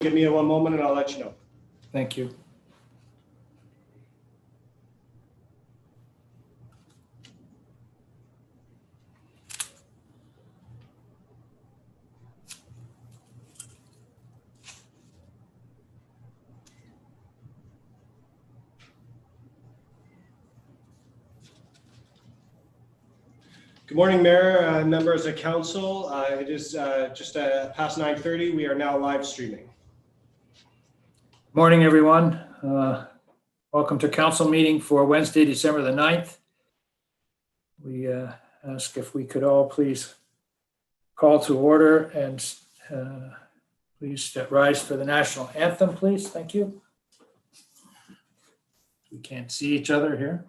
Give me one moment and I'll let you know. Thank you. Good morning, Mayor, members of council. It is just past 9:30. We are now live streaming. Morning, everyone. Welcome to council meeting for Wednesday, December the 9th. We ask if we could all please call to order and please rise for the national anthem, please. Thank you. We can't see each other here.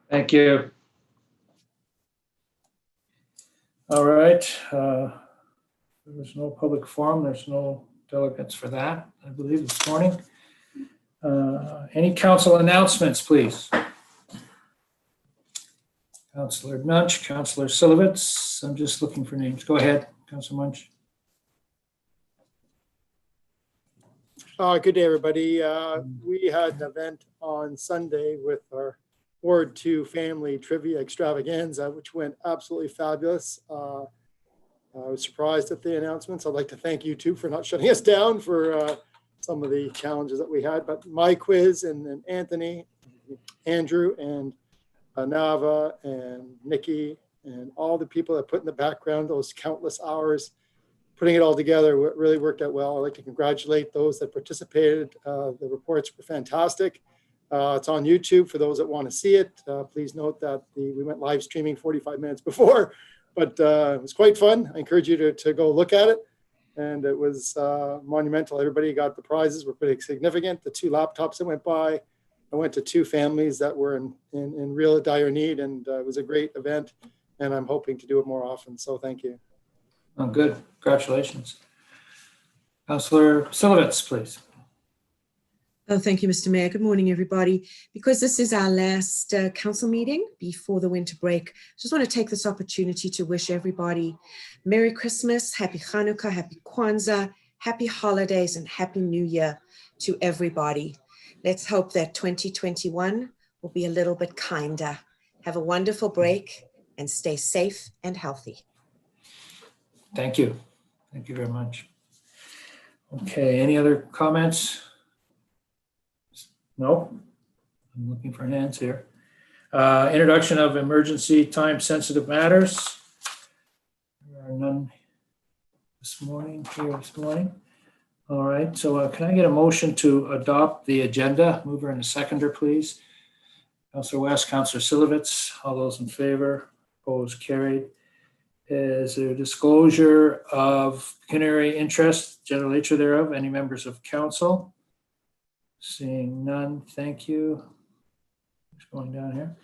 Thank you. All right. There was no public forum. There's no delegates for that, I believe, this morning. Any council announcements, please? Councillor Munch, Councillor Silovitz. I'm just looking for names. Go ahead, Councillor Munch. Good day, everybody. We had an event on Sunday with our Ward 2 family trivia extravaganza, which went absolutely fabulous. I was surprised at the announcements. I'd like to thank you too for not shutting us down for some of the challenges that we had. But my quiz and Anthony, Andrew, and Nava, and Nikki, and all the people that put in the background those countless hours putting it all together really worked out well. I'd like to congratulate those that participated. The reports were fantastic. It's on YouTube for those that want to see it. Please note that we went live streaming 45 minutes before, but it was quite fun. I encourage you to go look at it. And it was monumental. Everybody got the prizes, were pretty significant. The 2 laptops that went by, I went to 2 families that were in real dire need, and it was a great event, and I'm hoping to do it more often. So thank you. Oh, good. Congratulations. Councillor Silovitz, please. Oh, thank you, Mr. Mayor. Good morning, everybody. Because this is our last council meeting before the winter break, I just want to take this opportunity to wish everybody Merry Christmas, Happy Hanukkah, Happy Kwanzaa, Happy Holidays, and Happy New Year to everybody. Let's hope that 2021 will be a little bit kinder. Have a wonderful break and stay safe and healthy. Thank you. Thank you very much. Okay, any other comments? No? I'm looking for hands here. Introduction of emergency time-sensitive matters. There are none this morning. All right, so can I get a motion to adopt the agenda? Mover and a seconder, please. Councillor West, Councillor Silovitz, all those in favor, opposed, carried. Is there disclosure of pecuniary interest, general nature thereof? Any members of council? Seeing none, thank you. Just going down here.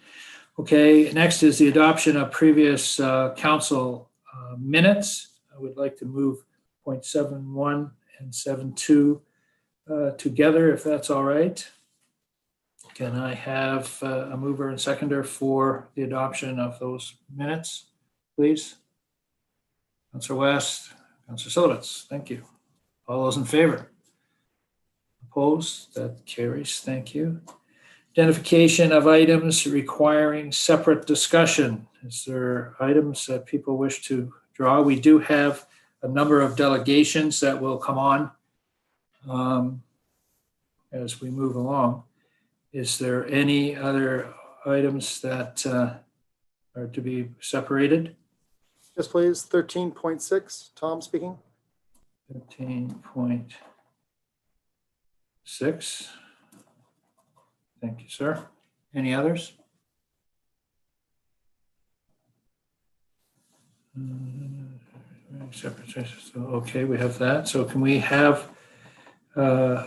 Okay, next is the adoption of previous council minutes. I would like to move 0.71 and 7.2 together, if that's all right. Can I have a mover and seconder for the adoption of those minutes, please? Councillor West, Councillor Silvitz, thank you. All those in favor? Opposed? That carries. Thank you. Identification of items requiring separate discussion. Is there items that people wish to draw? We do have a number of delegations that will come on as we move along. Is there any other items that are to be separated? Yes, please. 13.6, Tom speaking. 13.6. Thank you, sir. Any others? Okay, we have that. So can we have a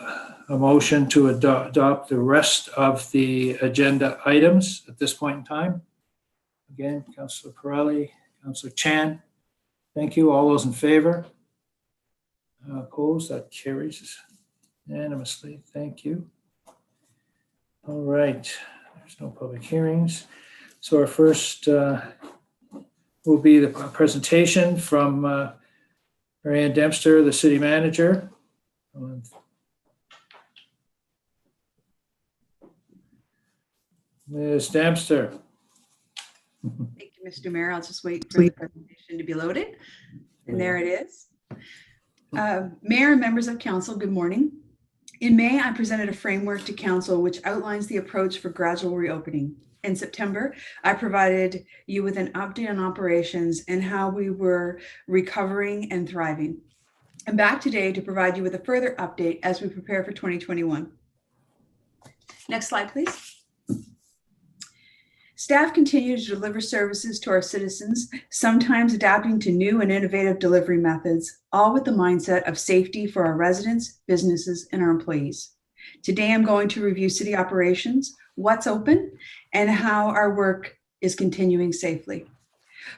motion to adopt the rest of the agenda items at this point in time? Again, Councillor Pirelli, Councillor Chan. Thank you. All those in favor? Opposed? That carries unanimously. Thank you. All right. There's no public hearings. So our first will be the presentation from Mary Ann Dempster, the city manager. Ms. Dempster. Thank you, Mr. Mayor. I'll just wait for the presentation to be loaded. And there it is. Mayor and members of council, good morning. In May, I presented a framework to council which outlines the approach for gradual reopening. In September, I provided you with an update on operations and how we were recovering and thriving. I'm back today to provide you with a further update as we prepare for 2021. Next slide, please. Staff continue to deliver services to our citizens, sometimes adapting to new and innovative delivery methods, all with the mindset of safety for our residents, businesses, and our employees. Today, I'm going to review city operations, what's open, and how our work is continuing safely.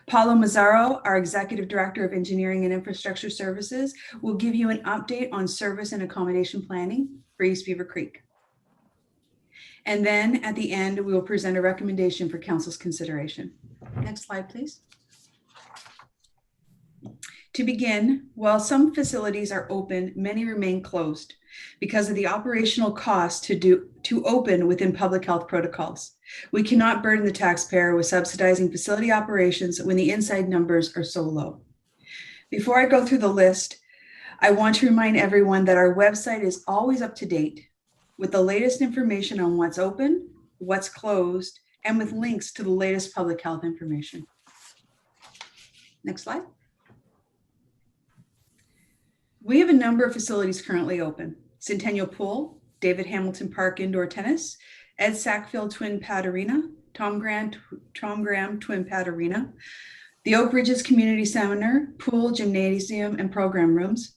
Paulo Mazzaro, our Executive Director of Engineering and Infrastructure Services, will give you an update on service and accommodation planning for East Beaver Creek. And then at the end, we will present a recommendation for council's consideration. Next slide, please. To begin, while some facilities are open, many remain closed because of the operational cost to open within public health protocols. We cannot burden the taxpayer with subsidizing facility operations when the inside numbers are so low. Before I go through the list, I want to remind everyone that our website is always up to date with the latest information on what's open, what's closed, and with links to the latest public health information. Next slide. We have a number of facilities currently open. Centennial Pool, David Hamilton Park Indoor Tennis, Ed Sackfield Twin Pad Arena, Tom Graham Twin Pad Arena, the Oak Ridges Community Center, pool, gymnasium, and program rooms.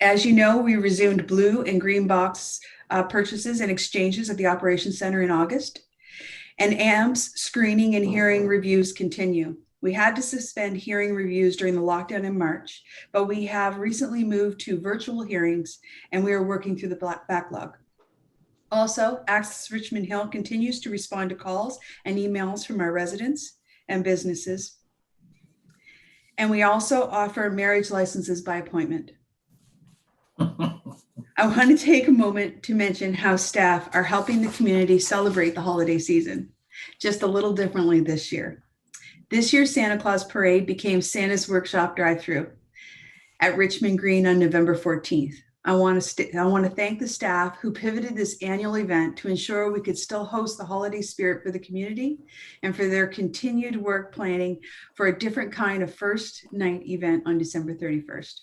As you know, we resumed blue and green box purchases and exchanges at the Operations Center in August, and AMP's screening and hearing reviews continue. We had to suspend hearing reviews during the lockdown in March, but we have recently moved to virtual hearings and we are working through the backlog. Also, Access Richmond Hill continues to respond to calls and emails from our residents and businesses. And we also offer marriage licenses by appointment. I want to take a moment to mention how staff are helping the community celebrate the holiday season, just a little differently this year. This year's Santa Claus Parade became Santa's Workshop drive-thru at Richmond Green on November 14th. I want to thank the staff who pivoted this annual event to ensure we could still host the holiday spirit for the community and for their continued work planning for a different kind of first night event on December 31st.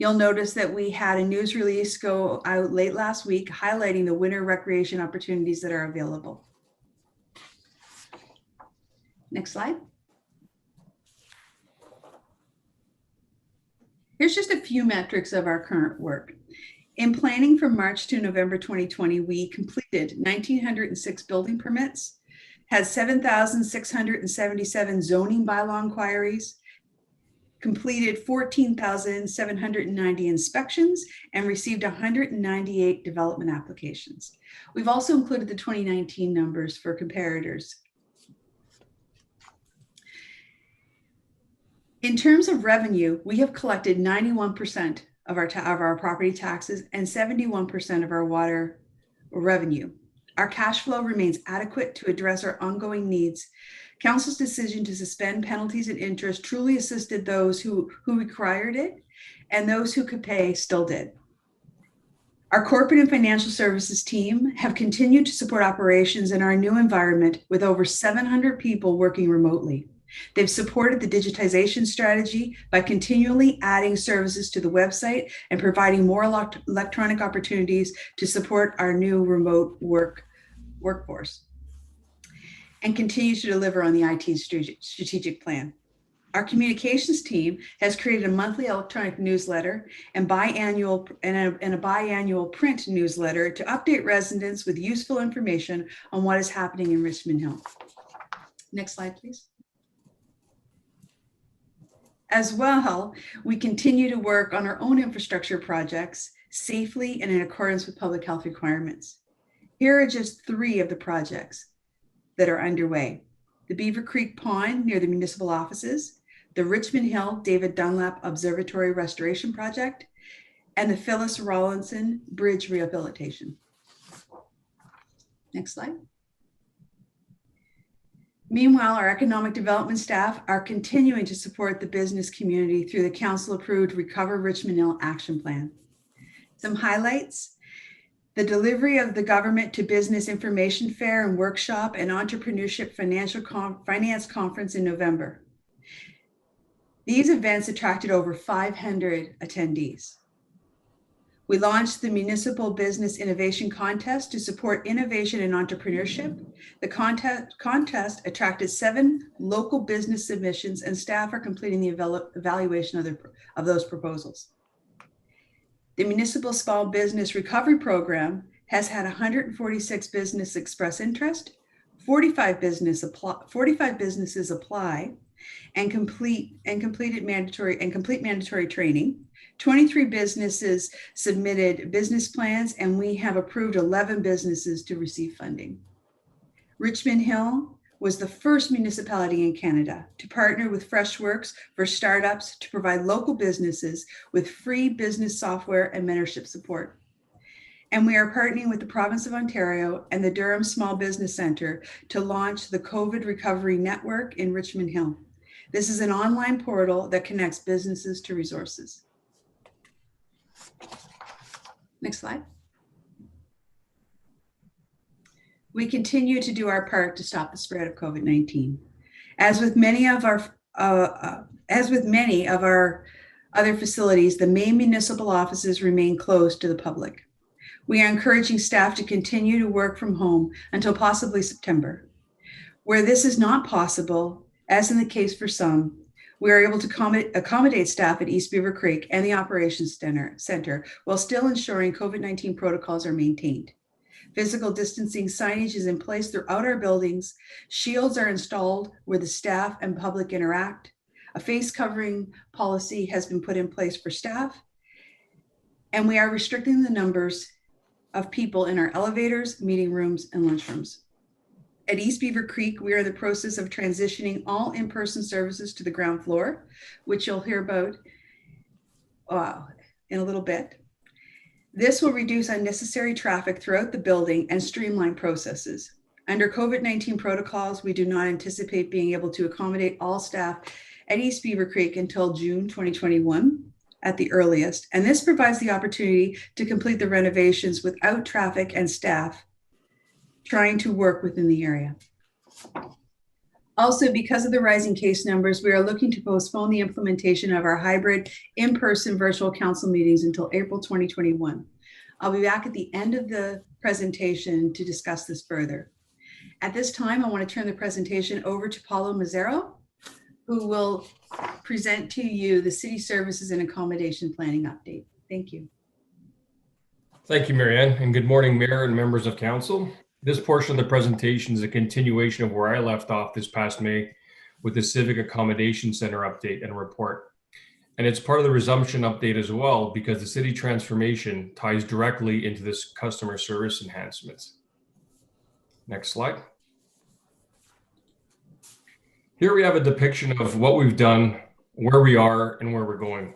You'll notice that we had a news release go out late last week highlighting the winter recreation opportunities that are available. Next slide. Here's just a few metrics of our current work. In planning from March to November 2020, we completed 1,906 building permits, had 7,677 zoning bylaw inquiries, completed 14,790 inspections, and received 198 development applications. We've also included the 2019 numbers for comparators. In terms of revenue, we have collected 91% of our property taxes and 71% of our water revenue. Our cash flow remains adequate to address our ongoing needs. Council's decision to suspend penalties and interest truly assisted those who required it, and those who could pay still did. Our corporate and financial services team have continued to support operations in our new environment with over 700 people working remotely. They've supported the digitization strategy by continually adding services to the website and providing more electronic opportunities to support our new remote workforce, and continue to deliver on the IT strategic plan. Our communications team has created a monthly electronic newsletter and a biannual print newsletter to update residents with useful information on what is happening in Richmond Hill. Next slide, please. As well, we continue to work on our own infrastructure projects safely and in accordance with public health requirements. Here are just 3 of the projects that are underway: the Beaver Creek Pond near the municipal offices, the Richmond Hill David Dunlap Observatory Restoration Project, and the Phyllis Rawlinson Bridge Rehabilitation. Next slide. Meanwhile, our economic development staff are continuing to support the business community through the council-approved Recover Richmond Hill Action Plan. Some highlights: the delivery of the Government to Business Information Fair and Workshop and Entrepreneurship Finance Conference in November. These events attracted over 500 attendees. We launched the Municipal Business Innovation Contest to support innovation and entrepreneurship. The contest attracted 7 local business submissions, and staff are completing the evaluation of those proposals. The Municipal Small Business Recovery Program has had 146 businesses express interest, 45 businesses apply and complete mandatory training. 23 businesses submitted business plans, and we have approved 11 businesses to receive funding. Richmond Hill was the first municipality in Canada to partner with Freshworks for startups to provide local businesses with free business software and mentorship support. And we are partnering with the province of Ontario and the Durham Small Business Centre to launch the COVID Recovery Network in Richmond Hill. This is an online portal that connects businesses to resources. Next slide. We continue to do our part to stop the spread of COVID-19. As with many of our other facilities, the main municipal offices remain closed to the public. We are encouraging staff to continue to work from home until possibly September. Where this is not possible, as in the case for some, we are able to accommodate staff at East Beaver Creek and the Operations Center while still ensuring COVID-19 protocols are maintained. Physical distancing signage is in place throughout our buildings. Shields are installed where the staff and public interact. A face covering policy has been put in place for staff. And we are restricting the numbers of people in our elevators, meeting rooms, and lunchrooms. At East Beaver Creek, we are in the process of transitioning all in-person services to the ground floor, which you'll hear about in a little bit. This will reduce unnecessary traffic throughout the building and streamline processes. Under COVID-19 protocols, we do not anticipate being able to accommodate all staff at East Beaver Creek until June 2021 at the earliest, and this provides the opportunity to complete the renovations without traffic and staff trying to work within the area. Also, because of the rising case numbers, we are looking to postpone the implementation of our hybrid in-person virtual council meetings until April 2021. I'll be back at the end of the presentation to discuss this further. At this time, I want to turn the presentation over to Paulo Mazzaro, who will present to you the city services and accommodation planning update. Thank you. Thank you, Marianne, and good morning, Mayor and members of Council. This portion of the presentation is a continuation of where I left off this past May with the Civic Accommodation Center update and report. And it's part of the resumption update as well, because the city transformation ties directly into this customer service enhancements. Next slide. Here we have a depiction of what we've done, where we are, and where we're going.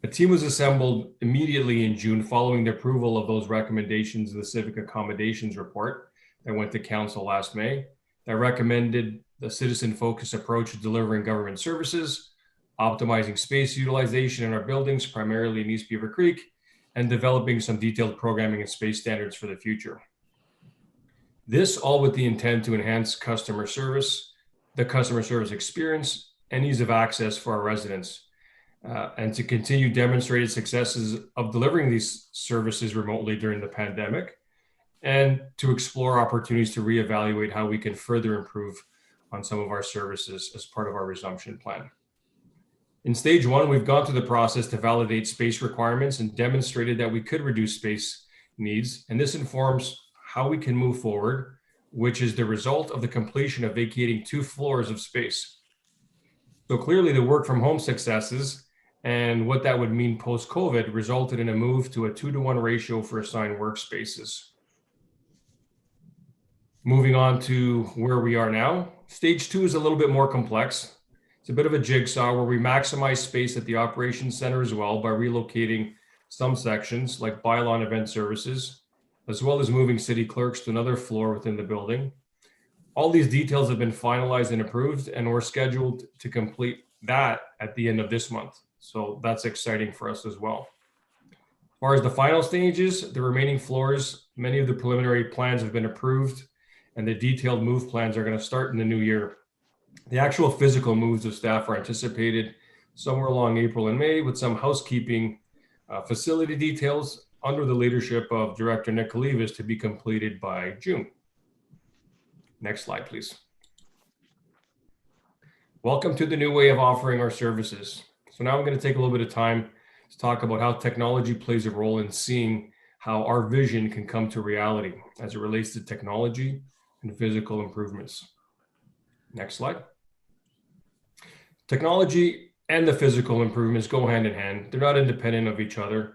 A team was assembled immediately in June following the approval of those recommendations of the Civic Accommodations Report that went to Council last May, that recommended the citizen-focused approach to delivering government services, optimizing space utilization in our buildings, primarily in East Beaver Creek, and developing some detailed programming and space standards for the future. This all with the intent to enhance customer service, the customer service experience, and ease of access for our residents, and to continue demonstrated successes of delivering these services remotely during the pandemic, and to explore opportunities to reevaluate how we can further improve on some of our services as part of our resumption plan. In stage one, we've gone through the process to validate space requirements and demonstrated that we could reduce space needs, and this informs how we can move forward, which is the result of the completion of vacating 2 floors of space. So clearly the work from home successes and what that would mean post-COVID resulted in a move to a 2-to-1 ratio for assigned workspaces. Moving on to where we are now, stage 2 is a little bit more complex. It's a bit of a jigsaw where we maximize space at the operations center as well by relocating some sections like bylaw and event services, as well as moving city clerks to another floor within the building. All these details have been finalized and approved, and we're scheduled to complete that at the end of this month. So that's exciting for us as well. As far as the final stages, the remaining floors, many of the preliminary plans have been approved, and the detailed move plans are going to start in the new year. The actual physical moves of staff are anticipated somewhere along April and May, with some housekeeping facility details under the leadership of Director Nick Kalivas to be completed by June. Next slide, please. Welcome to the new way of offering our services. So now I'm going to take a little bit of time to talk about how technology plays a role in seeing how our vision can come to reality as it relates to technology and physical improvements. Next slide. Technology and the physical improvements go hand in hand. They're not independent of each other.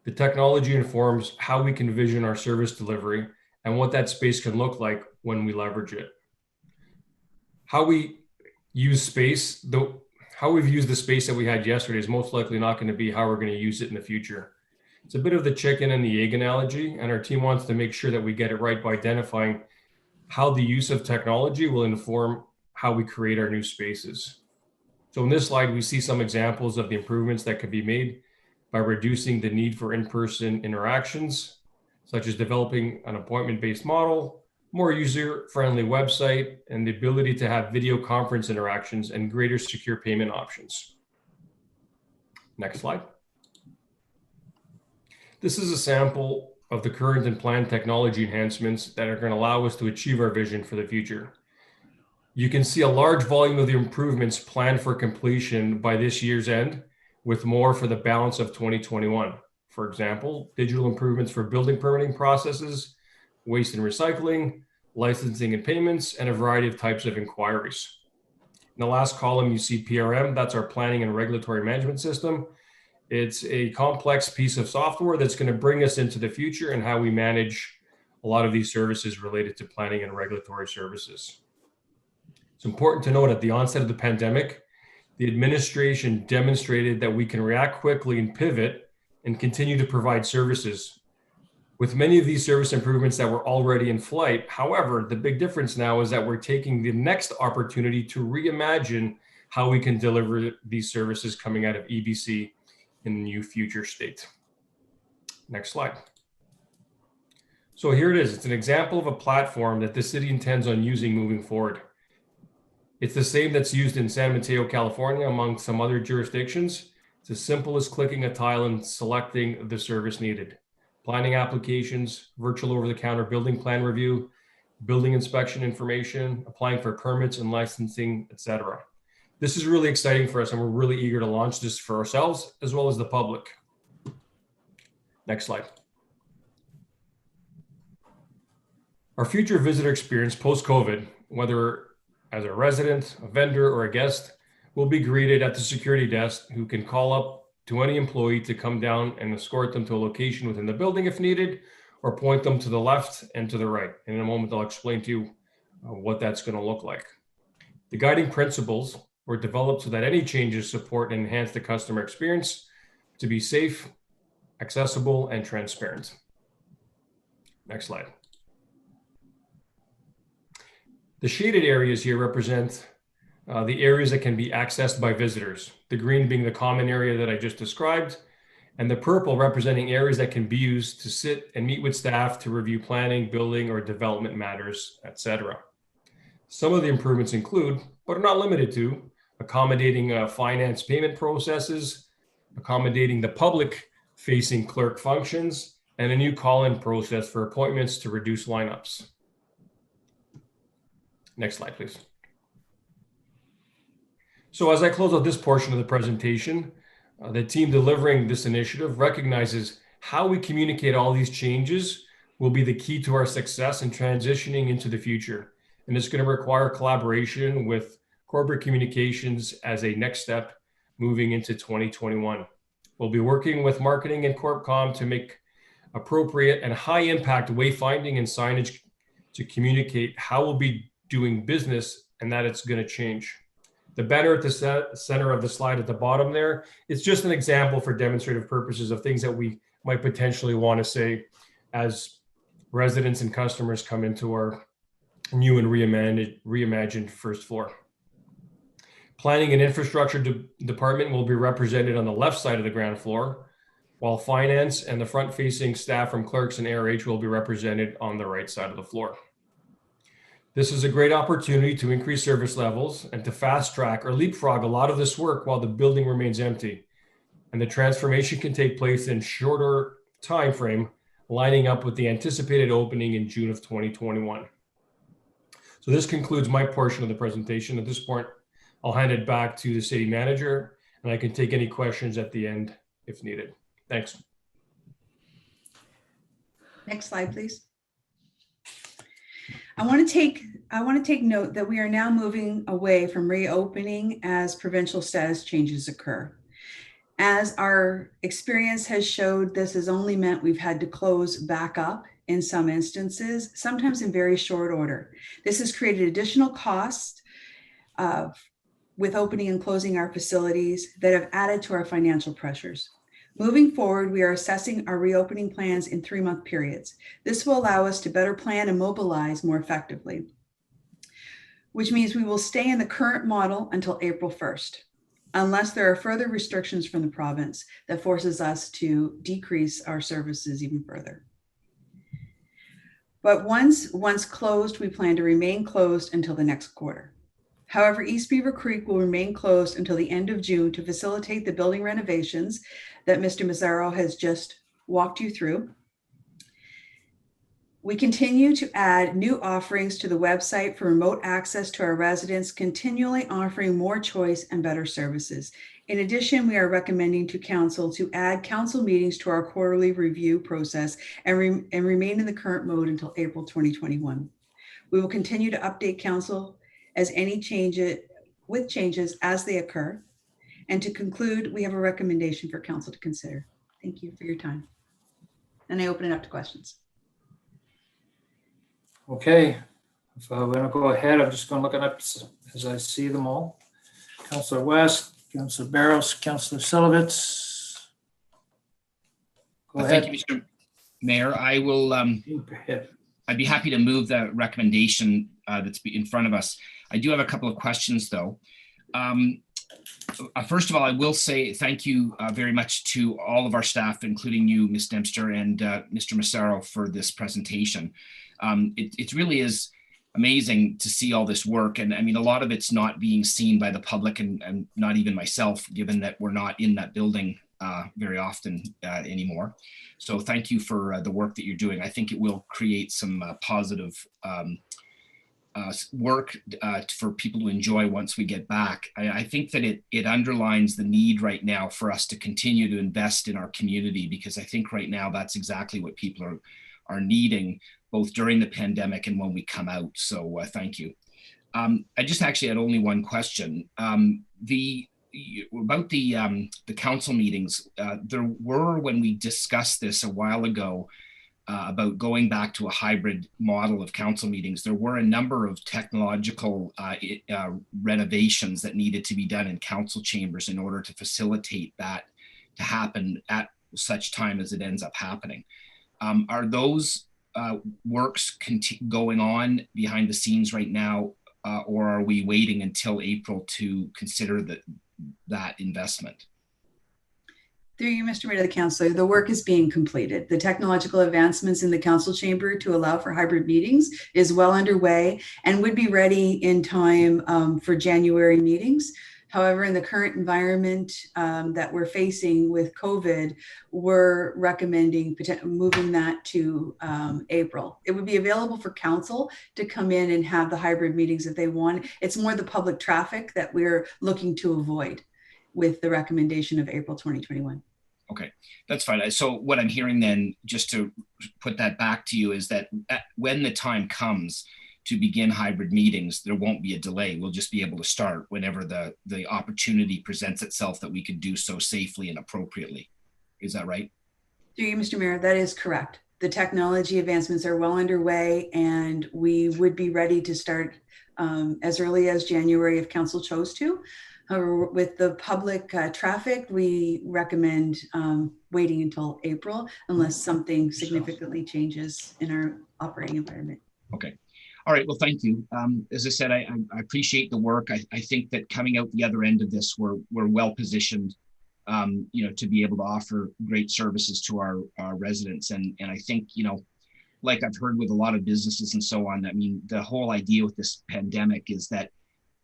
The technology informs how we can vision our service delivery and what that space can look like when we leverage it. How we use space, how we've used the space that we had yesterday is most likely not going to be how we're going to use it in the future. It's a bit of the chicken and the egg analogy, and our team wants to make sure that we get it right by identifying how the use of technology will inform how we create our new spaces. So in this slide, we see some examples of the improvements that could be made by reducing the need for in-person interactions, such as developing an appointment-based model, more user-friendly website, and the ability to have video conference interactions and greater secure payment options. Next slide. This is a sample of the current and planned technology enhancements that are going to allow us to achieve our vision for the future. You can see a large volume of the improvements planned for completion by this year's end, with more for the balance of 2021. For example, digital improvements for building permitting processes, waste and recycling, licensing and payments, and a variety of types of inquiries. In the last column, you see PRM, that's our planning and regulatory management system. It's a complex piece of software that's going to bring us into the future and how we manage a lot of these services related to planning and regulatory services. It's important to note at the onset of the pandemic, the administration demonstrated that we can react quickly and pivot and continue to provide services. With many of these service improvements that were already in flight, however, the big difference now is that we're taking the next opportunity to reimagine how we can deliver these services coming out of EBC in the new future state. Next slide. So here it is. It's an example of a platform that the city intends on using moving forward. It's the same that's used in San Mateo, California, among some other jurisdictions. It's as simple as clicking a tile and selecting the service needed. Planning applications, virtual over-the-counter building plan review, building inspection information, applying for permits and licensing, etc. This is really exciting for us, and we're really eager to launch this for ourselves as well as the public. Next slide. Our future visitor experience post-COVID, whether as a resident, a vendor, or a guest, will be greeted at the security desk, who can call up to any employee to come down and escort them to a location within the building if needed, or point them to the left and to the right. And in a moment, I'll explain to you what that's going to look like. The guiding principles were developed so that any changes support and enhance the customer experience to be safe, accessible, and transparent. Next slide. The shaded areas here represent the areas that can be accessed by visitors, the green being the common area that I just described, and the purple representing areas that can be used to sit and meet with staff to review planning, building, or development matters, etc. Some of the improvements include, but are not limited to, accommodating finance payment processes, accommodating the public-facing clerk functions, and a new call-in process for appointments to reduce lineups. Next slide, please. So as I close out this portion of the presentation, the team delivering this initiative recognizes how we communicate all these changes will be the key to our success in transitioning into the future. And it's going to require collaboration with corporate communications as a next step moving into 2021. We'll be working with marketing and CorpCom to make appropriate and high impact wayfinding and signage to communicate how we'll be doing business and that it's going to change. The banner at the center of the slide at the bottom there, it's just an example for demonstrative purposes of things that we might potentially want to say as residents and customers come into our new and reimagined first floor. Planning and infrastructure department will be represented on the left side of the ground floor, while finance and the front-facing staff from clerks and ARH will be represented on the right side of the floor. This is a great opportunity to increase service levels and to fast track or leapfrog a lot of this work while the building remains empty. And the transformation can take place in shorter time frame, lining up with the anticipated opening in June of 2021. So this concludes my portion of the presentation. At this point, I'll hand it back to the city manager, and I can take any questions at the end if needed. Thanks. Next slide, please. I want to take note that we are now moving away from reopening as provincial status changes occur. As our experience has showed, this has only meant we've had to close back up in some instances, sometimes in very short order. This has created additional costs with opening and closing our facilities that have added to our financial pressures. Moving forward, we are assessing our reopening plans in 3-month periods. This will allow us to better plan and mobilize more effectively, which means we will stay in the current model until April 1st, unless there are further restrictions from the province that forces us to decrease our services even further. But once closed, we plan to remain closed until the next quarter. However, East Beaver Creek will remain closed until the end of June to facilitate the building renovations that Mr. Mazzaro has just walked you through. We continue to add new offerings to the website for remote access to our residents, continually offering more choice and better services. In addition, we are recommending to council to add council meetings to our quarterly review process and remain in the current mode until April 2021. We will continue to update council as any changes as they occur. And to conclude, we have a recommendation for council to consider. Thank you for your time. And I open it up to questions. Okay, if we're going to go ahead, I'm just going to look it up as I see them all. Councillor West, Councillor Barros, Councillor Silovitz. Go ahead. Thank you, Mr. Mayor. I will. I'd be happy to move the recommendation that's in front of us. I do have a couple of questions, though. First of all, I will say thank you very much to all of our staff, including you, Ms. Dempster, and Mr. Massaro, for this presentation. It really is amazing to see all this work. And I mean, a lot of it's not being seen by the public and not even myself, given that we're not in that building very often anymore. So thank you for the work that you're doing. I think it will create some positive work for people to enjoy once we get back. I think that it underlines the need right now for us to continue to invest in our community, because I think right now that's exactly what people are needing, both during the pandemic and when we come out. So thank you. I just actually had only one question. About the council meetings, there were, when we discussed this a while ago, about going back to a hybrid model of council meetings, there were a number of technological renovations that needed to be done in council chambers in order to facilitate that to happen at such time as it ends up happening. Are those works going on behind the scenes right now, or are we waiting until April to consider that investment? Through you, Mr. Mayor, the councillor, the work is being completed. The technological advancements in the council chamber to allow for hybrid meetings is well underway and would be ready in time for January meetings. However, in the current environment that we're facing with COVID, we're recommending moving that to April. It would be available for council to come in and have the hybrid meetings if they want. It's more the public traffic that we're looking to avoid with the recommendation of April 2021. Okay, that's fine. So what I'm hearing then, just to put that back to you, is that when the time comes to begin hybrid meetings, there won't be a delay. We'll just be able to start whenever the opportunity presents itself that we could do so safely and appropriately. Is that right? Through you, Mr. Mayor, that is correct. The technology advancements are well underway, and we would be ready to start as early as January if council chose to. However, with the public traffic, we recommend waiting until April unless something significantly changes in our operating environment. Okay. All right. Well, thank you. As I said, I appreciate the work. I think that coming out the other end of this, we're well positioned, to be able to offer great services to our residents. And I think, like I've heard with a lot of businesses and so on, I mean, the whole idea with this pandemic is that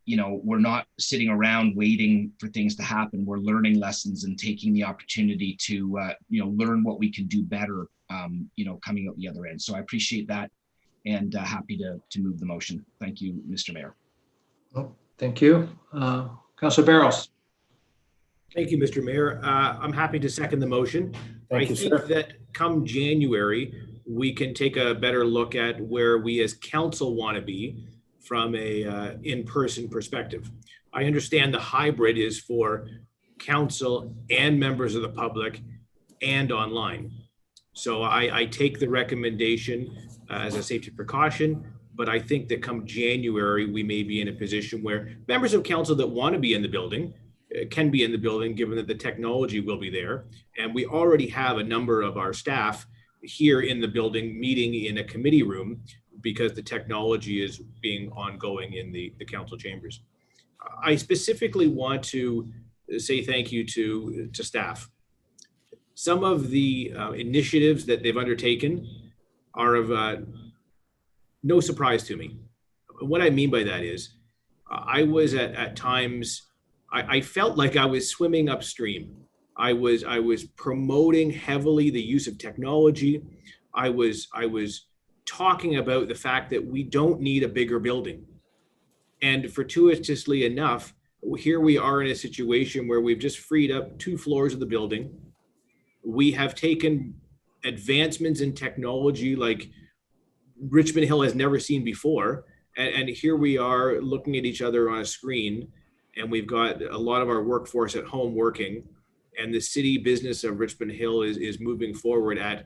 we're not sitting around waiting for things to happen. We're learning lessons and taking the opportunity to, learn what we can do better, coming out the other end. So I appreciate that and happy to move the motion. Thank you, Mr. Mayor. Well, thank you. Councilor Barros. Thank you, Mr. Mayor. I'm happy to second the motion. Thank you, think sir. that come January, we can take a better look at where we as council want to be from a in-person perspective. I understand the hybrid is for council and members of the public and online. So I take the recommendation as a safety precaution, but I think that come January, we may be in a position where members of council that want to be in the building can be in the building, given that the technology will be there. And we already have a number of our staff here in the building meeting in a committee room because the technology is being ongoing in the council chambers. I specifically want to say thank you to staff. Some of the initiatives that they've undertaken are of no surprise to me. What I mean by that is I was at times, I felt like I was swimming upstream. I was promoting heavily the use of technology. I was talking about the fact that we don't need a bigger building. And fortuitously enough, here we are in a situation where we've just freed up 2 floors of the building. We have taken advancements in technology like Richmond Hill has never seen before. And here we are looking at each other on a screen, and we've got a lot of our workforce at home working. And the city business of Richmond Hill is moving forward at,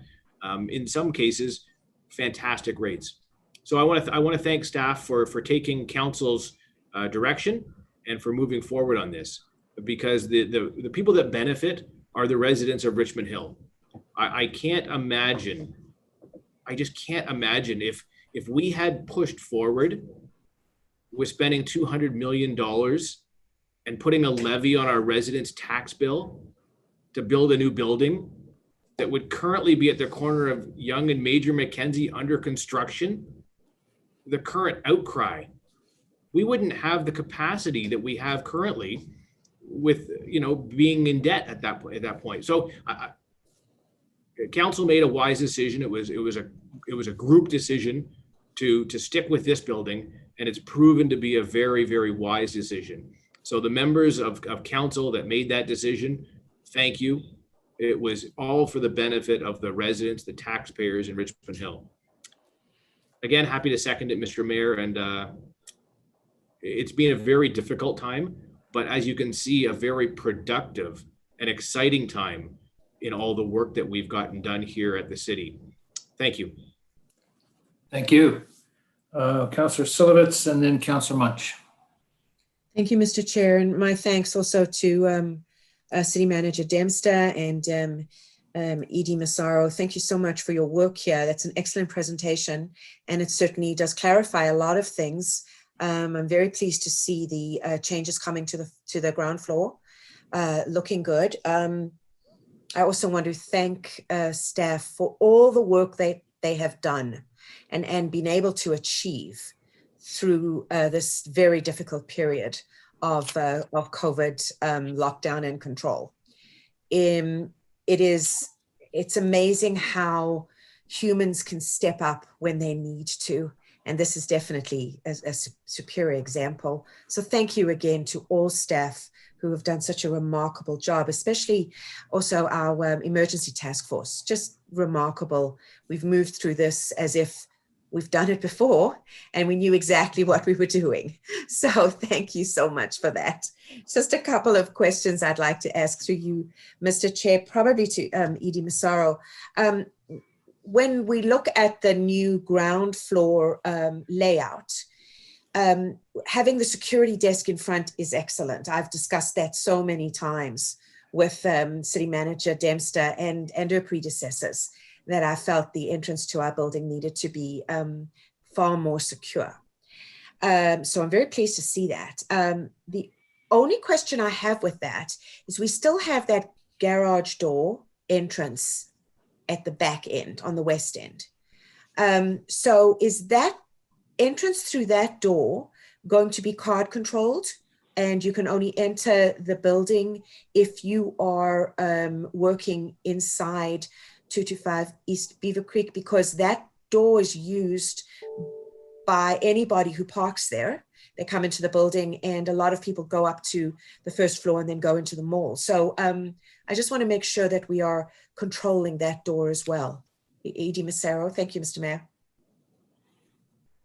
in some cases, fantastic rates. So I want to thank staff for taking council's direction and for moving forward on this, because the people that benefit are the residents of Richmond Hill. I can't imagine. I just can't imagine if we had pushed forward with spending $200 million and putting a levy on our residents' tax bill to build a new building that would currently be at the corner of Yonge and Major Mackenzie under construction, the current outcry, we wouldn't have the capacity that we have currently with, being in debt at that point. So council made a wise decision. It was a group decision to stick with this building. and it's proven to be a very, very wise decision. So the members of council that made that decision, thank you. It was all for the benefit of the residents, the taxpayers in Richmond Hill. Again, happy to second it, Mr. Mayor, and it's been a very difficult time, but as you can see, a very productive and exciting time in all the work that we've gotten done here at the city. Thank you. Thank you. Councillor Silovitz and then Councillor Munch. Thank you, Mr. Chair, and my thanks also to City Manager Dempster and Edie Massaro. Thank you so much for your work here. That's an excellent presentation, and it certainly does clarify a lot of things. I'm very pleased to see the changes coming to the ground floor, looking good. I also want to thank staff for all the work they have done and been able to achieve through this very difficult period of COVID lockdown and control. It's amazing how humans can step up when they need to. And this is definitely a superior example. So thank you again to all staff who have done such a remarkable job, especially also our emergency task force, just remarkable. We've moved through this as if we've done it before and we knew exactly what we were doing. So thank you so much for that. Just a couple of questions I'd like to ask through you, Mr. Chair, probably to Edie Massaro. When we look at the new ground floor layout, having the security desk in front is excellent. I've discussed that so many times with City Manager Dempster and her predecessors, that I felt the entrance to our building needed to be far more secure. So I'm very pleased to see that. The only question I have with that is we still have that garage door entrance at the back end, on the west end. So is that entrance through that door going to be card controlled? And you can only enter the building if you are working inside 225 East Beaver Creek, because that door is used by anybody who parks there. They come into the building and a lot of people go up to the first floor and then go into the mall. So I just want to make sure that we are controlling that door as well. Edie Massaro, thank you, Mr. Mayor.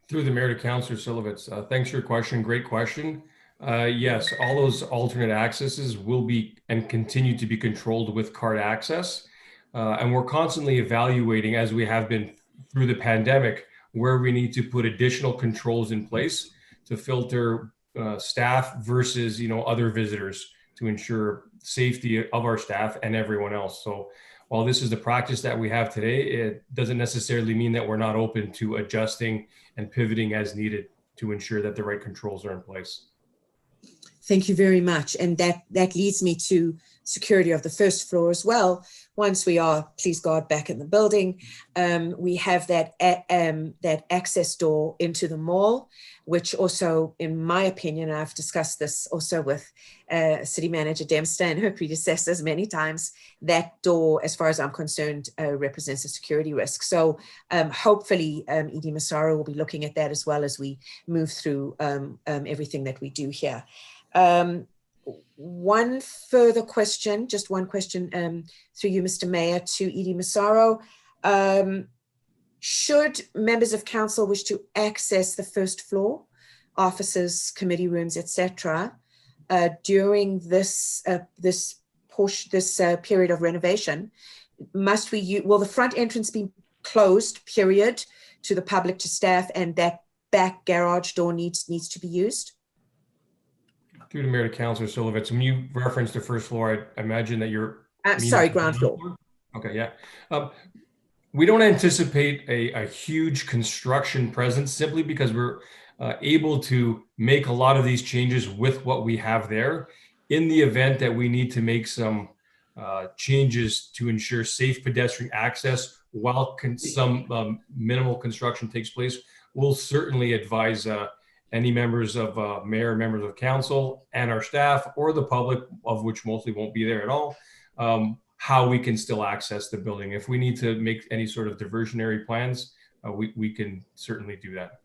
Through the mayor to Councillor Silovitz, thanks for your question. Great question. Yes, all those alternate accesses will be and continue to be controlled with card access. And we're constantly evaluating, as we have been through the pandemic, where we need to put additional controls in place to filter staff versus, other visitors to ensure safety of our staff and everyone else. So while this is the practice that we have today, it doesn't necessarily mean that we're not open to adjusting and pivoting as needed to ensure that the right controls are in place. Thank you very much. And that leads me to security of the first floor as well. Once we are, please God, back in the building, we have that access door into the mall, which also, in my opinion, I've discussed this also with City Manager Dempster and her predecessors many times, that door, as far as I'm concerned, represents a security risk. So hopefully Edie Massaro will be looking at that as well as we move through everything that we do here. One further question, just one question through you, Mr. Mayor, to Edie Massaro. Should members of council wish to access the first floor, offices, committee rooms, etc., during this period of renovation, will the front entrance be closed, period, to the public, to staff, and that back garage door needs to be used? Through the mayor to Councillor Silovitz, when you reference the first floor, I imagine that you're sorry, ground floor. Okay, yeah. We don't anticipate a huge construction presence simply because we're able to make a lot of these changes with what we have there. In the event that we need to make some changes to ensure safe pedestrian access while some minimal construction takes place, we'll certainly advise any members of mayor, members of council, and our staff, or the public, of which mostly won't be there at all, how we can still access the building. If we need to make any sort of diversionary plans, we can certainly do that.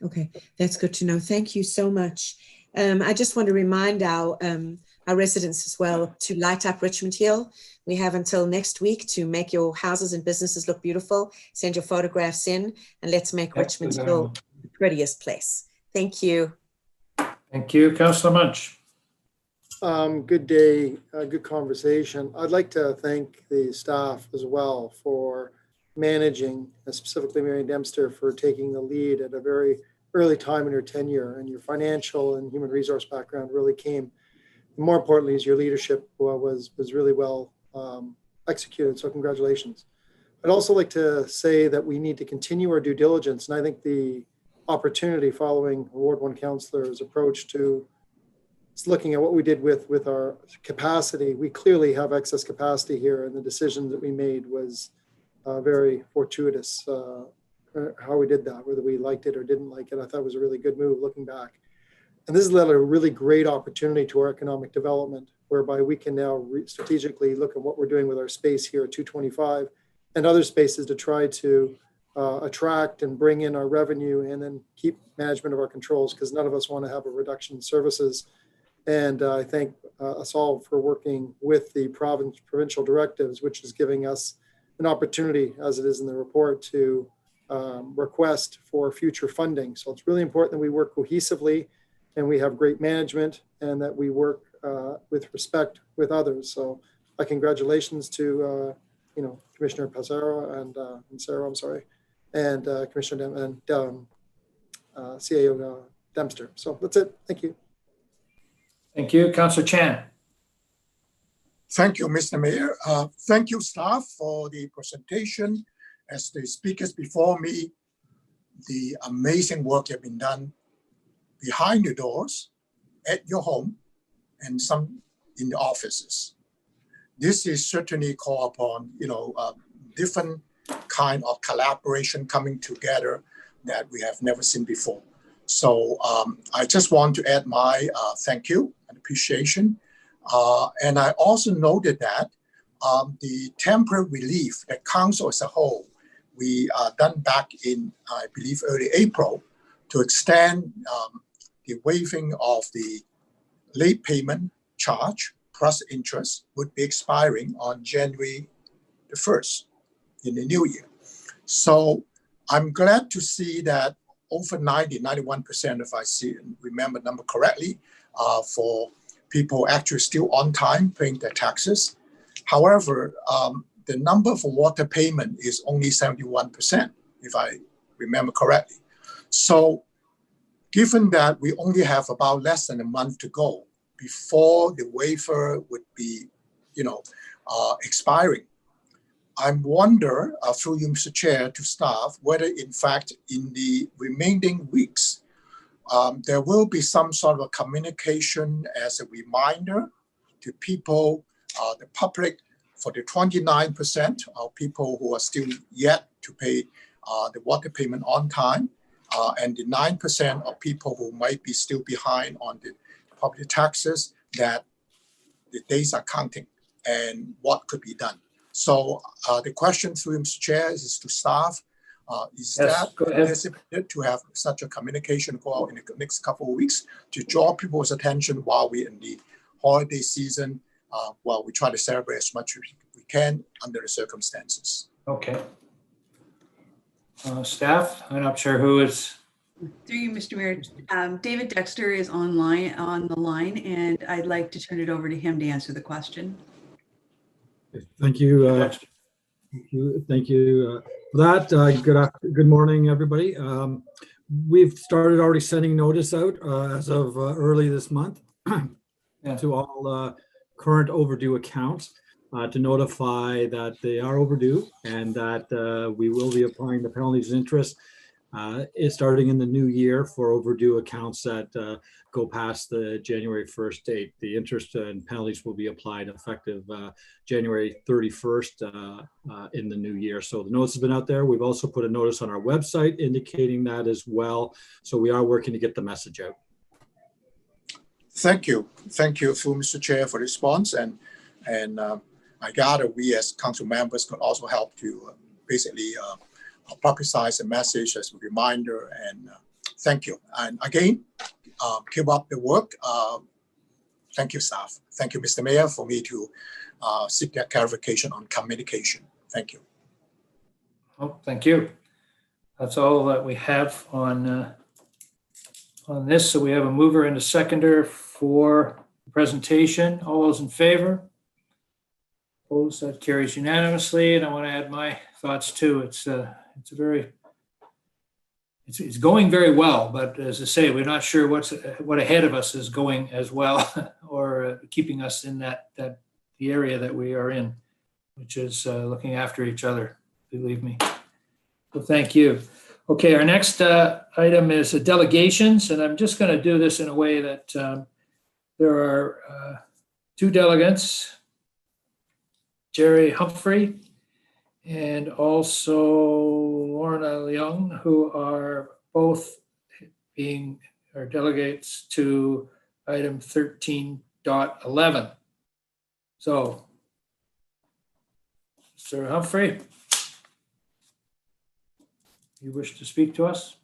Okay, that's good to know. Thank you so much. I just want to remind our residents as well to light up Richmond Hill. We have until next week to make your houses and businesses look beautiful. Send your photographs in, and let's make Richmond Hill the prettiest place. Thank you. Thank you. Councillor Munch. Good day, good conversation. I'd like to thank the staff as well for managing, specifically Mary Dempster, for taking the lead at a very early time in her tenure, and your financial and human resource background really came. More importantly, is your leadership was really well executed. So congratulations. I'd also like to say that we need to continue our due diligence, and I think the opportunity following Ward 1 Councillor's approach to looking at what we did with our capacity. We clearly have excess capacity here, and the decision that we made was very fortuitous. How we did that, whether we liked it or didn't like it, I thought it was a really good move looking back. And this has led a really great opportunity to our economic development, whereby we can now strategically look at what we're doing with our space here at 225 and other spaces to try to attract and bring in our revenue and then keep management of our controls, because none of us want to have a reduction in services. And I thank us all for working with the provincial directives, which is giving us an opportunity, as it is in the report, to request for future funding. So it's really important that we work cohesively and we have great management, and that we work with respect with others. So congratulations to Commissioner Pizarro and Sarah, I'm sorry, and Commissioner and CAO Dempster. So that's it. Thank you. Thank you. Councillor Chan. Thank you, Mr. Mayor. Thank you, staff, for the presentation. As the speakers before me, the amazing work have been done behind the doors, at your home, and some in the offices. This is certainly call upon, different kind of collaboration coming together that we have never seen before. So I just want to add my thank you and appreciation. And I also noted that the temporary relief that council as a whole, we done back in, I believe, early April to extend the waiving of the late payment charge plus interest would be expiring on January the 1st in the new year. So I'm glad to see that over 91%, if I remember the number correctly, for people actually still on time paying their taxes. However, the number for water payment is only 71%, if I remember correctly. So given that we only have about less than a month to go before the waiver would be, expiring, I wonder, through you, Mr. Chair, to staff, whether in fact in the remaining weeks, there will be some sort of a communication as a reminder to people, the public, for the 29% of people who are still yet to pay the water payment on time, and the 9% of people who might be still behind on the property taxes, that the days are counting and what could be done. So the question through Mr. Chair is to staff, is Yes, that anticipated to have such a communication go out in the next couple of weeks to draw people's attention while we're in the holiday season, while we try to celebrate as much as we can under the circumstances. Okay. Staff, I'm not sure who is. Through you, Mr. Mayor, David Dexter is on the line, and I'd like to turn it over to him to answer the question. Thank you. Thank you for that. Good morning, everybody. We've started already sending notice out as of early this month to all current overdue accounts to notify that they are overdue and that we will be applying the penalties and interest starting in the new year for overdue accounts that go past the January 1st date. The interest and penalties will be applied effective January 31st in the new year. So the notice has been out there. We've also put a notice on our website indicating that as well. So we are working to get the message out. Thank you. Thank you, through Mr. Chair, for the response. And I gather we as council members could also help to basically publicize a message as a reminder and Thank you. And again, keep up the work. Thank you, staff. Thank you, Mr. Mayor, for me to seek that clarification on communication. Thank you. Oh, thank you. That's all that we have on this. So we have a mover and a seconder for the presentation. All those in favor? Opposed? That carries unanimously. And I want to add my thoughts too. It's going very well, but as I say, we're not sure what ahead of us is going as well, or keeping us in the area that we are in, which is looking after each other. Believe me. So thank you. Okay, our next item is delegations, and I'm just going to do this in a way that there are two delegates, Jerry Humphrey and also Lorna Leung, who are both our delegates to item 13.11. So, Sir Humphrey, you wish to speak to us?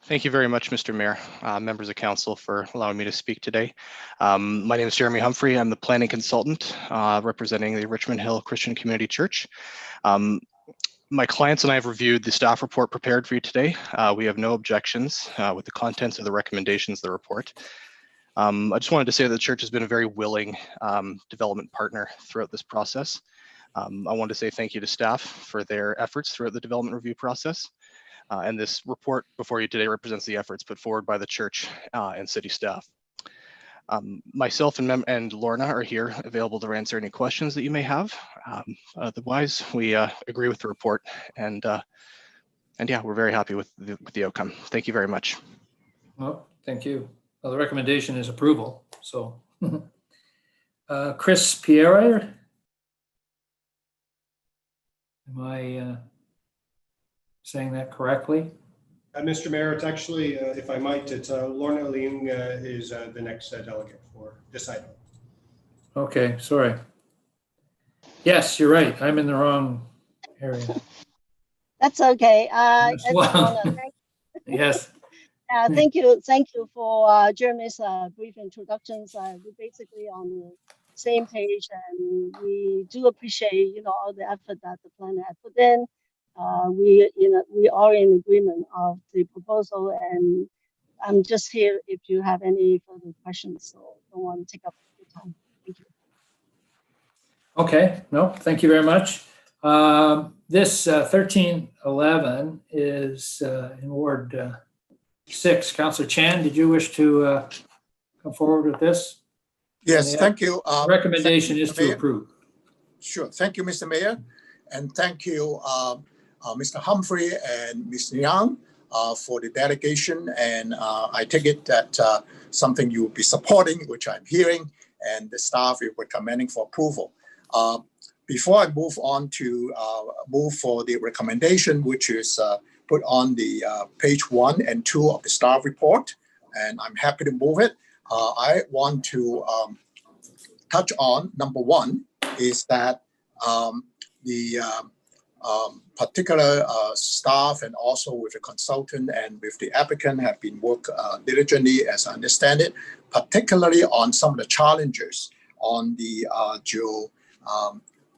Thank you very much, Mr. Mayor, members of council, for allowing me to speak today. My name is Jeremy Humphrey. I'm the planning consultant representing the Richmond Hill Christian Community Church. My clients and I have reviewed the staff report prepared for you today. We have no objections with the contents of the recommendations of the report. I just wanted to say that the church has been a very willing development partner throughout this process. I want to say thank you to staff for their efforts throughout the development review process. And this report before you today represents the efforts put forward by the church and city staff. Myself and Lorna are here available to answer any questions that you may have. Otherwise, we agree with the report, and yeah, we're very happy with the outcome. Thank you very much. Well, thank you. Well, the recommendation is approval. So, Chris Pierre, am I saying that correctly? Mr. Mayor, it's actually, if I might, it's Lorna Leung is the next delegate for this item. Okay, sorry. Yes, you're right. I'm in the wrong area. That's okay. Wow. Yes. Thank you for Jeremy's brief introductions. We're basically on the same page, and we do appreciate all the effort that the planner had put in. We are in agreement of the proposal, and I'm just here if you have any further questions. So don't want to take up your time. Thank you. Okay. No, thank you very much. This 1311 is in Ward 6. Councillor Chan, did you wish to come forward with this? Yes, thank you. Recommendation is to approve. Sure. Thank you, Mr. Mayor. And thank you, Mr. Humphrey and Ms. Young for the delegation. And I take it that something you will be supporting, which I'm hearing, and the staff is recommending for approval. Before I move on to move for the recommendation, which is put on the page 1 and 2 of the staff report, and I'm happy to move it. I want to touch on number 1 is that the particular staff and also with the consultant and with the applicant have been worked diligently, as I understand it, particularly on some of the challenges on the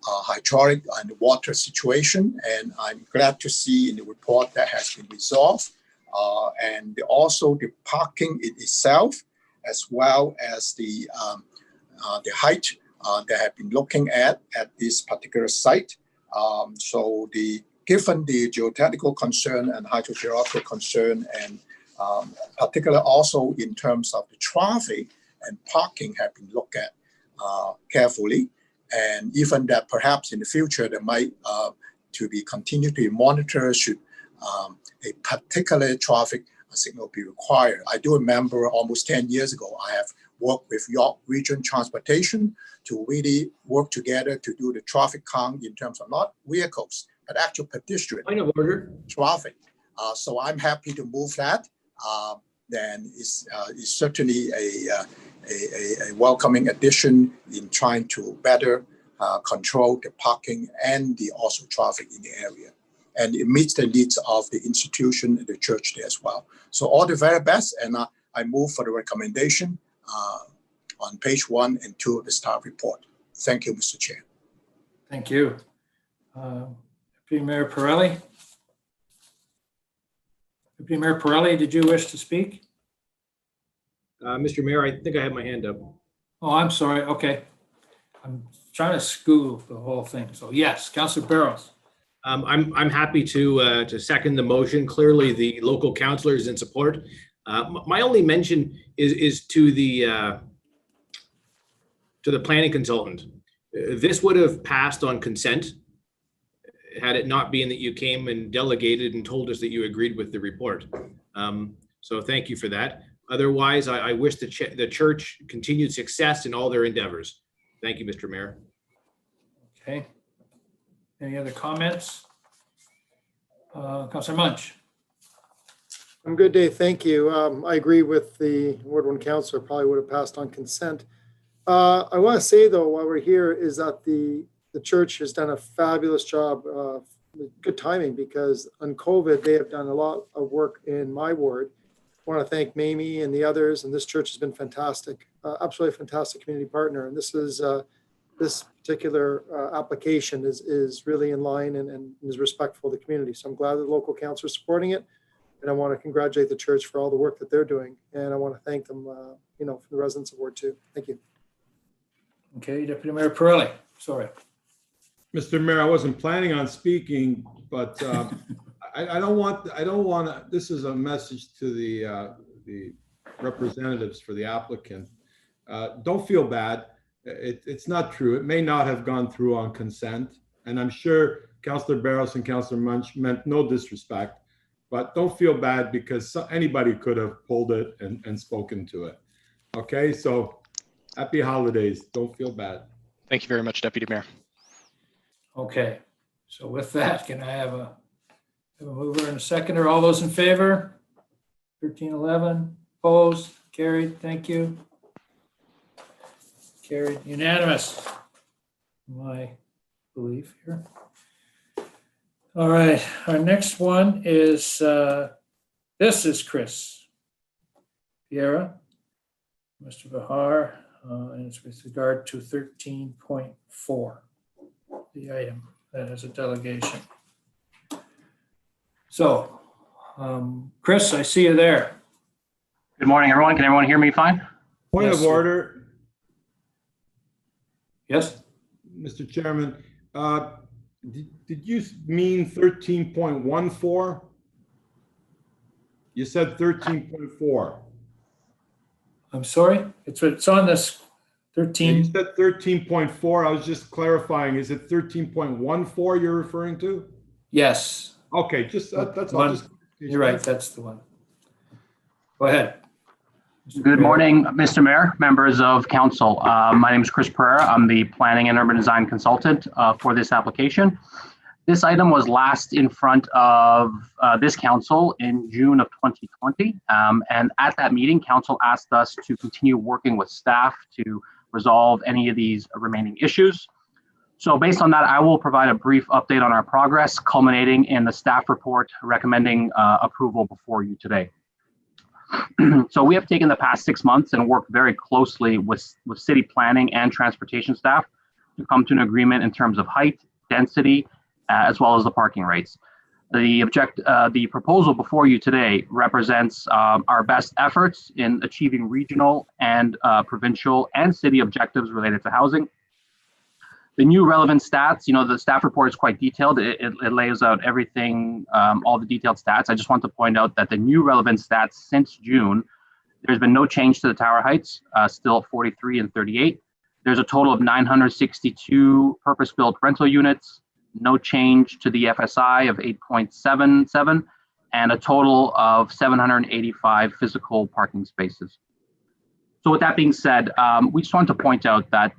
hydraulic and water situation. And I'm glad to see in the report that has been resolved. And also the parking in itself, as well as the height that have been looking at this particular site. So given the geotechnical concern and hydrogeological concern, and particular also in terms of the traffic and parking have been looked at carefully, and even that perhaps in the future there might to be continued to monitor should a particular traffic signal be required. I do remember almost 10 years ago, I have worked with York Region Transportation to really work together to do the traffic count in terms of not vehicles, but actual pedestrian traffic. So I'm happy to move that. Then it's certainly a welcoming addition in trying to better control the parking and the also traffic in the area. And it meets the needs of the institution and the church there as well. So all the very best, and I move for the recommendation on page 1 and 2 of the staff report. Thank you, Mr. Chair. Thank you. Deputy Mayor Pirelli? Deputy Mayor Pirelli, did you wish to speak? Mr. Mayor, I think I have my hand up. Oh, I'm sorry. Okay. I'm trying to school the whole thing. So yes, Councilor Barrows. I'm happy to second the motion. Clearly, the local councillor is in support. My only mention is to the planning consultant. This would have passed on consent had it not been that you came and delegated and told us that you agreed with the report. So thank you for that. Otherwise, I wish the church continued success in all their endeavors. Thank you, Mr. Mayor. Okay. Any other comments? Councilor Munch. I'm good, Dave. Thank you. I agree with the Ward 1 councillor, probably would have passed on consent. I want to say, though, while we're here, is that the church has done a fabulous job, good timing, because on COVID, they have done a lot of work in my ward. I want to thank Mamie and the others, and this church has been fantastic, absolutely fantastic community partner. And this is this particular application is really in line and is respectful of the community. So I'm glad the local council is supporting it. And I want to congratulate the church for all the work that they're doing. And I want to thank them, for the residents of Ward 2. Thank you. Okay, Deputy Mayor Pirelli. Sorry. Mr. Mayor, I wasn't planning on speaking, but I don't want to, this is a message to the representatives for the applicant. Don't feel bad. It's not true. It may not have gone through on consent. And I'm sure Councillor Barrows and Councillor Munch meant no disrespect, but don't feel bad because anybody could have pulled it and spoken to it. Okay, so happy holidays. Don't feel bad. Thank you very much, Deputy Mayor. Okay, so with that, can I have a mover and a seconder? All those in favor? 1311, opposed, carried. Thank you. Carried, unanimous. My belief here. All right, our next one is, this is Chris Vieira, Mr. Bahar, and it's with regard to 13.4, the item that is a delegation. So, Chris, I see you there. Good morning, everyone. Can everyone hear me fine? Point of order. Yes. Mr. Chairman, did you mean 13.14? You said 13.4. I'm sorry, it's on this 13. You said 13.4. I was just clarifying. Is it 13.14 you're referring to? Yes. Okay, just that's all. You're right, that's the one. Go ahead. Good morning, Mr. Mayor, members of council. My name is Chris Pereira. I'm the planning and urban design consultant for this application. This item was last in front of this council in June of 2020. And at that meeting, council asked us to continue working with staff to resolve any of these remaining issues. So based on that, I will provide a brief update on our progress, culminating in the staff report recommending approval before you today. So we have taken the past 6 months and worked very closely with city planning and transportation staff to come to an agreement in terms of height, density, as well as the parking rates. The proposal before you today represents our best efforts in achieving regional and provincial and city objectives related to housing. The new relevant stats, the staff report is quite detailed. It lays out everything, all the detailed stats. I just want to point out that the new relevant stats since June, there's been no change to the tower heights, still 43 and 38. There's a total of 962 purpose-built rental units, no change to the FSI of 8.77, and a total of 785 physical parking spaces. So with that being said, we just want to point out that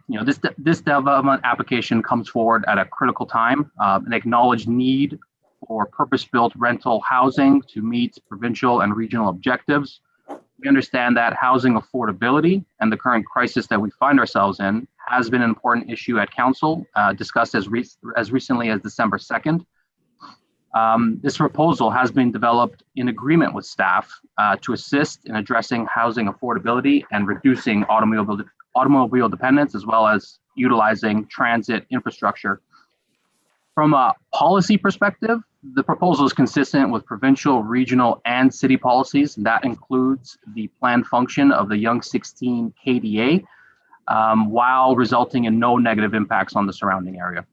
this development application comes forward at a critical time, an acknowledged need for purpose-built rental housing to meet provincial and regional objectives. we understand that housing affordability and the current crisis that we find ourselves in has been an important issue at council, discussed as recently as December 2nd. This proposal has been developed in agreement with staff to assist in addressing housing affordability and reducing automobile dependence, as well as utilizing transit infrastructure. From a policy perspective, the proposal is consistent with provincial, regional, and city policies. That includes the planned function of the Young 16 KDA, while resulting in no negative impacts on the surrounding area.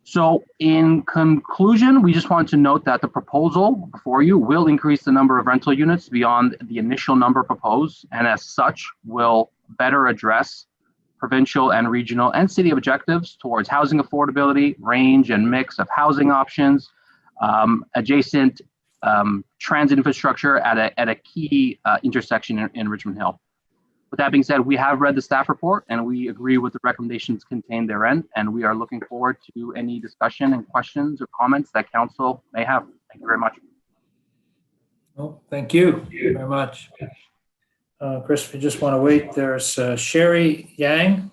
So in conclusion, we just want to note that the proposal before you will increase the number of rental units beyond the initial number proposed, and as such will better address provincial and regional and city objectives towards housing affordability, range and mix of housing options, adjacent transit infrastructure at a key intersection in Richmond Hill. With that being said, we have read the staff report and we agree with the recommendations contained therein, and we are looking forward to any discussion and questions or comments that council may have. Thank you very much. Well, thank you very much. Chris, if you just want to wait, there's Sherry Yang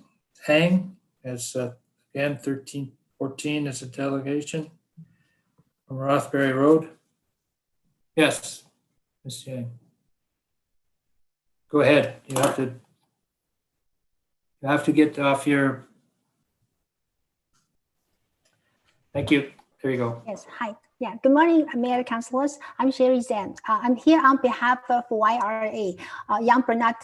as again 1314 as a delegation from Rothbury Road. Yes, Ms. Yang. Go ahead. You have to get off your. Thank you. There you go. Yes. Hi. Yeah. Good morning, Mayor, Councilors. I'm Sherry Zhang. I'm here on behalf of YRA, Young Bernard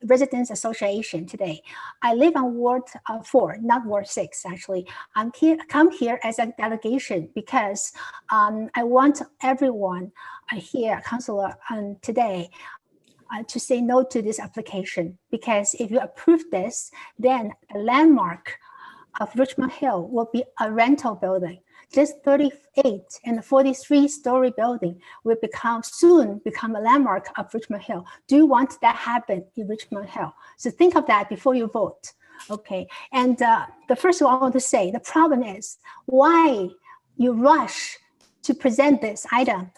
Residents Association today. I live on Ward 4, not Ward 6, actually. Come here as a delegation because I want everyone here, Councilor, today to say no to this application, because if you approve this, then the landmark of Richmond Hill will be a rental building. This 38 and 43-story building will soon become a landmark of Richmond Hill. Do you want that happen in Richmond Hill? So think of that before you vote. Okay. And the first one I want to say, the problem is why you rush to present this item.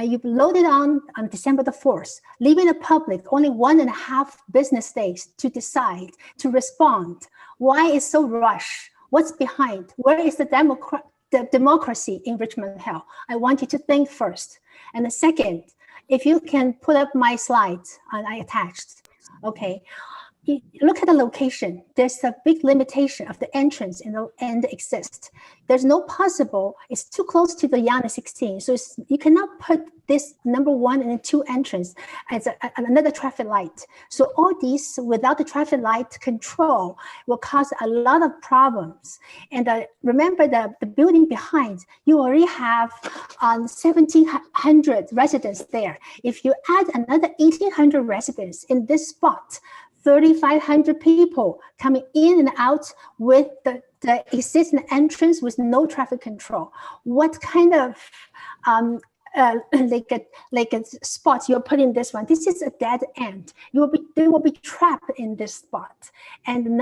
You loaded on December the 4th, leaving the public only 1.5 business days to decide, to respond. Why is so rush? What's behind? Where is the democracy in Richmond Hill? I want you to think first. And the second, if you can put up my slides, and I attached, okay. Look at the location. There's a big limitation of the entrance and the exist. There's no possible, it's too close to the Yana 16. So you cannot put this number 1 and 2 entrance as another traffic light. So all these without the traffic light control will cause a lot of problems. And remember the building behind, you already have 1,700 residents there. If you add another 1,800 residents in this spot, 3,500 people coming in and out with the existing entrance with no traffic control. What kind of like a spot you're putting this one? This is a dead end. They will be trapped in this spot. And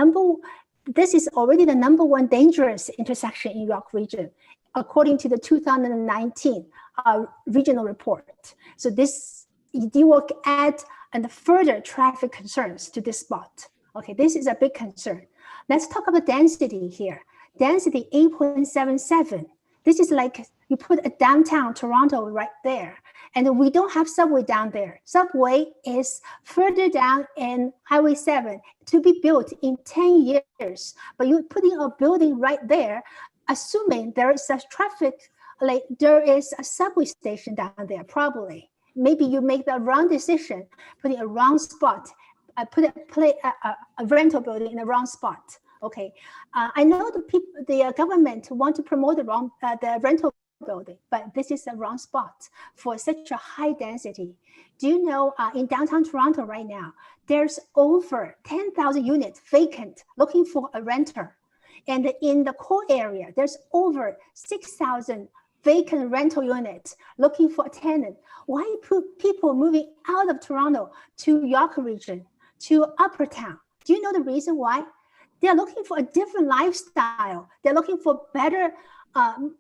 this is already the #1 dangerous intersection in York Region, according to the 2019 regional report. So you will add and further traffic concerns to this spot. Okay, this is a big concern. Let's talk about density here. Density 8.77. This is like you put a downtown Toronto right there. And we don't have subway down there. Subway is further down in Highway 7 to be built in 10 years. But you're putting a building right there, assuming there is a traffic, like there is a subway station down there, probably. Maybe you make the wrong decision, putting a wrong spot, put a rental building in the wrong spot. Okay, I know the government want to promote the rental building, but this is a wrong spot for such a high density. Do you know in downtown Toronto right now, there's over 10,000 units vacant looking for a renter. And in the core area, there's over 6,000 vacant rental units looking for a tenant. Why people moving out of Toronto to York Region, to Upper Town? Do you know the reason why? They're looking for a different lifestyle. They're looking for better,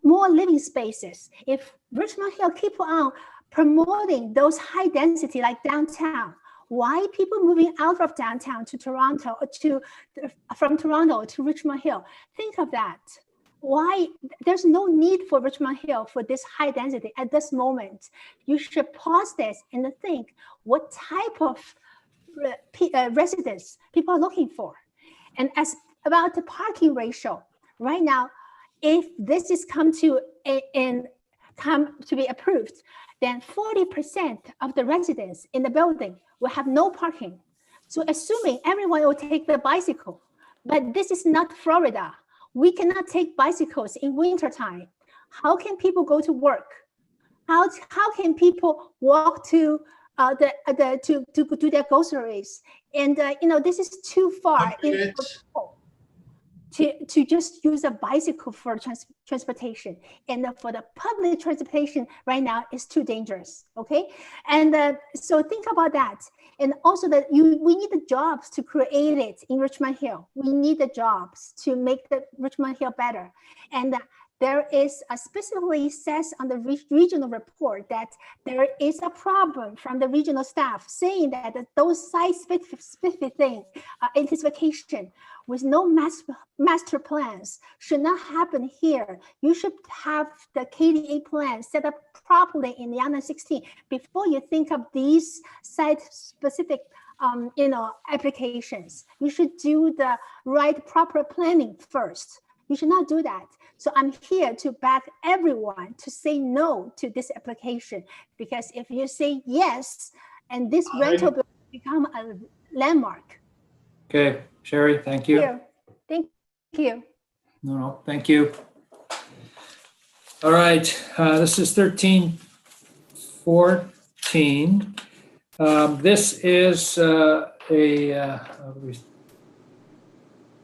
more living spaces. If Richmond Hill keep on promoting those high density like downtown, Why people moving out of downtown to Toronto, from Toronto to Richmond Hill? Think of that. Why? There's no need for Richmond Hill for this high density at this moment. You should pause this and think what type of residents people are looking for. And as about the parking ratio, right now, if this is come to be approved, then 40% of the residents in the building will have no parking. So assuming everyone will take the bicycle, but this is not Florida. We cannot take bicycles in wintertime. How can people go to work? How can people walk to to do their groceries? And this is too far to just use a bicycle for transportation. And for the public transportation right now is too dangerous, okay? And so think about that. And also that we need the jobs to create it in Richmond Hill. We need the jobs to make the Richmond Hill better. And there is specifically says on the regional report that there is a problem from the regional staff saying that those site-specific things, intensification with no master plans should not happen here. You should have the KDA plan set up properly in the under 16 before you think of these site-specific applications. You should do the right proper planning first. You should not do that. So I'm here to back everyone to say no to this application, because if you say yes, and this rental will become a landmark. Okay, Sherry, thank you. Thank you. No, thank you. All right, this is 1314. This is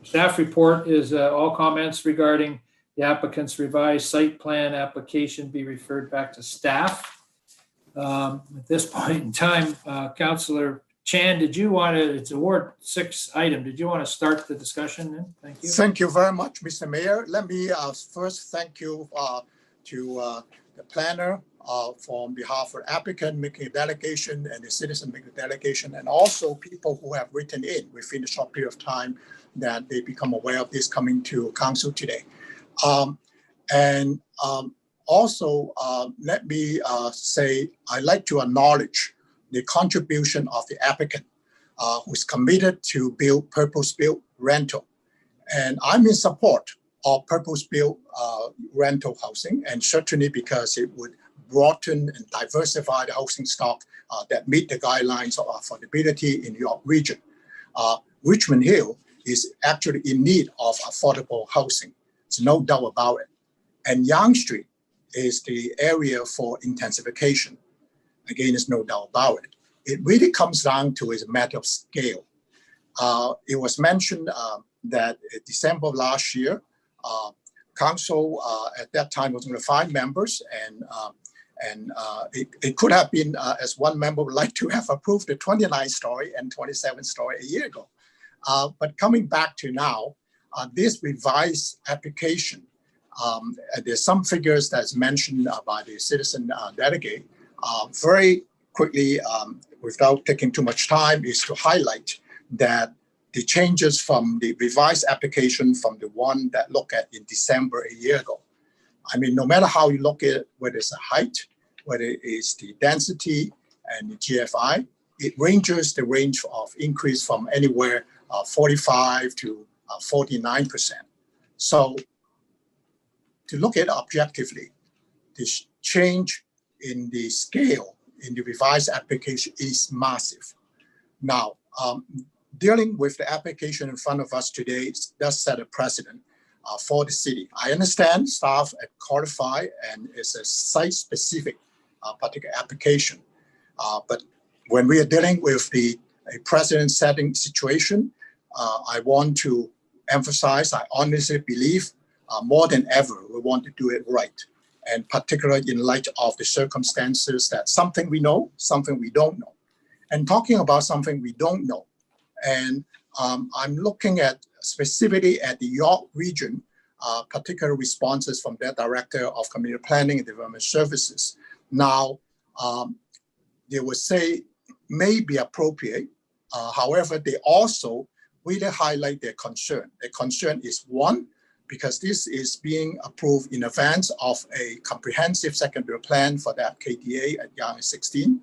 staff report is all comments regarding the applicant's revised site plan application be referred back to staff. At this point in time, Councillor Chan, did you want to, it's a Ward 6 item, did you want to start the discussion then? Thank you. Thank you very much, Mr. Mayor. Let me first thank you to the planner on behalf of the applicant making a delegation and the citizen making a delegation, and also people who have written in within a short period of time that they become aware of this coming to council today. Also, let me say, I'd like to acknowledge the contribution of the applicant who's committed to build purpose-built rental. And I'm in support of purpose-built rental housing, and certainly because it would broaden and diversify the housing stock that meet the guidelines of affordability in your region. Richmond Hill is actually in need of affordable housing. There's no doubt about it. And Yonge Street is the area for intensification. Again, there's no doubt about it. It really comes down to a matter of scale. It was mentioned that in December of last year, council at that time was going to find members, and it could have been, as one member would like to have approved the 29-story and 27-story a year ago. But coming back to now, this revised application, there's some figures that's mentioned by the citizen delegate. Very quickly, without taking too much time, is to highlight that the changes from the revised application from the one that looked at in December a year ago. I mean, no matter how you look at it, whether it's the height, whether it is the density and the GFI, it ranges the range of increase from anywhere 45 to 49%. So to look at it objectively, this change in the scale in the revised application is massive. Now, dealing with the application in front of us today does set a precedent for the city. I understand staff at qualify and it's a site-specific particular application. But when we are dealing with a precedent-setting situation, I want to emphasize, I honestly believe more than ever, we want to do it right. And particularly in light of the circumstances that something we know, something we don't know. And talking about something we don't know, and I'm looking at specifically at the York region, particular responses from their Director of Community Planning and Development Services. Now, they would say may be appropriate. However, they also really highlight their concern. The concern is one, because this is being approved in advance of a comprehensive secondary plan for that KDA at Yang 16.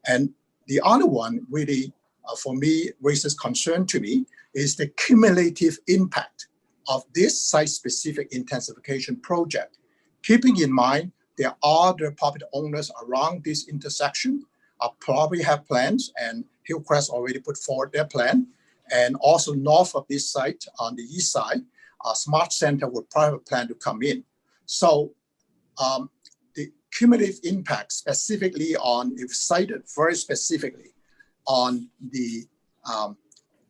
And the other one really, for me, raises concern to me, is the cumulative impact of this site-specific intensification project. Keeping in mind, there are other property owners around this intersection probably have plans, and Hillcrest already put forward their plan. And also north of this site on the east side, Smart Center would probably plan to come in. So the cumulative impact specifically on, if cited very specifically, on the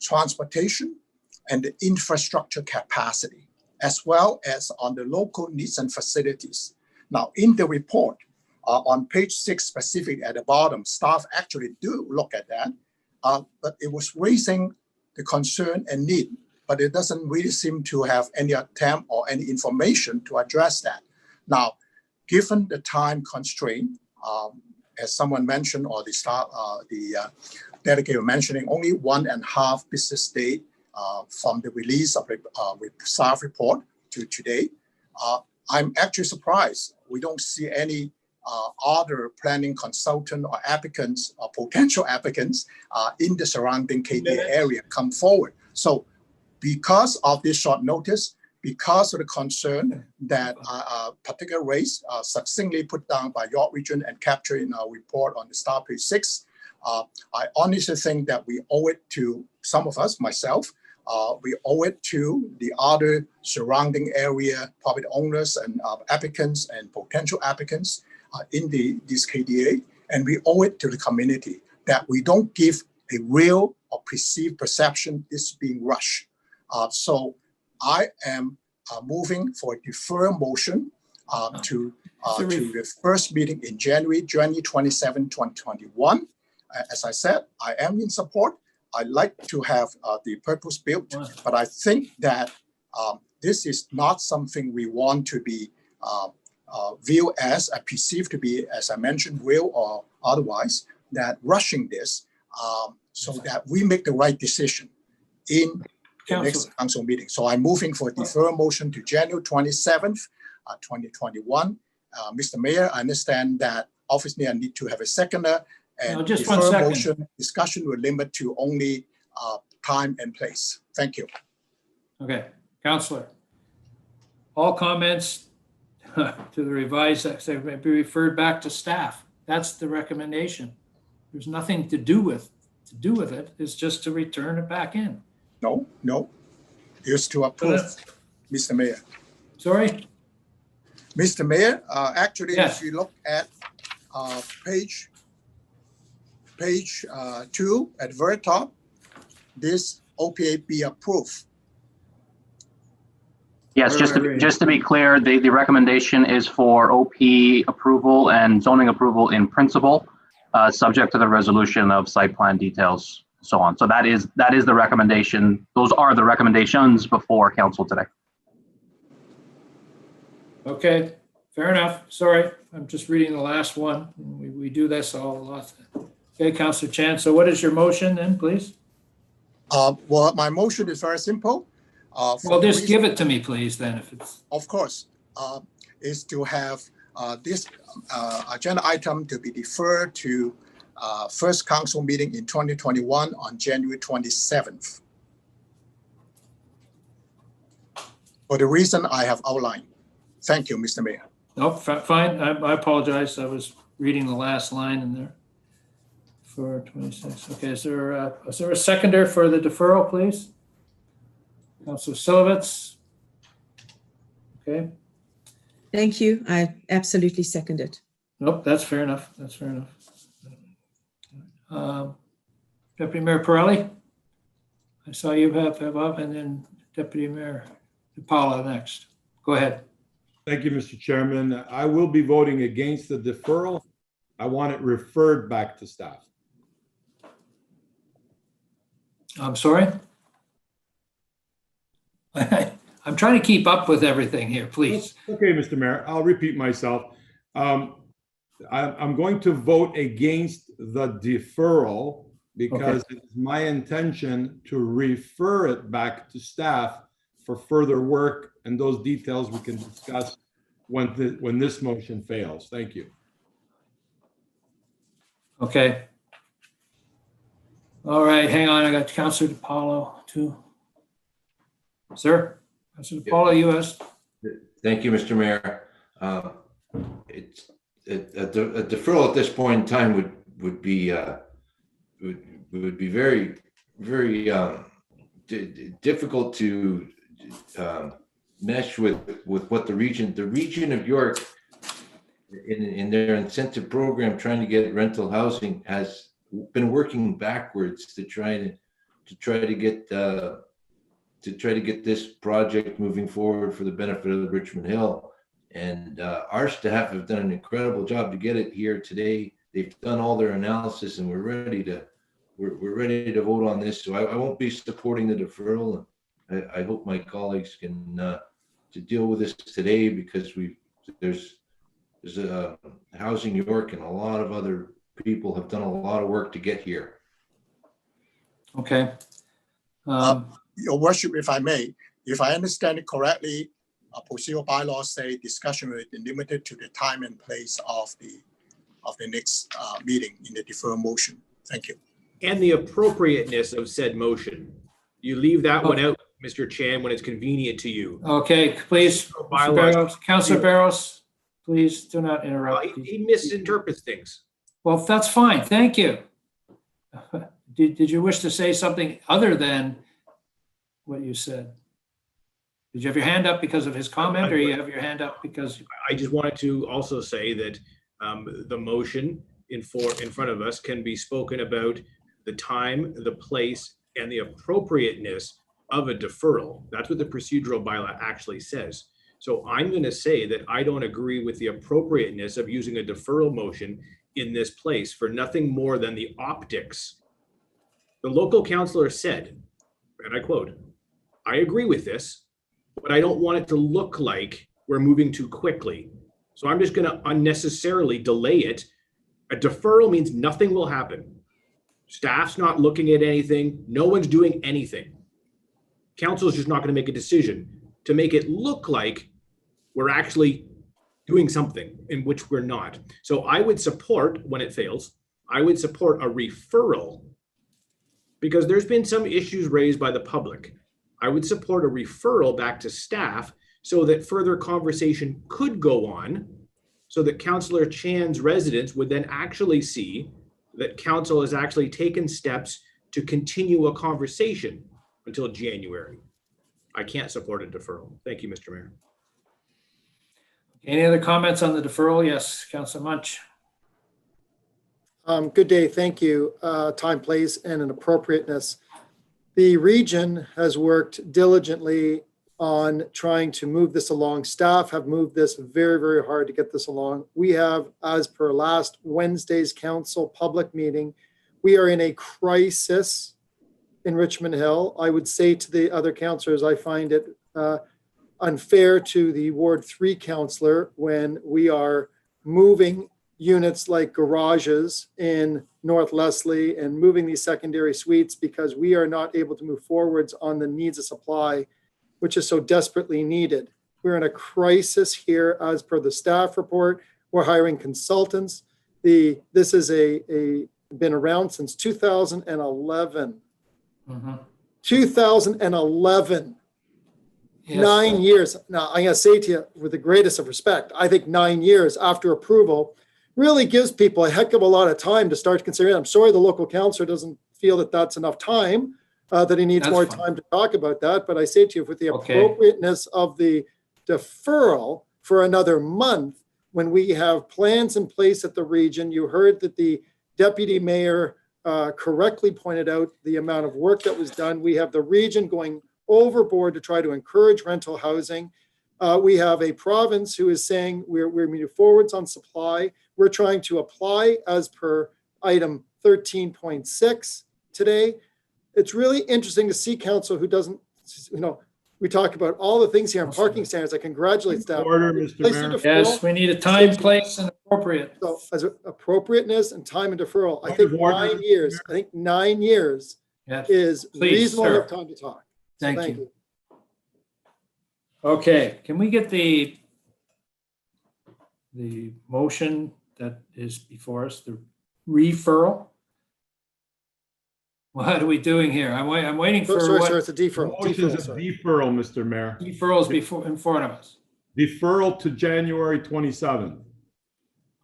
transportation and the infrastructure capacity, as well as on the local needs and facilities. Now, in the report, on page 6 specific at the bottom, staff actually do look at that, but it was raising the concern and need, but it doesn't really seem to have any attempt or any information to address that. Now, given the time constraint, as someone mentioned, or the delegate mentioning, only 1.5 business day from the release of the staff report to today, I'm actually surprised we don't see any other planning consultant or applicants or potential applicants in the surrounding KDA area come forward. So because of this short notice, because of the concern that particular race succinctly put down by York Region and captured in our report on the star page 6, I honestly think that we owe it to some of us, myself, we owe it to the other surrounding area property owners and applicants and potential applicants in this KDA, and we owe it to the community that we don't give a real or perceived perception this is being rushed. So I am moving for a deferral motion to the first meeting in January 27, 2021. As I said, I am in support. I like to have the purpose built, but I think that this is not something we want to be viewed as, perceived to be, as I mentioned, real or otherwise, that rushing this so that we make the right decision in the next council meeting. So I'm moving for a deferral motion to January 27th, 2021. Mr. Mayor, I understand that obviously I need to have a seconder, and just 1 second. Motion discussion will limit to only time and place. Thank you. Okay, Councillor. All comments to the revised may be referred back to staff. That's the recommendation. There's nothing to do with it. It's just to return it back in. No. It's to approve, Mr. Mayor. Sorry? Mr. Mayor, actually, yes. If you look at page 2 at the very top, this OPA be approved. Yes, just to be clear, the recommendation is for OP approval and zoning approval in principle, subject to the resolution of site plan details, so on. So that is the recommendation. Those are the recommendations before council today. Okay, fair enough. Sorry, I'm just reading the last one. We do this all a lot. Okay, Councillor Chan. So what is your motion then, please? Well, my motion is very simple. Well, just give it to me, please, then, if it's... Of course, is to have this agenda item to be deferred to first council meeting in 2021 on January 27th. For the reason I have outlined. Thank you, Mr. Mayor. No, fine. I apologize. I was reading the last line in there. For 26. Okay, is there a seconder for the deferral, please? Councillor Silovitz. Okay. Thank you. I absolutely second it. Nope, that's fair enough. That's fair enough. Deputy Mayor Pirelli, I saw you have up, and then Deputy Mayor DePaula next. Go ahead. Thank you, Mr. Chairman. I will be voting against the deferral. I want it referred back to staff. I'm sorry? I'm trying to keep up with everything here, please. Okay, Mr. Mayor, I'll repeat myself. I'm going to vote against the deferral because it's my intention to refer it back to staff for further work, and those details we can discuss when this motion fails. Thank you. Okay. All right, hang on. I got Councillor DiPaolo too. Sir, Councillor DiPaolo, you asked. Thank you, Mr. Mayor. It's a deferral at this point in time would be very difficult to mesh with what the region of York in their incentive program trying to get rental housing has been working backwards to try to get this project moving forward for the benefit of Richmond Hill. And our staff have done an incredible job to get it here today. They've done all their analysis, and we're ready to vote on this. So I won't be supporting the deferral. I hope my colleagues can to deal with this today, because there's a Housing York and a lot of other people have done a lot of work to get here. Okay. Your worship, if I may, if I understand it correctly, procedural bylaws say discussion will be limited to the time and place of the next meeting in the deferral motion. Thank you. And the appropriateness of said motion. You leave that one out, Mr. Chan, when it's convenient to you. Okay, please, Councillor Barros, please do not interrupt. He misinterprets things. Well, that's fine. Thank you. Did you wish to say something other than what you said? Did you have your hand up because of his comment, or you have your hand up because? I just wanted to also say that the motion in front of us can be spoken about the time, the place, and the appropriateness of a deferral. That's what the procedural bylaw actually says. So I'm going to say that I don't agree with the appropriateness of using a deferral motion in this place for nothing more than the optics. The local councillor said, and I quote, "I agree with this, but I don't want it to look like we're moving too quickly. So I'm just going to unnecessarily delay it." A deferral means nothing will happen. Staff's not looking at anything. No one's doing anything. Council's just not going to make a decision to make it look like we're actually doing something in which we're not. So I would support, when it fails, I would support a referral, because there's been some issues raised by the public. I would support a referral back to staff so that further conversation could go on, so that Councillor Chan's residents would then actually see that council has actually taken steps to continue a conversation until January. I can't support a deferral. Thank you, Mr. Mayor. Any other comments on the deferral? Yes, Councillor Munch. Good day. Thank you. Time, place, and an appropriateness. The region has worked diligently on trying to move this along. Staff have moved this very, very hard to get this along. We have, as per last Wednesday's council public meeting, we are in a crisis in Richmond Hill. I would say to the other councillors, I find it unfair to the Ward 3 councillor when we are moving units like garages in North Leslie and moving these secondary suites because we are not able to move forwards on the needs of supply, which is so desperately needed. We're in a crisis here as per the staff report. We're hiring consultants. This is been around since 2011. 2011. Yes. 9 years. Now, I'm going to say to you with the greatest of respect, I think 9 years after approval really gives people a heck of a lot of time to start considering. I'm sorry the local councillor doesn't feel that that's enough time, that he needs more time to talk about that. But I say to you, with the appropriateness of the deferral for another month, when we have plans in place at the region, you heard that the deputy mayor correctly pointed out the amount of work that was done. We have the region going overboard to try to encourage rental housing. We have a province who is saying we're moving forwards on supply. We're trying to apply as per item 13.6 today. It's really interesting to see council who doesn't, We talk about all the things here on parking standards. I congratulate staff. Order, Mr. Place Mayor. of deferral. Yes, we need a time, place, and appropriate. So as appropriateness and time and deferral, I Point think of order, 9 Mr. years, I think 9 years Yes, is Please, reasonable sir. enough time to talk. So Thank you. Okay, can we get the motion that is before us, the referral? What are we doing here? I'm waiting for Sorry, what sir, it's a deferral. Motion is a Sorry. deferral, Mr. Mayor. deferrals before in front of us. Deferral to January 27th,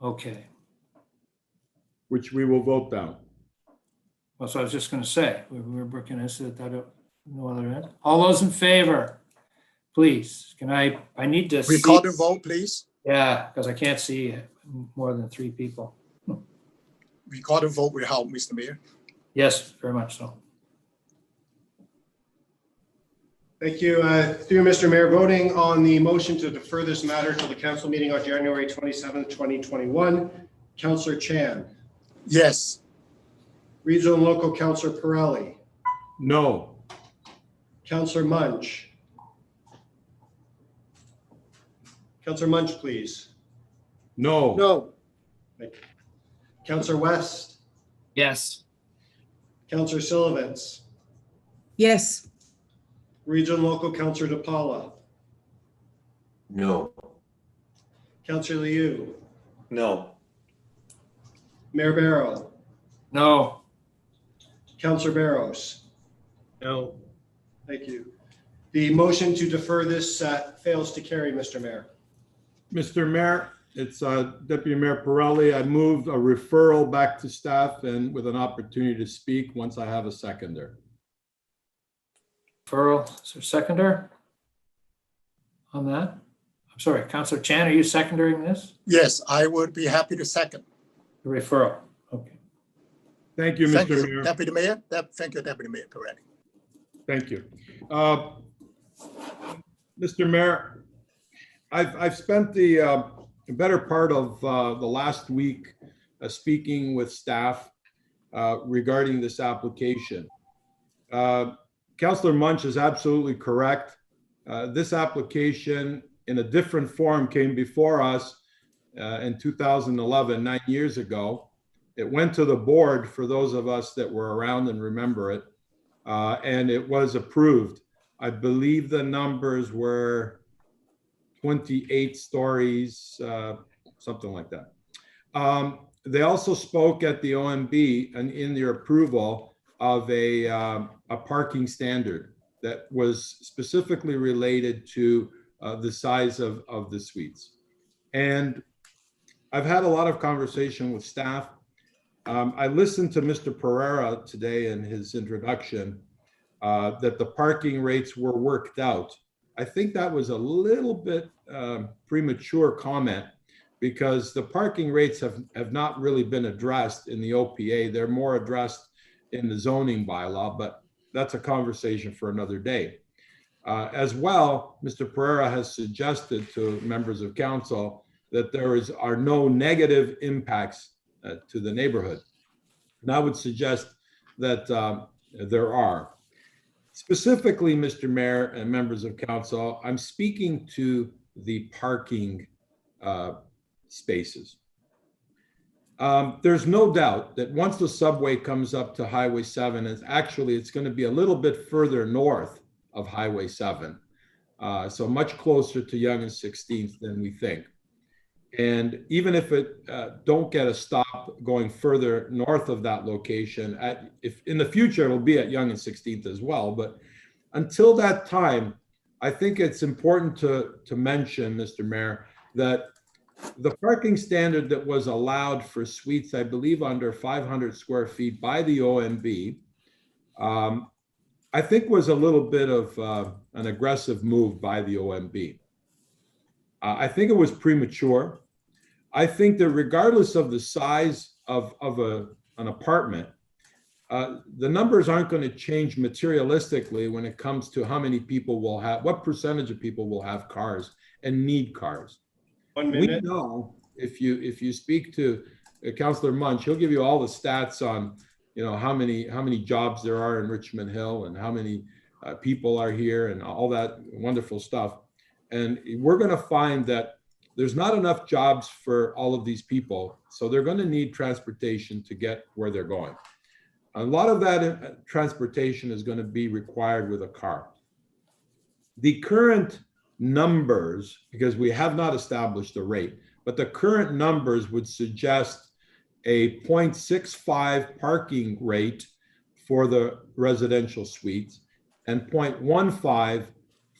Okay, which we will vote down. well, so I was just going to say, we're working this at that no other end. All those in favor, please, I need to see. Record the vote, please. Yeah, because I can't see more than 3 people. Record the vote will help, Mr. Mayor. Yes, very much so. Thank you. Through Mr. Mayor, voting on the motion to defer this matter to the council meeting on January 27th, 2021. Councillor Chan. Yes. Regional and Local Councillor Pirelli. No. Councillor Munch. Councillor Munch, please. No. No. Thank you. Councillor West. Yes. Councillor Sullivan's. Yes. Regional and Local Councillor DePaula. No. Councillor Liu. No. Mayor Barrow. No. Councillor Barros. No. Thank you. The motion to defer this fails to carry, Mr. Mayor. Mr. Mayor, it's Deputy Mayor Pirelli. I moved a referral back to staff and with an opportunity to speak once I have a seconder. Referral, is there a seconder on that? I'm sorry, Councillor Chan, are you seconding this? Yes, I would be happy to second. The referral, okay. Thank you, Thank Mr. you, Mayor. Deputy Mayor. Thank you, Deputy Mayor Pirelli. Thank you. Mr. Mayor, I've spent the better part of the last week speaking with staff regarding this application. Councillor Munch is absolutely correct. This application in a different form came before us in 2011, 9 years ago. It went to the board for those of us that were around and remember it, and it was approved. I believe the numbers were 28 stories, something like that. They also spoke at the OMB and in their approval of a parking standard that was specifically related to the size of the suites. And I've had a lot of conversation with staff. I listened to Mr. Pereira today in his introduction that the parking rates were worked out. I think that was a little bit premature comment because the parking rates have not really been addressed in the OPA. They're more addressed in the zoning bylaw, but that's a conversation for another day. As well, Mr. Pereira has suggested to members of council that there are no negative impacts to the neighborhood. And I would suggest that there are. Specifically, Mr. Mayor and members of council, I'm speaking to the parking spaces. There's no doubt that once the subway comes up to Highway 7, it's going to be a little bit further north of Highway 7, so much closer to Yonge and 16th than we think. And even if it don't get a stop going further north of that location, if in the future it'll be at Yonge and 16th as well. But until that time, I think it's important to mention, Mr. Mayor, that the parking standard that was allowed for suites, I believe under 500 square feet by the OMB, I think was a little bit of an aggressive move by the OMB. I think it was premature. I think that regardless of the size of an apartment, the numbers aren't going to change materialistically when it comes to how many people will have, what percentage of people will have cars and need cars. 1 minute. We know if you speak to Councillor Munch, he'll give you all the stats on how many jobs there are in Richmond Hill and how many people are here and all that wonderful stuff. And we're going to find that there's not enough jobs for all of these people. So they're going to need transportation to get where they're going. A lot of that transportation is going to be required with a car. The current numbers, because we have not established a rate, but the current numbers would suggest a 0.65 parking rate for the residential suites and 0.15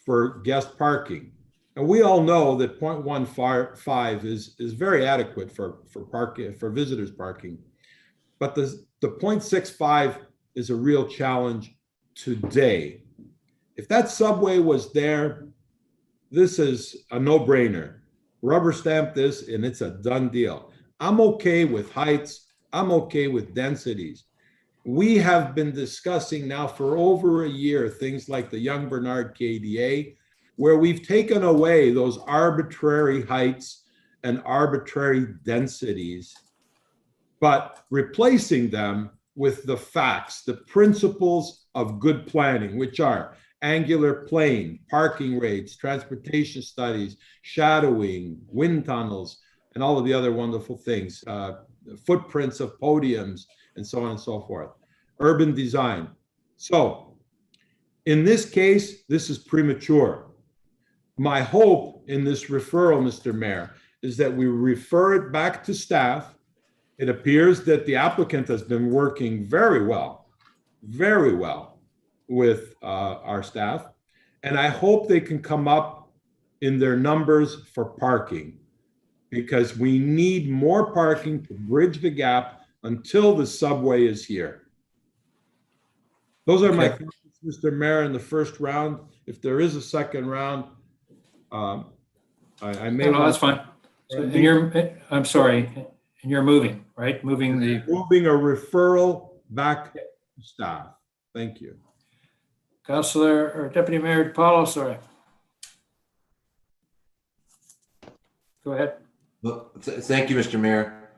for guest parking. And we all know that 0.15 is very adequate for parking, for visitors parking. But the 0.65 is a real challenge today. If that subway was there, this is a no-brainer. Rubber stamp this and it's a done deal. I'm okay with heights. I'm okay with densities. We have been discussing now for over a year things like the Young Bernard KDA, where we've taken away those arbitrary heights and arbitrary densities, but replacing them with the facts, the principles of good planning, which are angular plane, parking rates, transportation studies, shadowing, wind tunnels, and all of the other wonderful things, footprints of podiums, and so on and so forth. Urban design. So in this case, this is premature. My hope in this referral, Mr. Mayor, is that we refer it back to staff. It appears that the applicant has been working very well with our staff. And I hope they can come up in their numbers for parking, because we need more parking to bridge the gap until the subway is here. Those are my comments, Mr. Mayor, in the first round. If there is a second round, I may. No, that's fine. So, and you're, I'm sorry, and you're moving, right? Moving a referral back to staff. Thank you. Councillor or Deputy Mayor DiPaolo, sorry. Go ahead. Well, thank you, Mr. Mayor.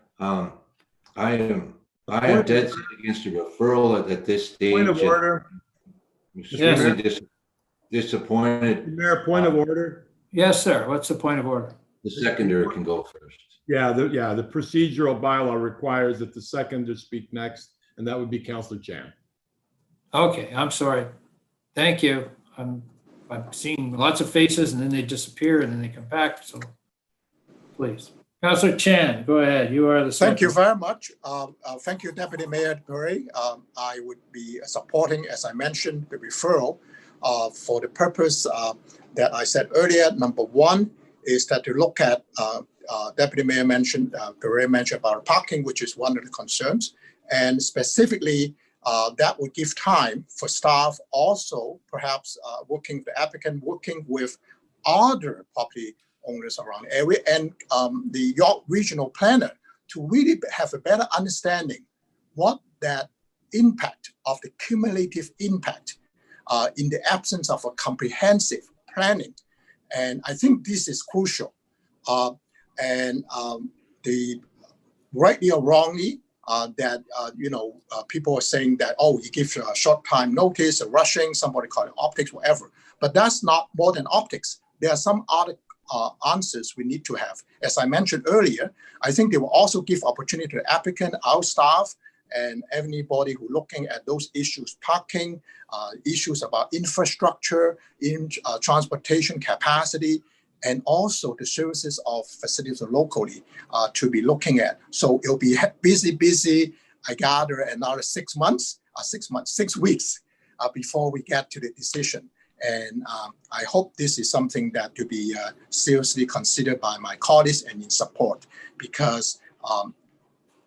I am dead set against a referral at this stage. Point of order. Extremely disappointed. Mayor, point of order. Yes, sir. What's the point of order? The seconder can go first. Yeah, the procedural bylaw requires that the seconder speak next, and that would be Councillor Chan. Okay, I'm sorry. Thank you. I'm seeing lots of faces and then they disappear and then they come back. So please. Councillor Chan, go ahead. You are the second. Thank you very much. Thank you, Deputy Mayor Perry. I would be supporting, as I mentioned, the referral for the purpose that I said earlier. Number one is that to look at, Deputy Mayor mentioned, Perry mentioned about parking, which is one of the concerns. And specifically, that would give time for staff also, perhaps working with the applicant, working with other property owners around the area and the York Regional Planner to really have a better understanding what that impact of the cumulative impact in the absence of a comprehensive planning. And I think this is crucial. The rightly or wrongly, that people are saying that, oh, you give a short time notice, a rushing, somebody call it optics, whatever. But that's not more than optics. There are some other answers we need to have. As I mentioned earlier, I think they will also give opportunity to the applicant, our staff, and anybody who looking at those issues, parking, issues about infrastructure, transportation capacity, and also the services of facilities locally to be looking at. So it'll be busy. I gather another 6 months, 6 weeks before we get to the decision. And I hope this is something that to be seriously considered by my colleagues and in support, because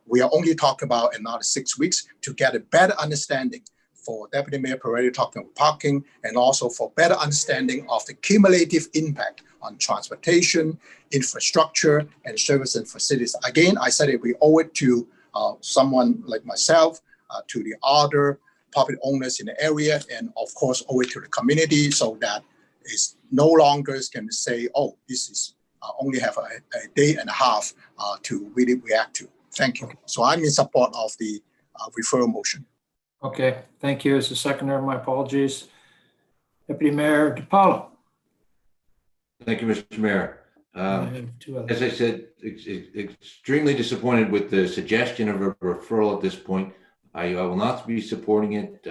we are only talking about another 6 weeks to get a better understanding for Deputy Mayor Pereira talking about parking, and also for better understanding of the cumulative impact on transportation, infrastructure, and service and facilities. Again, I said it, we owe it to someone like myself, to the other property owners in the area, and of course, owe it to the community, so that it's no longer can say, oh, this is only have a day and a half to really react to. Thank you. So I'm in support of the referral motion. Okay, thank you. As a seconder, my apologies. Deputy Mayor DiPaolo. Thank you, Mr. Mayor. I have two others. As I said, extremely disappointed with the suggestion of a referral at this point. I will not be supporting it.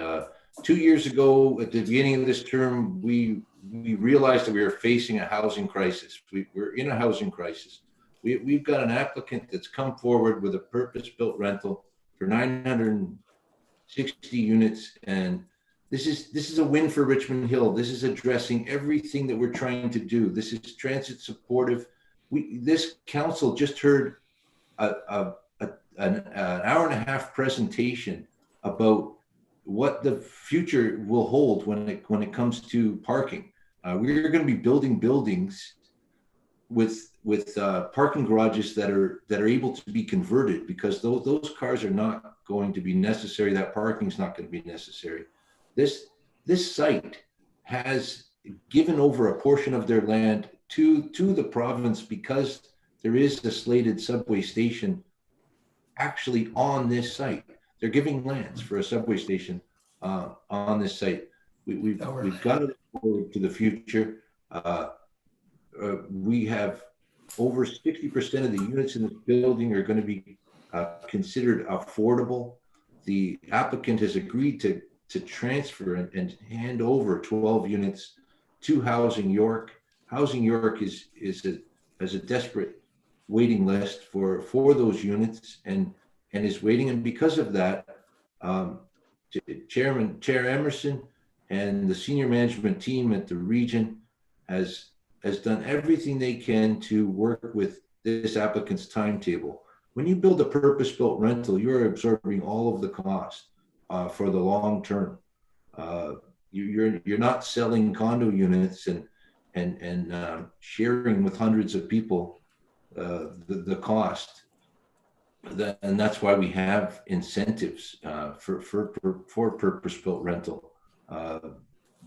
2 years ago, at the beginning of this term, we realized that we were facing a housing crisis. We're in a housing crisis. We've got an applicant that's come forward with a purpose-built rental for 960 units, and this is a win for Richmond Hill. This is addressing everything that we're trying to do. This is transit supportive. This council just heard an hour and a half presentation about what the future will hold when it comes to parking. We're going to be building buildings with parking garages that are able to be converted, because those cars are not going to be necessary. That parking is not going to be necessary. This site has given over a portion of their land to the province because there is a slated subway station actually on this site. They're giving lands for a subway station on this site. We've got to look forward to the future. We have over 60% of the units in this building are going to be considered affordable. The applicant has agreed to transfer and hand over 12 units to Housing York. Housing York has a desperate waiting list for those units and is waiting. And because of that, Chair Emerson and the senior management team at the region has done everything they can to work with this applicant's timetable. When you build a purpose-built rental, you're absorbing all of the cost for the long term. You're not selling condo units and sharing with hundreds of people the cost. And that's why we have incentives for purpose-built rental.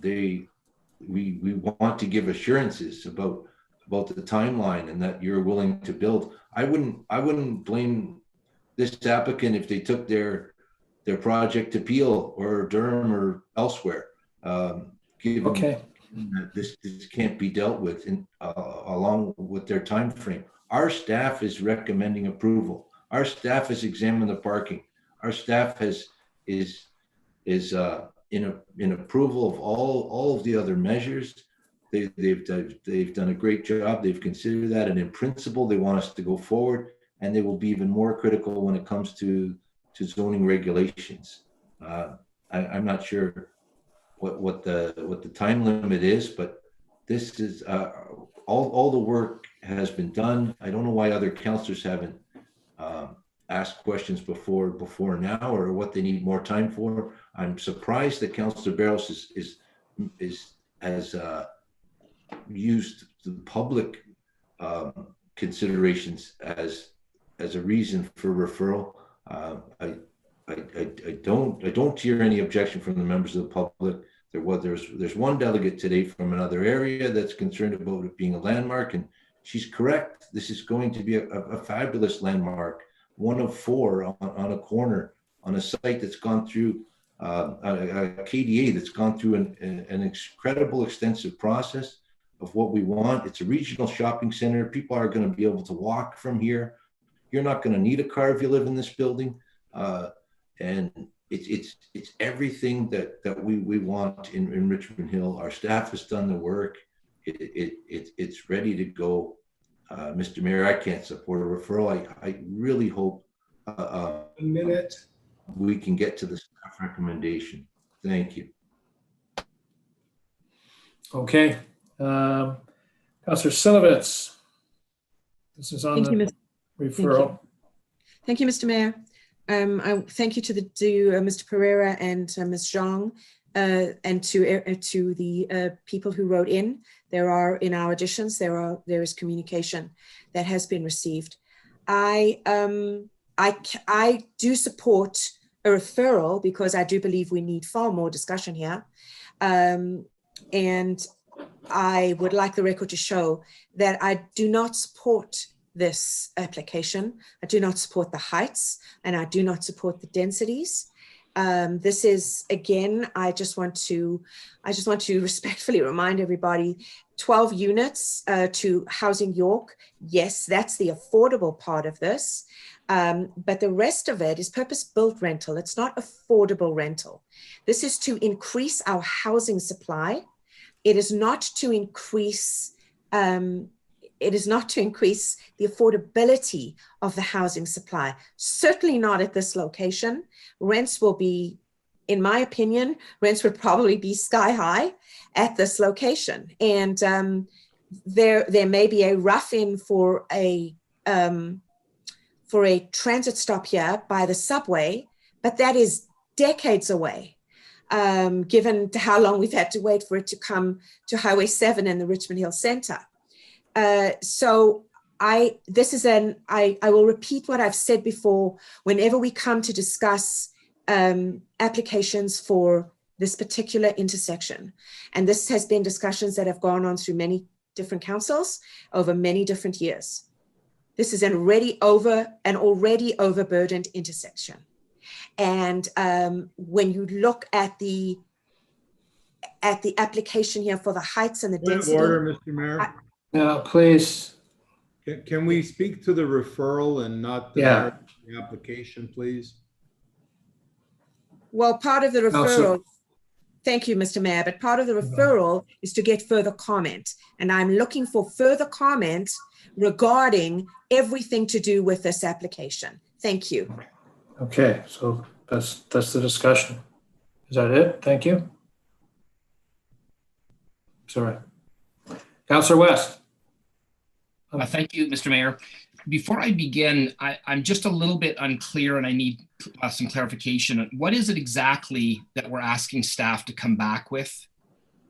We want to give assurances about the timeline and that you're willing to build. I wouldn't blame this applicant if they took their project to Peel or Durham or elsewhere. Given that this can't be dealt with along with their time frame. Our staff is recommending approval. Our staff has examined the parking. Our staff is in approval of all of the other measures. They've done a great job. They've considered that, and in principle, they want us to go forward. And they will be even more critical when it comes to zoning regulations. I'm not sure what the time limit is, but this is all the work has been done. I don't know why other councillors haven't asked questions before now, or what they need more time for. I'm surprised that Councillor Barros has used the public considerations as a reason for referral. I don't hear any objection from the members of the public. There's one delegate today from another area that's concerned about it being a landmark, and she's correct. This is going to be a fabulous landmark, one of 4 on a corner on a site that's gone through a KDA that's gone through an incredible extensive process of what we want. It's a regional shopping center. People are going to be able to walk from here. You're not going to need a car if you live in this building. And it's everything that we want in Richmond Hill. Our staff has done the work. It's ready to go. Mr. Mayor, I can't support a referral. I really hope we can get to the staff recommendation. Thank you. Okay. Councillor Silovitz. This is on the referral. Thank you, Mr. Mayor. I thank you to Mr. Pereira and Ms. Zhang, and to the people who wrote in. There are, in our additions, there is communication that has been received. I do support a referral because I do believe we need far more discussion here. And I would like the record to show that I do not support this application. I do not support the heights, and I do not support the densities. This is, again, I just want to respectfully remind everybody, 12 units to Housing York. Yes, that's the affordable part of this. But the rest of it is purpose-built rental. It's not affordable rental. This is to increase our housing supply. It is not to increase the affordability of the housing supply. Certainly not at this location. Rents will be, in my opinion, rents would probably be sky high at this location. And there may be a rough-in for a transit stop here by the subway, but that is decades away, given how long we've had to wait for it to come to Highway 7 in the Richmond Hill Center. So I will repeat what I've said before. Whenever we come to discuss applications for this particular intersection, and this has been discussions that have gone on through many different councils over many different years. This is an already overburdened intersection. And when you look at the application here for the heights and the Point of density. order, Mr. Mayor. No, please. Can we speak to the referral and not the application, please? Well, part of the referral, thank you, Mr. Mayor, but part of the referral is to get further comment. And I'm looking for further comment regarding everything to do with this application. Thank you. Okay, so that's the discussion. Is that it? Thank you. Sorry. Councillor West. Thank you, Mr. Mayor. Before I begin, I'm just a little bit unclear and I need some clarification. What is it exactly that we're asking staff to come back with?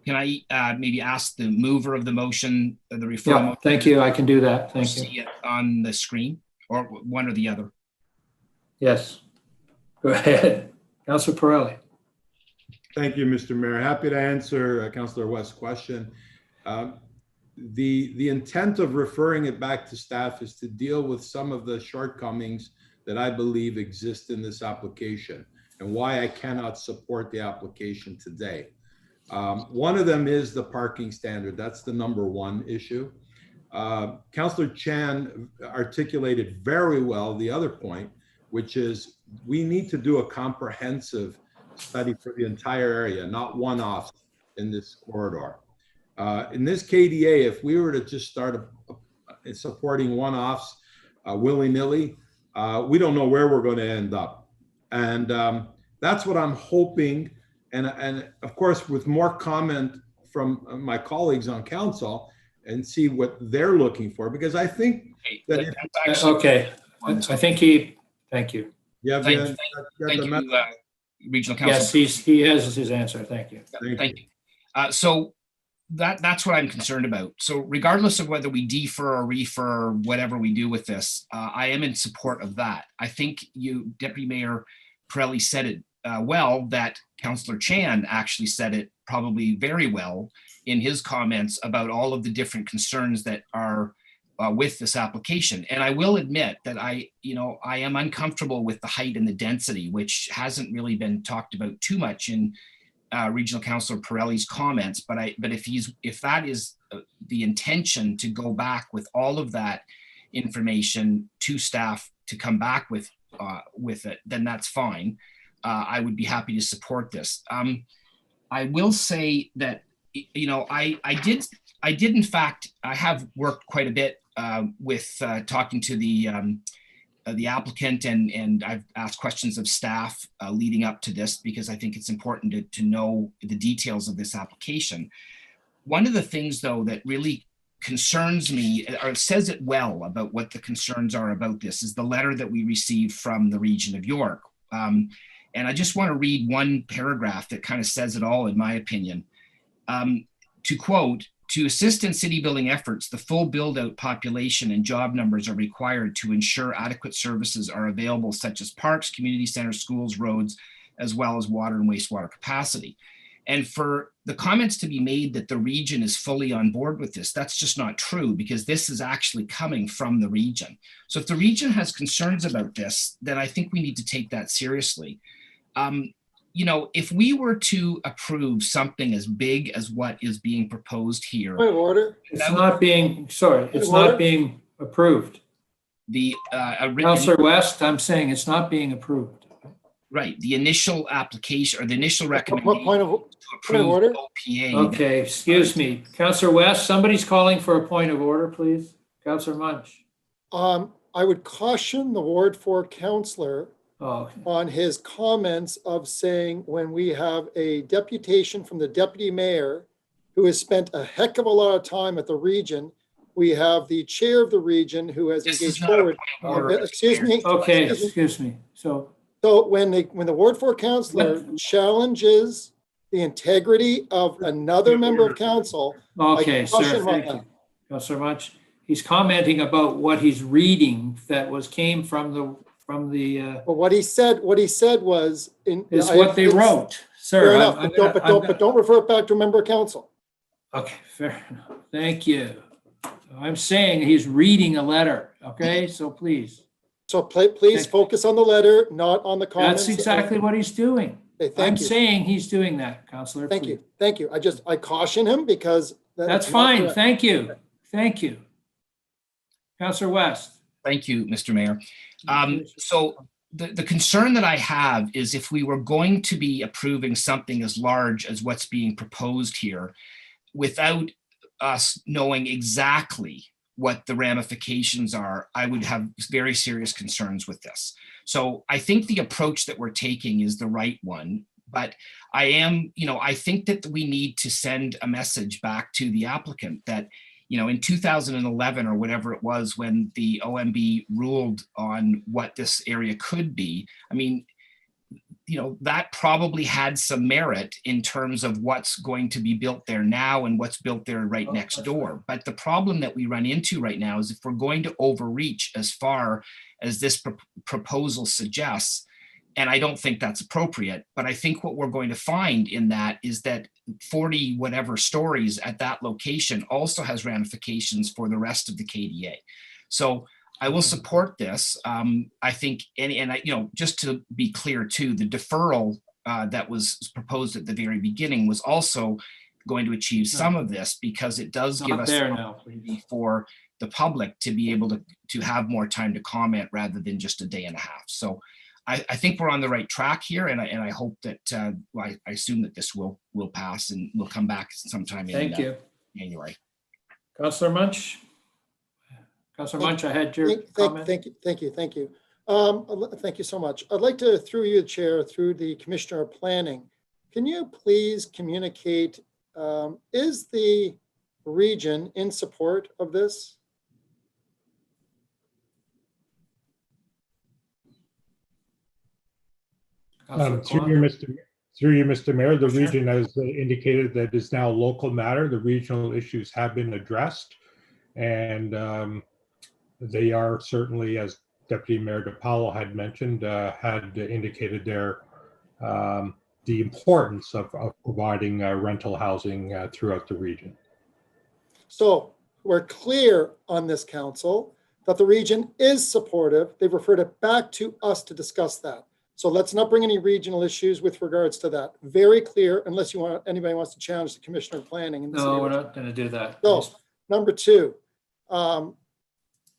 Can I maybe ask the mover of the motion, the referral? Yeah, thank you. I can do that. Thank you. See it on the screen, or one or the other? Yes. Go ahead. Councillor Pirelli. Thank you, Mr. Mayor. Happy to answer Councillor West's question. The intent of referring it back to staff is to deal with some of the shortcomings that I believe exist in this application and why I cannot support the application today. One of them is the parking standard. That's the number one issue. Councillor Chan articulated very well the other point, which is we need to do a comprehensive study for the entire area, not one-offs in this corridor. In this KDA, if we were to just start supporting one-offs willy-nilly, we don't know where we're going to end up. And that's what I'm hoping. And of course, with more comment from my colleagues on council and see what they're looking for, because I think that okay. I think thank you. Yeah, thank you, Regional Council. Yes, he has his answer. Thank you. Thank you. So that's what I'm concerned about. So regardless of whether we defer or refer or whatever we do with this, I am in support of that. I think Deputy Mayor Pirelli said it well, that Councillor Chan actually said it probably very well in his comments about all of the different concerns that are with this application. And I will admit that I am uncomfortable with the height and the density, which hasn't really been talked about too much in Regional Councillor Pirelli's comments. But if that is the intention, to go back with all of that information to staff to come back with it, then that's fine. I would be happy to support this. I will say that I did in fact, I have worked quite a bit with talking to the applicant, and I've asked questions of staff leading up to this, because I think it's important to know the details of this application. One of the things, though, that really concerns me, or says it well about what the concerns are about this, is the letter that we received from the Region of York. And I just want to read one paragraph that kind of says it all, in my opinion. To quote, "To assist in city building efforts, the full build-out population and job numbers are required to ensure adequate services are available, such as parks, community centers, schools, roads, as well as water and wastewater capacity." And for the comments to be made that the region is fully on board with this, that's just not true, because this is actually coming from the region. So if the region has concerns about this, then I think we need to take that seriously. you know, if we were to approve something as big as what is being proposed here, Point of order. It's not being, sorry, it's Order. not being approved. the Councillor West, I'm saying it's not being approved. right, the initial application or the initial Point recommendation of to approve order. OPA. Okay, excuse me. Councillor West, somebody's calling for a point of order, please. Councillor Munch. I would caution the Ward 4 councillor Oh, on his comments of saying when we have a deputation from the deputy mayor who has spent a heck of a lot of time at the region. We have the chair of the region who has This engaged is not a forward. point of order, Excuse me. okay, excuse me. So, When the Ward 4 councillor challenges the integrity of another member of council. okay, I sir, caution thank on you. Councillor Munch, he's commenting about what he's reading that came from the But what he said was is what they wrote, sir. Fair enough, I'm but don't refer it back to a member of council. Okay, fair enough. Thank you. I'm saying he's reading a letter, okay? So please. So please focus on the letter, not on the comments. That's exactly what he's doing. Okay, I'm thank you. saying he's doing that, Councillor. Thank please. you. Thank you. I caution him because That's not fine. correct. Thank you. Thank you. Councillor West. Thank you, Mr. Mayor. So the concern that I have is if we were going to be approving something as large as what's being proposed here, without us knowing exactly what the ramifications are, I would have very serious concerns with this. So I think the approach that we're taking is the right one, but I think that we need to send a message back to the applicant that, in 2011 or whatever it was when the OMB ruled on what this area could be, that probably had some merit in terms of what's going to be built there now and what's built there right next door. But the problem that we run into right now is if we're going to overreach as far as this proposal suggests, and I don't think that's appropriate, but I think what we're going to find in that is that 40 whatever stories at that location also has ramifications for the rest of the KDA. So I will support this. I think, just to be clear too, the deferral that was proposed at the very beginning was also going to achieve some of this because it does give us an opportunity for the public to be able to have more time to comment rather than just a day and a half. So I think we're on the right track here, and I hope that I assume that this will pass and will come back sometime in January. Councillor Munch. Councillor Munch, I had your comment. Thank you. Thank you so much. I'd like to, through you, Chair, through the Commissioner of Planning, can you please communicate, is the region in support of this? Through you, Mr. Mayor, the region has indicated that it's now a local matter. The regional issues have been addressed, and they are certainly, as Deputy Mayor DePaulo had mentioned, had indicated the importance of providing rental housing throughout the region. So we're clear on this, council, that the region is supportive. They've referred it back to us to discuss that. So let's not bring any regional issues with regards to that. Very clear, unless anybody wants to challenge the Commissioner of Planning. No, we're not going to do that. So, number two,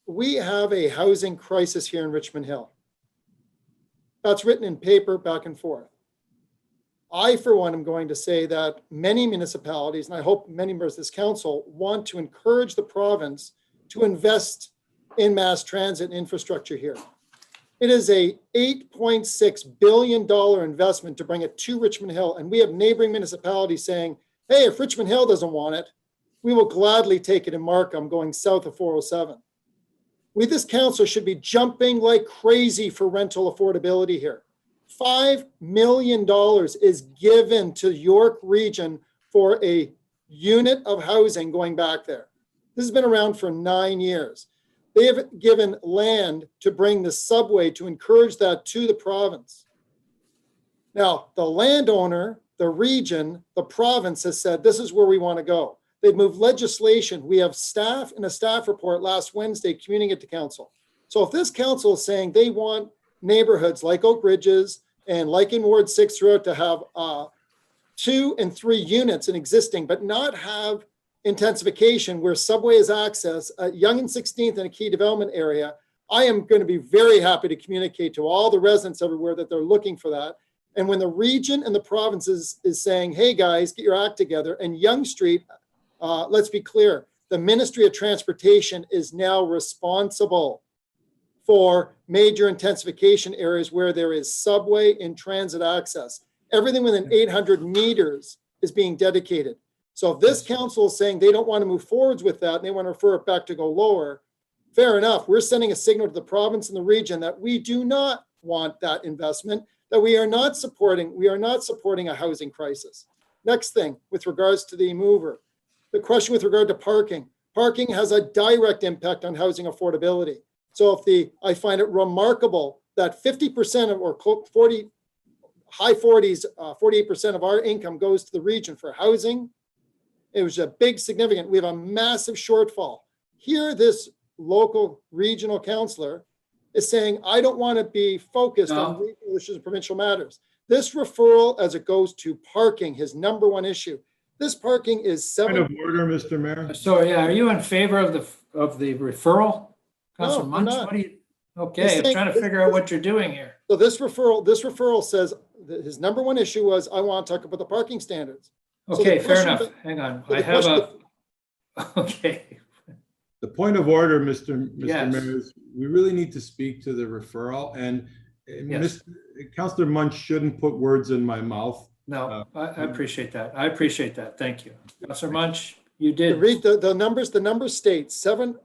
we have a housing crisis here in Richmond Hill. That's written in paper back and forth. I, for one, am going to say that many municipalities, and I hope many members of this council, want to encourage the province to invest in mass transit and infrastructure here. It is a $8.6 billion investment to bring it to Richmond Hill. And we have neighboring municipalities saying, hey, if Richmond Hill doesn't want it, we will gladly take it in Markham going south of 407. We, this council, should be jumping like crazy for rental affordability here. $5 million is given to York Region for a unit of housing going back there. This has been around for 9 years. They have given land to bring the subway to encourage that to the province. Now, the landowner, the region, the province has said, this is where we want to go. They've moved legislation. We have staff in a staff report last Wednesday communicating it to council. So if this council is saying they want neighborhoods like Oak Ridges and like in Ward 6 throughout, to have 2 and 3 units in existing, but not have intensification where subway is access at Yonge and 16th in a key development area. I am going to be very happy to communicate to all the residents everywhere that they're looking for that. And when the region and the provinces is saying, hey guys, get your act together, and Yonge Street, let's be clear, the Ministry of Transportation is now responsible for major intensification areas where there is subway and transit access. Everything within 800 meters is being dedicated. So if this council is saying they don't want to move forwards with that and they want to refer it back to go lower, fair enough. We're sending a signal to the province and the region that we do not want that investment, that we are not supporting a housing crisis. Next thing, with regards to the mover, the question with regard to parking. Parking has a direct impact on housing affordability. So I find it remarkable that 50% of, or 40, high 40s, 48% of our income goes to the region for housing. It was a big significant. We have a massive shortfall. Here, this local regional councillor is saying, I don't want to be focused on regional issues and provincial matters. This referral, as it goes to parking, his number one issue. This parking is Point of order, Mr. Mayor. So, yeah, are you in favor of the referral? Councilor No, Munch, I'm not. what do you, okay, I'm trying to figure out what you're doing here. So this referral says that his number one issue was, I want to talk about the parking standards. So Okay, the fair question enough. that- Hang on. so the I have question okay. The point of order, Mr. Yes. Mayor, is we really need to speak to the referral, and Yes. Councillor Munch shouldn't put words in my mouth. No, I appreciate that. I appreciate that. Thank you. Councilor Munch, you To did. read the numbers state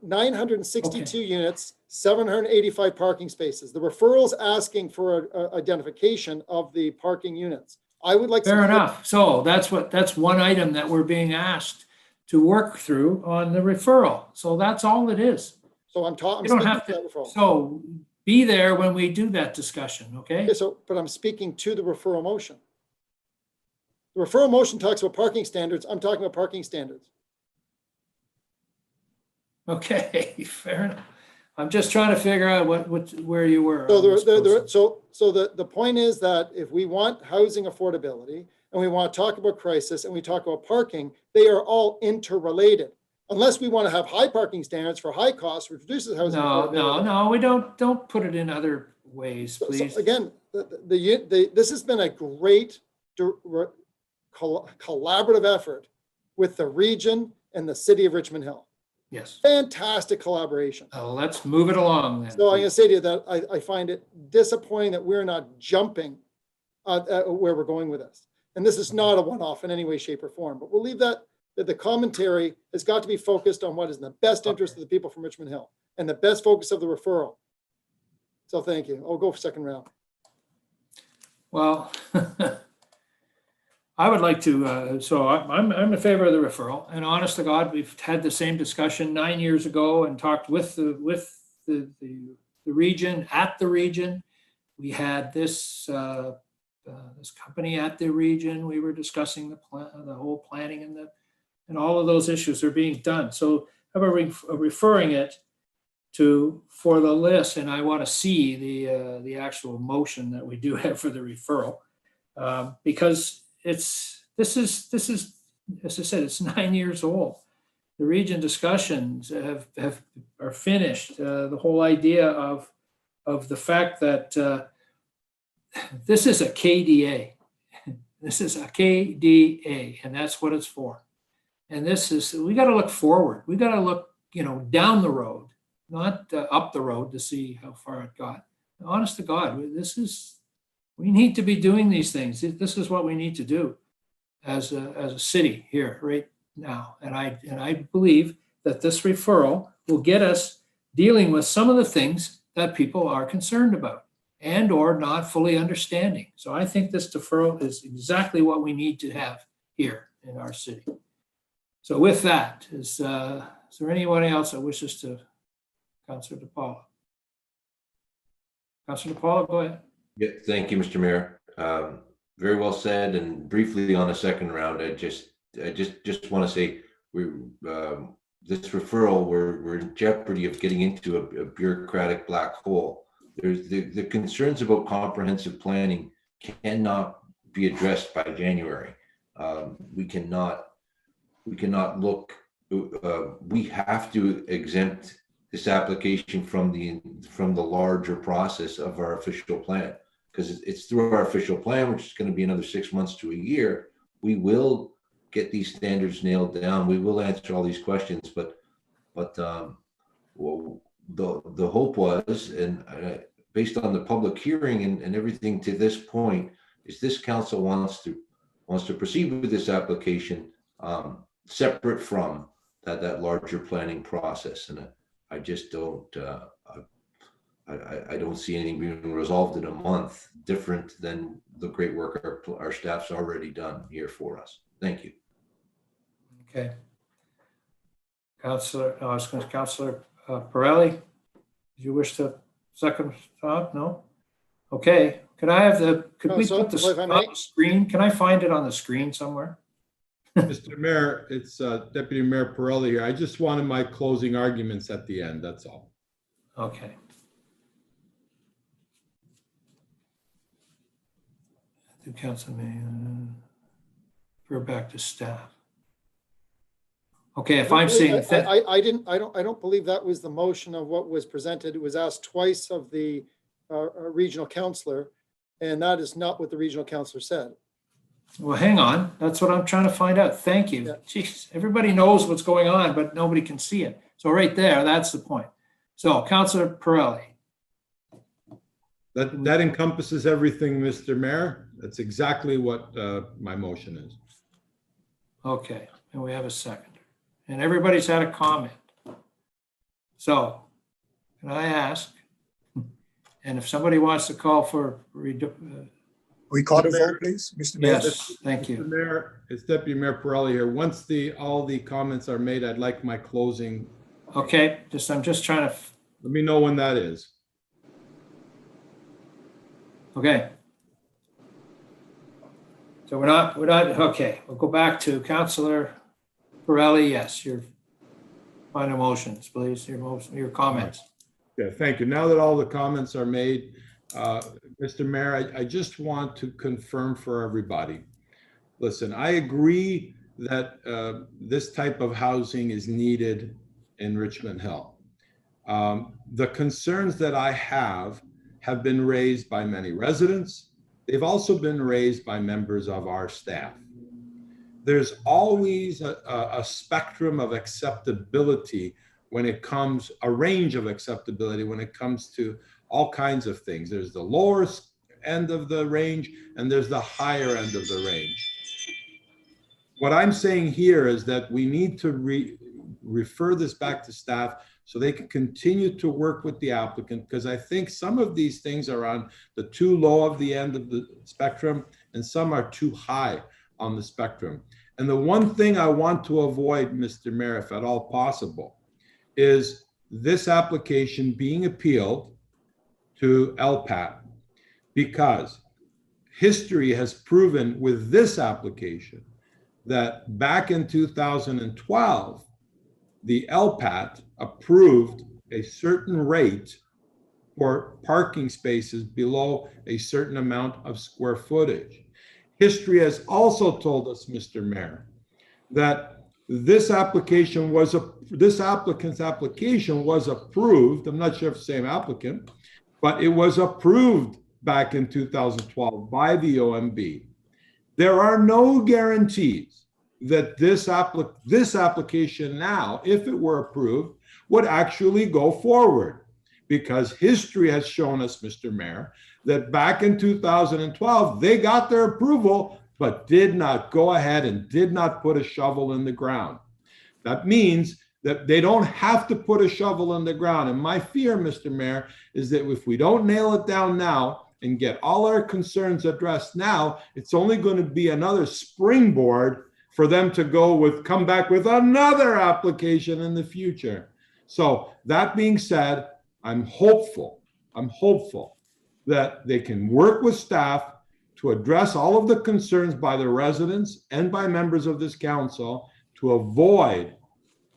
962 units, 785 parking spaces. The referral is asking for identification of the parking units. I would like. Fair enough. So that's one item that we're being asked to work through on the referral. So that's all it is. So I'm talking. You don't have to. So be there when we do that discussion, okay? Okay, so, but I'm speaking to the referral motion. The referral motion talks about parking standards. I'm talking about parking standards. Okay, fair enough. I'm just trying to figure out where you were. So on this process. the point is that if we want housing affordability and we want to talk about crisis and we talk about parking, they are all interrelated. Unless we want to have high parking standards for high costs, which reduces housing affordability. No, we don't put it in other ways, please. So again, this has been a great collaborative effort with the region and the city of Richmond Hill. Yes. Fantastic collaboration. Let's move it along then. So I'm going to say to you that I find it disappointing that we're not jumping at where we're going with this. And this is not a one-off in any way, shape, or form. But we'll leave that the commentary has got to be focused on what is in the best interest of the people from Richmond Hill and the best focus of the referral. So thank you. I'll go for second round. Well, I would like to, so I'm in favor of the referral, and honest to God, we've had the same discussion 9 years ago and talked with the region, at the region. We had this this company at the region. We were discussing the whole planning and all of those issues are being done. So I'm referring it for the list, and I want to see the actual motion that we do have for the referral, because this is as I said, it's 9 years old. The region discussions are finished. The whole idea of the fact that this is a KDA. This is a KDA, and that's what it's for. And we got to look forward. We got to look, down the road, not up the road to see how far it got. Honest to God, we need to be doing these things. This is what we need to do as a city here right now. And I believe that this referral will get us dealing with some of the things that people are concerned about and or not fully understanding. So I think this deferral is exactly what we need to have here in our city. So with that, is there anyone else that wishes to? Councillor DePaula. Councillor DePaula, go ahead. Yeah, thank you, Mr. Mayor. Very well said. And briefly on the second round, I just want to say this referral, we're in jeopardy of getting into a bureaucratic black hole. There's the concerns about comprehensive planning cannot be addressed by January. We cannot look, we have to exempt this application from the larger process of our official plan, because it's through our official plan, which is going to be another 6 months to a year. We will get these standards nailed down. We will answer all these questions, but well, the hope was, and based on the public hearing and everything to this point, is this council wants to proceed with this application separate from that larger planning process. And I just don't I don't see anything being resolved in a month different than the great work our staff's already done here for us. Thank you. Okay. Councillor Pirelli, do you wish to second thought? No? Okay. Could I have could we put this on the screen? Can I find it on the screen somewhere? Mr. Mayor, it's Deputy Mayor Pirelli here. I just wanted my closing arguments at the end, that's all. Okay. The council may refer back to staff. Okay, if I'm seeing I don't believe that was the motion of what was presented. It was asked twice of the regional councillor, and that is not what the regional councillor said. Well, hang on. That's what I'm trying to find out. Thank you. Yeah. Jeez, everybody knows what's going on, but nobody can see it. So right there, that's the point. So, Councillor Pirelli. That encompasses everything, Mr. Mayor. That's exactly what my motion is. Okay, and we have a second. And everybody's had a comment. So, can I ask, and if somebody wants to call for we call the vote, please, Mr. Mayor. Yes, thank you. Mr. Mayor, it's Deputy Mayor Pirelli here. Once all the comments are made, I'd like my closing. Okay, I'm just trying to. Let me know when that is. Okay. So we're not, okay, we'll go back to Councillor Pirelli. Yes, your final motions, please, your comments. Yeah, thank you. Now that all the comments are made, Mr. Mayor, I just want to confirm for everybody. Listen, I agree that this type of housing is needed in Richmond Hill. The concerns that I have been raised by many residents. They've also been raised by members of our staff. There's always a spectrum of acceptability when it comes, a range of acceptability when it comes to all kinds of things. There's the lower end of the range and there's the higher end of the range. What I'm saying here is that we need to refer this back to staff so they can continue to work with the applicant, because I think some of these things are on the too low of the end of the spectrum and some are too high on the spectrum. And the one thing I want to avoid, Mr. Mayor, if at all possible, is this application being appealed to LPAT, because history has proven with this application that back in 2012, the LPAT approved a certain rate for parking spaces below a certain amount of square footage. History has also told us, Mr. Mayor, that this applicant's application was approved. I'm not sure if it's the same applicant, but it was approved back in 2012 by the OMB. There are no guarantees that this application now, if it were approved, would actually go forward, because history has shown us, Mr. Mayor, that back in 2012, they got their approval, but did not go ahead and did not put a shovel in the ground. That means that they don't have to put a shovel in the ground. And my fear, Mr. Mayor, is that if we don't nail it down now and get all our concerns addressed now, it's only going to be another springboard for them to come back with another application in the future. So that being said, I'm hopeful that they can work with staff to address all of the concerns by the residents and by members of this council to avoid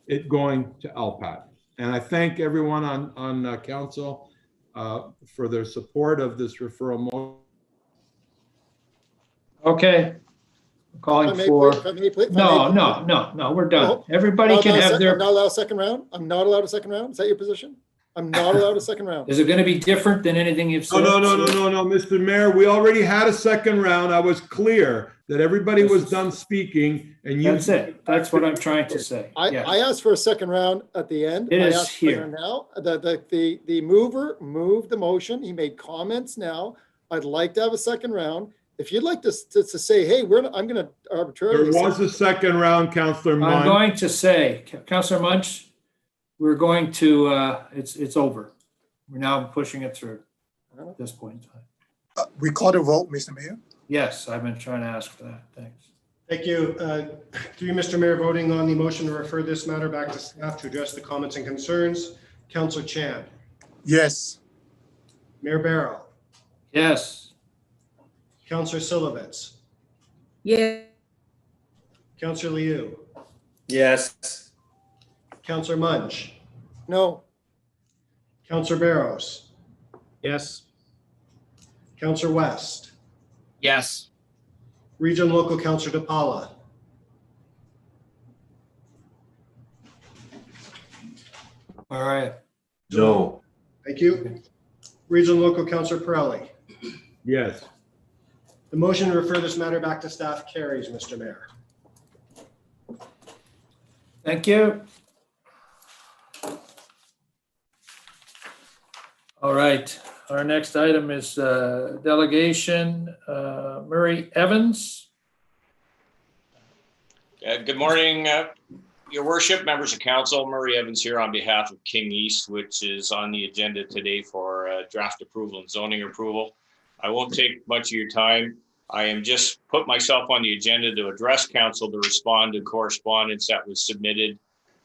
it going to LPAT. And I thank everyone on council for their support of this referral motion. Okay. Calling for, no, we're done. Everybody can have I'm their, not allowed a second round? I'm not allowed a second round? Is that your position? I'm not allowed a second round. is it going to be different than anything you've said? No, Mr. Mayor, we already had a second round. I was clear that everybody was done speaking and you. That's it. That's what I'm trying to say. Yeah. I asked for a second round at the end. It I is asked for here. now. The mover moved the motion. He made comments now. I'd like to have a second round. If you'd like to say, hey, I'm going to arbitrarily. There was a second round, Councillor Munch. I'm going to say, Councillor Munch, we're going to, it's over. We're now pushing it through at this point in time. We call the vote, Mr. Mayor. Yes, I've been trying to ask for that. Thanks. Thank you. Through you, Mr. Mayor, voting on the motion to refer this matter back to staff to address the comments and concerns. Councillor Chan. Yes. Mayor Barrow. Yes. Councillor Silovitz. Yeah. Councillor Liu. Yes. Councillor Munch. No. Councillor Barrows. Yes. Councillor West. Yes. Region Local Councillor DePaula. All right. No. Thank you. Region Local Councillor Pirelli. Yes. The motion to refer this matter back to staff carries, Mr. Mayor. Thank you. All right. Our next item is delegation. Murray Evans. Good morning, Your Worship, members of council. Murray Evans here on behalf of King East, which is on the agenda today for draft approval and zoning approval. I won't take much of your time. I am just put myself on the agenda to address council to respond to correspondence that was submitted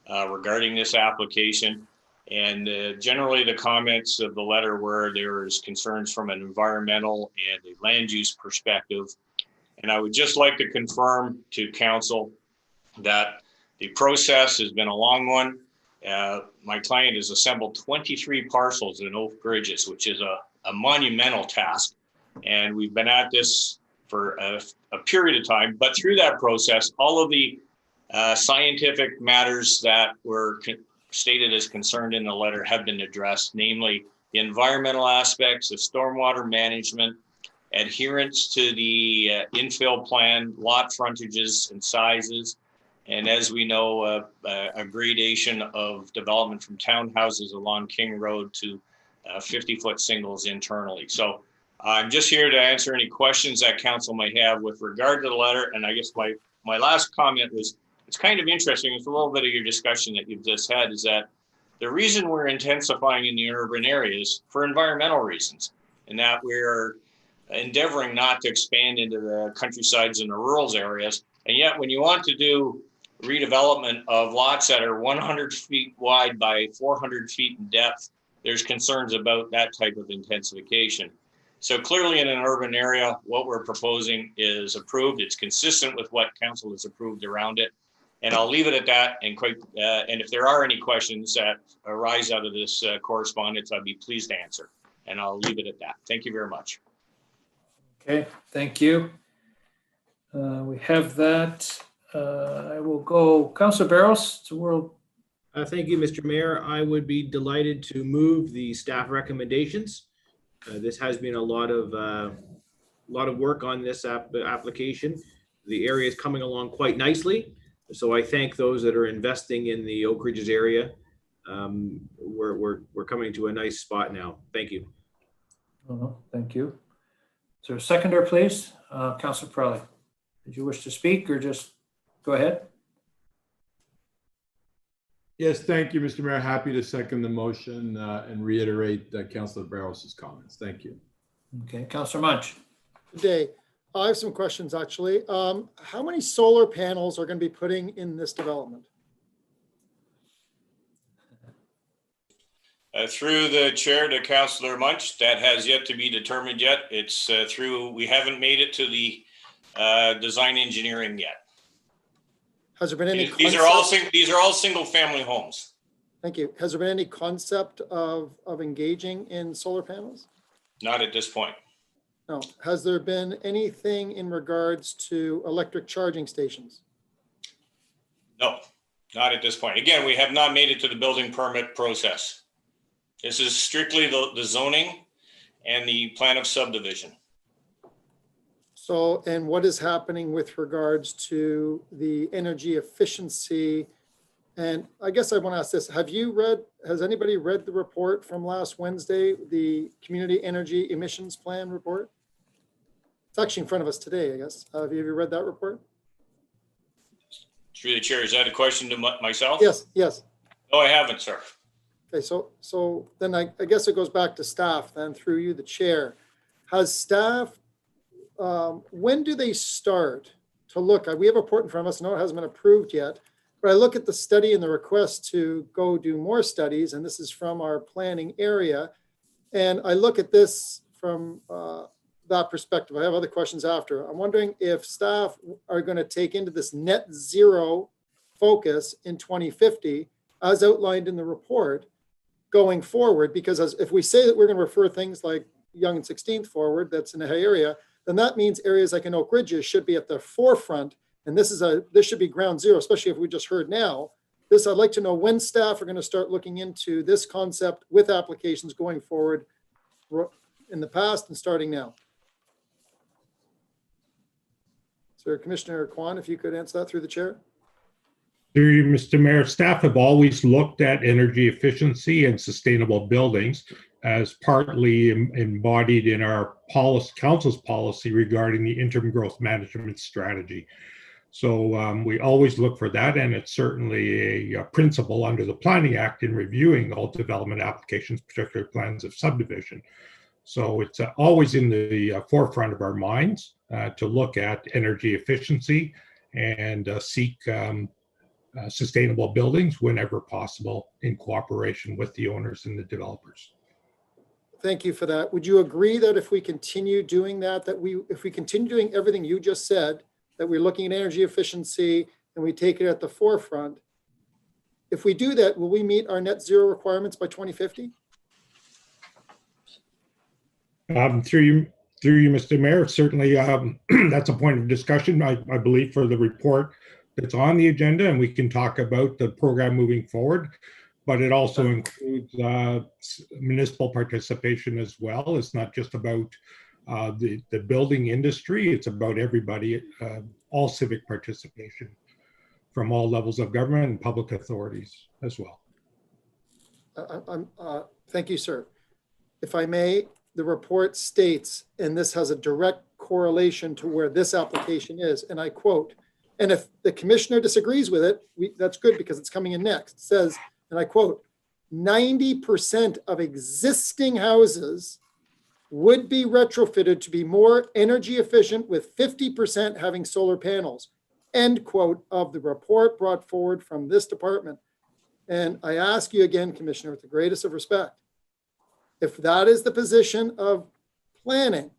regarding this application. And generally the comments of the letter were there is concerns from an environmental and a land use perspective. And I would just like to confirm to council that the process has been a long one. My client has assembled 23 parcels in Oak Bridges, which is a monumental task. And we've been at this for a period of time, but through that process, all of the scientific matters that were stated as concerned in the letter have been addressed, namely the environmental aspects of stormwater management, adherence to the infill plan, lot frontages and sizes, and as we know, a gradation of development from townhouses along King Road to 50-foot singles internally. So I'm just here to answer any questions that council may have with regard to the letter. And I guess my last comment was, it's kind of interesting. It's a little bit of your discussion that you've just had is that the reason we're intensifying in the urban areas for environmental reasons, and that we're endeavoring not to expand into the countrysides and the rural areas. And yet when you want to do redevelopment of lots that are 100 feet wide by 400 feet in depth, there's concerns about that type of intensification. So clearly in an urban area, what we're proposing is approved. It's consistent with what council has approved around it. And I'll leave it at that. And if there are any questions that arise out of this correspondence, I'd be pleased to answer. And I'll leave it at that. Thank you very much. Okay, thank you. We have that. I will go, Councillor Barrows, it's a world. Thank you, Mr. Mayor. I would be delighted to move the staff recommendations. This has been a lot of work on this application. The area is coming along quite nicely. So I thank those that are investing in the Oak Ridges area. We're coming to a nice spot now. Thank you. Thank you. Is there a seconder, please? Councillor Pirelli, did you wish to speak or just go ahead? Yes, thank you, Mr. Mayor. Happy to second the motion and reiterate Councillor Barrows' comments. Thank you. Okay, Councillor Munch. Good day. I have some questions actually. How many solar panels are going to be putting in this development? Through the chair to Councillor Munch, that has yet to be determined yet. It's we haven't made it to the design engineering yet. Has there been any? These are all single family homes. Thank you. Has there been any concept of engaging in solar panels? Not at this point. No. Has there been anything in regards to electric charging stations? No, not at this point. Again, we have not made it to the building permit process. This is strictly the zoning and the plan of subdivision. So, and what is happening with regards to the energy efficiency? And I guess I want to ask this, has anybody read the report from last Wednesday, the Community Energy Emissions Plan report? It's actually in front of us today, I guess. Have you read that report? Through the chair, is that a question to myself? Yes, yes. No, I haven't, sir. Okay, so then I guess it goes back to staff then through you, the chair. Has staff, when do they start to look? We have a report in front of us. No, it hasn't been approved yet. But I look at the study and the request to go do more studies, and this is from our planning area. And I look at this from that perspective. I have other questions after. I'm wondering if staff are going to take into this net zero focus in 2050, as outlined in the report, going forward, because if we say that we're going to refer things like Yonge and 16th forward, that's in the area, then that means areas like in Oak Ridges should be at the forefront. And this should be ground zero, especially if we just heard now. I'd like to know when staff are going to start looking into this concept with applications going forward in the past and starting now. So Commissioner Kwan, if you could answer that through the chair. Through you, Mr. Mayor, staff have always looked at energy efficiency and sustainable buildings as partly embodied in our council's policy regarding the interim growth management strategy. So we always look for that, and it's certainly a principle under the Planning Act in reviewing all development applications, particularly plans of subdivision. So it's always in the forefront of our minds to look at energy efficiency and seek sustainable buildings whenever possible in cooperation with the owners and the developers. Thank you for that. Would you agree that if we continue doing that, if we continue doing everything you just said, that we're looking at energy efficiency and we take it at the forefront, if we do that, will we meet our net zero requirements by 2050? Through you, Mr. Mayor, certainly that's a point of discussion, I believe, for the report that's on the agenda, and we can talk about the program moving forward, but it also includes municipal participation as well. It's not just about the building industry, it's about everybody, all civic participation from all levels of government and public authorities as well. Thank you, sir. If I may, the report states, and this has a direct correlation to where this application is, and I quote, and if the commissioner disagrees with it, that's good because it's coming in next. It says, and I quote, 90% of existing houses would be retrofitted to be more energy efficient with 50% having solar panels, end quote of the report brought forward from this department. And I ask you again, Commissioner, with the greatest of respect, if that is the position of planning,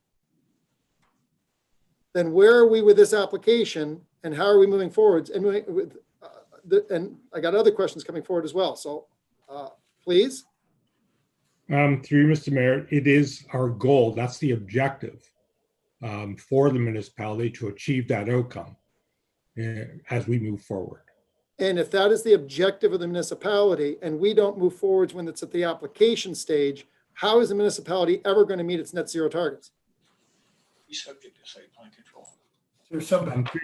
then where are we with this application and how are we moving forwards? And and I got other questions coming forward as well. So please. Through you, Mr. Mayor, it is our goal, that's the objective for the municipality to achieve that outcome as we move forward. And if that is the objective of the municipality and we don't move forwards when it's at the application stage, how is the municipality ever going to meet its net zero targets? Subject to site plan control. Through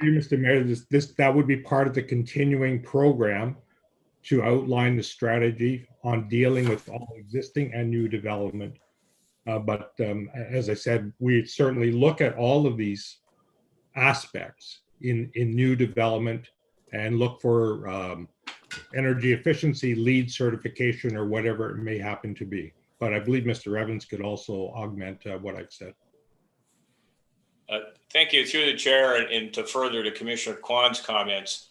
you, Mr. Mayor, that would be part of the continuing program to outline the strategy on dealing with all existing and new development. But as I said, we certainly look at all of these aspects in new development and look for energy efficiency, LEED certification, or whatever it may happen to be. But I believe Mr. Evans could also augment what I've said. Thank you. Through the chair, and to further to Commissioner Kwan's comments,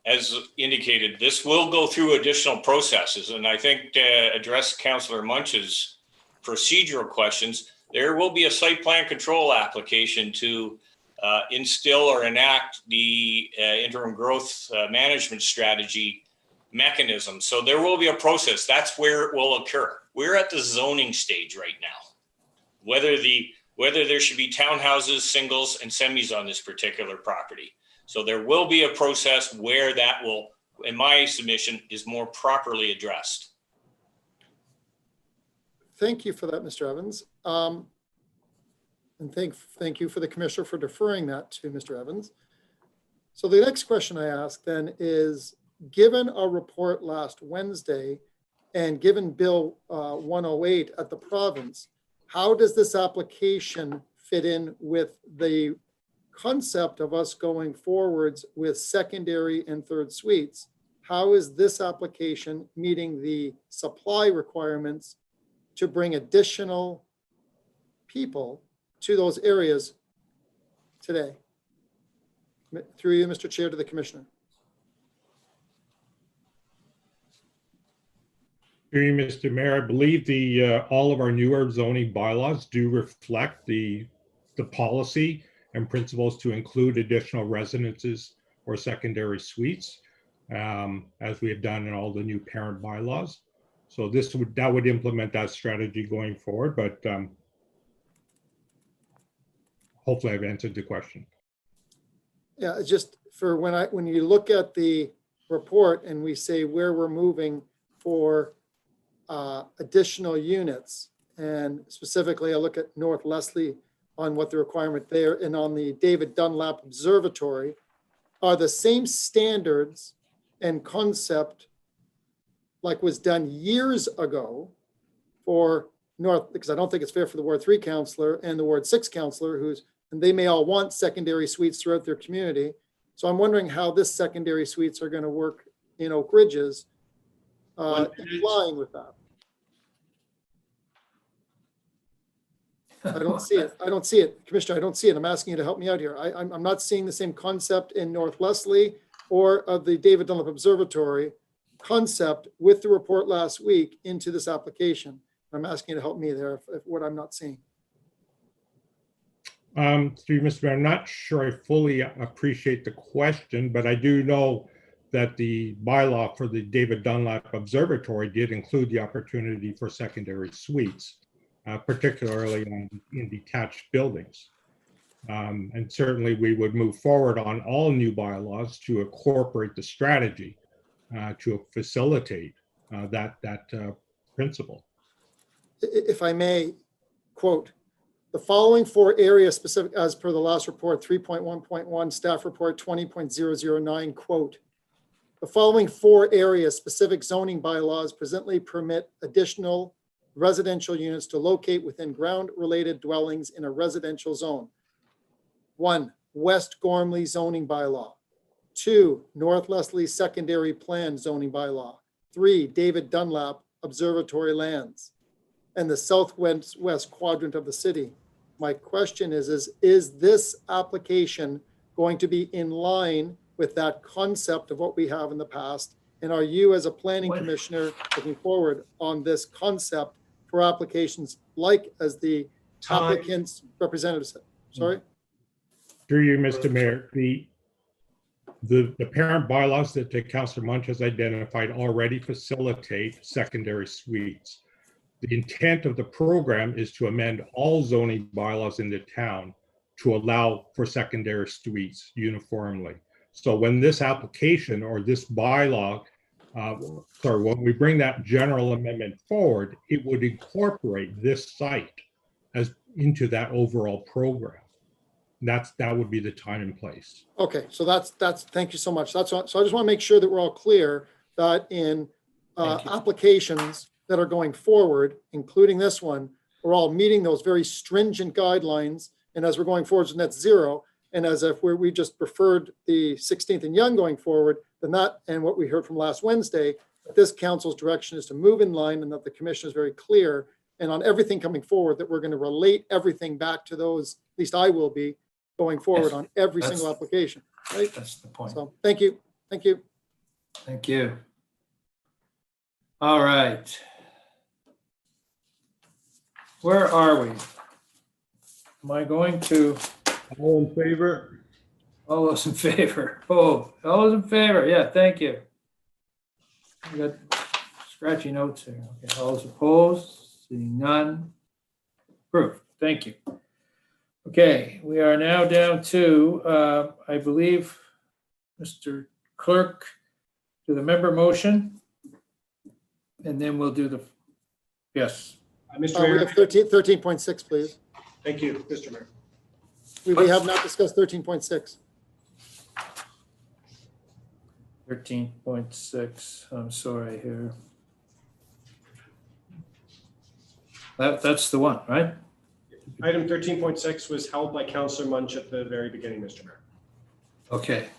as indicated, this will go through additional processes. And I think to address Councillor Munch's procedural questions, there will be a site plan control application to instill or enact the interim growth management strategy mechanism. So there will be a process. That's where it will occur. We're at the zoning stage right now. Whether the whether there should be townhouses, singles, and semis on this particular property. So there will be a process where that will, in my submission, is more properly addressed. Thank you for that, Mr. Evans. And thank you for the commissioner for deferring that to Mr. Evans. So the next question I ask then is, given our report last Wednesday and given Bill 108 at the province, how does this application fit in with the concept of us going forwards with secondary and third suites? How is this application meeting the supply requirements to bring additional people to those areas today? Through you, Mr. Chair, to the commissioner. Through you, Mr. Mayor, I believe the all of our newer zoning bylaws do reflect the policy and principles to include additional residences or secondary suites, as we have done in all the new parent bylaws. So that would implement that strategy going forward, but hopefully I've answered the question. Yeah, it's just for when you look at the report and we say where we're moving for additional units, and specifically I look at North Leslie on what the requirement there, and on the David Dunlap Observatory, are the same standards and concept like was done years ago for North, because I don't think it's fair for the Ward 3 councillor and the Ward 6 councillor and they may all want secondary suites throughout their community. So I'm wondering how this secondary suites are going to work in Oak Ridges in line with that. I don't see it. I don't see it. Commissioner, I don't see it. I'm asking you to help me out here. I'm not seeing the same concept in North Leslie or of the David Dunlap Observatory concept with the report last week into this application. I'm asking you to help me there if what I'm not seeing. Through Mr. Mayor, I'm not sure I fully appreciate the question, but I do know that the bylaw for the David Dunlap Observatory did include the opportunity for secondary suites, particularly in detached buildings. And certainly we would move forward on all new bylaws to incorporate the strategy to facilitate that principle. If I may quote, the following 4 area specific, as per the last report, 3.1.1, staff report 20.009, quote, the following 4 area specific zoning bylaws presently permit additional residential units to locate within ground related dwellings in a residential zone. 1, West Gormley zoning bylaw. 2, North Leslie secondary plan zoning bylaw. 3, David Dunlap Observatory lands, and the southwest quadrant of the city. My question is this application going to be in line with that concept of what we have in the past? And are you as a planning commissioner looking forward on this concept for applications like as the applicant's representatives said? Sorry? Through you, Mr. Mayor, the parent bylaws that Councillor Munch has identified already facilitate secondary suites. The intent of the program is to amend all zoning bylaws in the town to allow for secondary suites uniformly. So when this application or this bylaw, when we bring that general amendment forward, it would incorporate this site as into that overall program. That would be the time and place. Okay, so that's thank you so much. So I just want to make sure that we're all clear that in applications that are going forward, including this one, we're all meeting those very stringent guidelines. And as we're going forward to net zero, and as if we just preferred the 16th and Young going forward, then that, and what we heard from last Wednesday, that this council's direction is to move in line, and that the commission is very clear, and on everything coming forward, that we're going to relate everything back to those, at least I will be, going forward on every single application, right? That's the point. So thank you. Thank you. Thank you. All right. Where are we? Am I going to? All in favor? All those in favor. Oh, all those in favor. Yeah, thank you. We got scratchy notes here. Okay, all those opposed? Seeing none. Approved. Thank you. Okay, we are now down to, I believe, Mr. Clerk, do the member motion. And then we'll do the, yes. Mr. We Mayor, have 13.6, please. thank you, Mr. Mayor. We have not discussed 13.6. 13.6, I'm sorry here. That's the one, right? Item 13.6 was held by Councillor Munch at the very beginning, Mr. Mayor. Okay.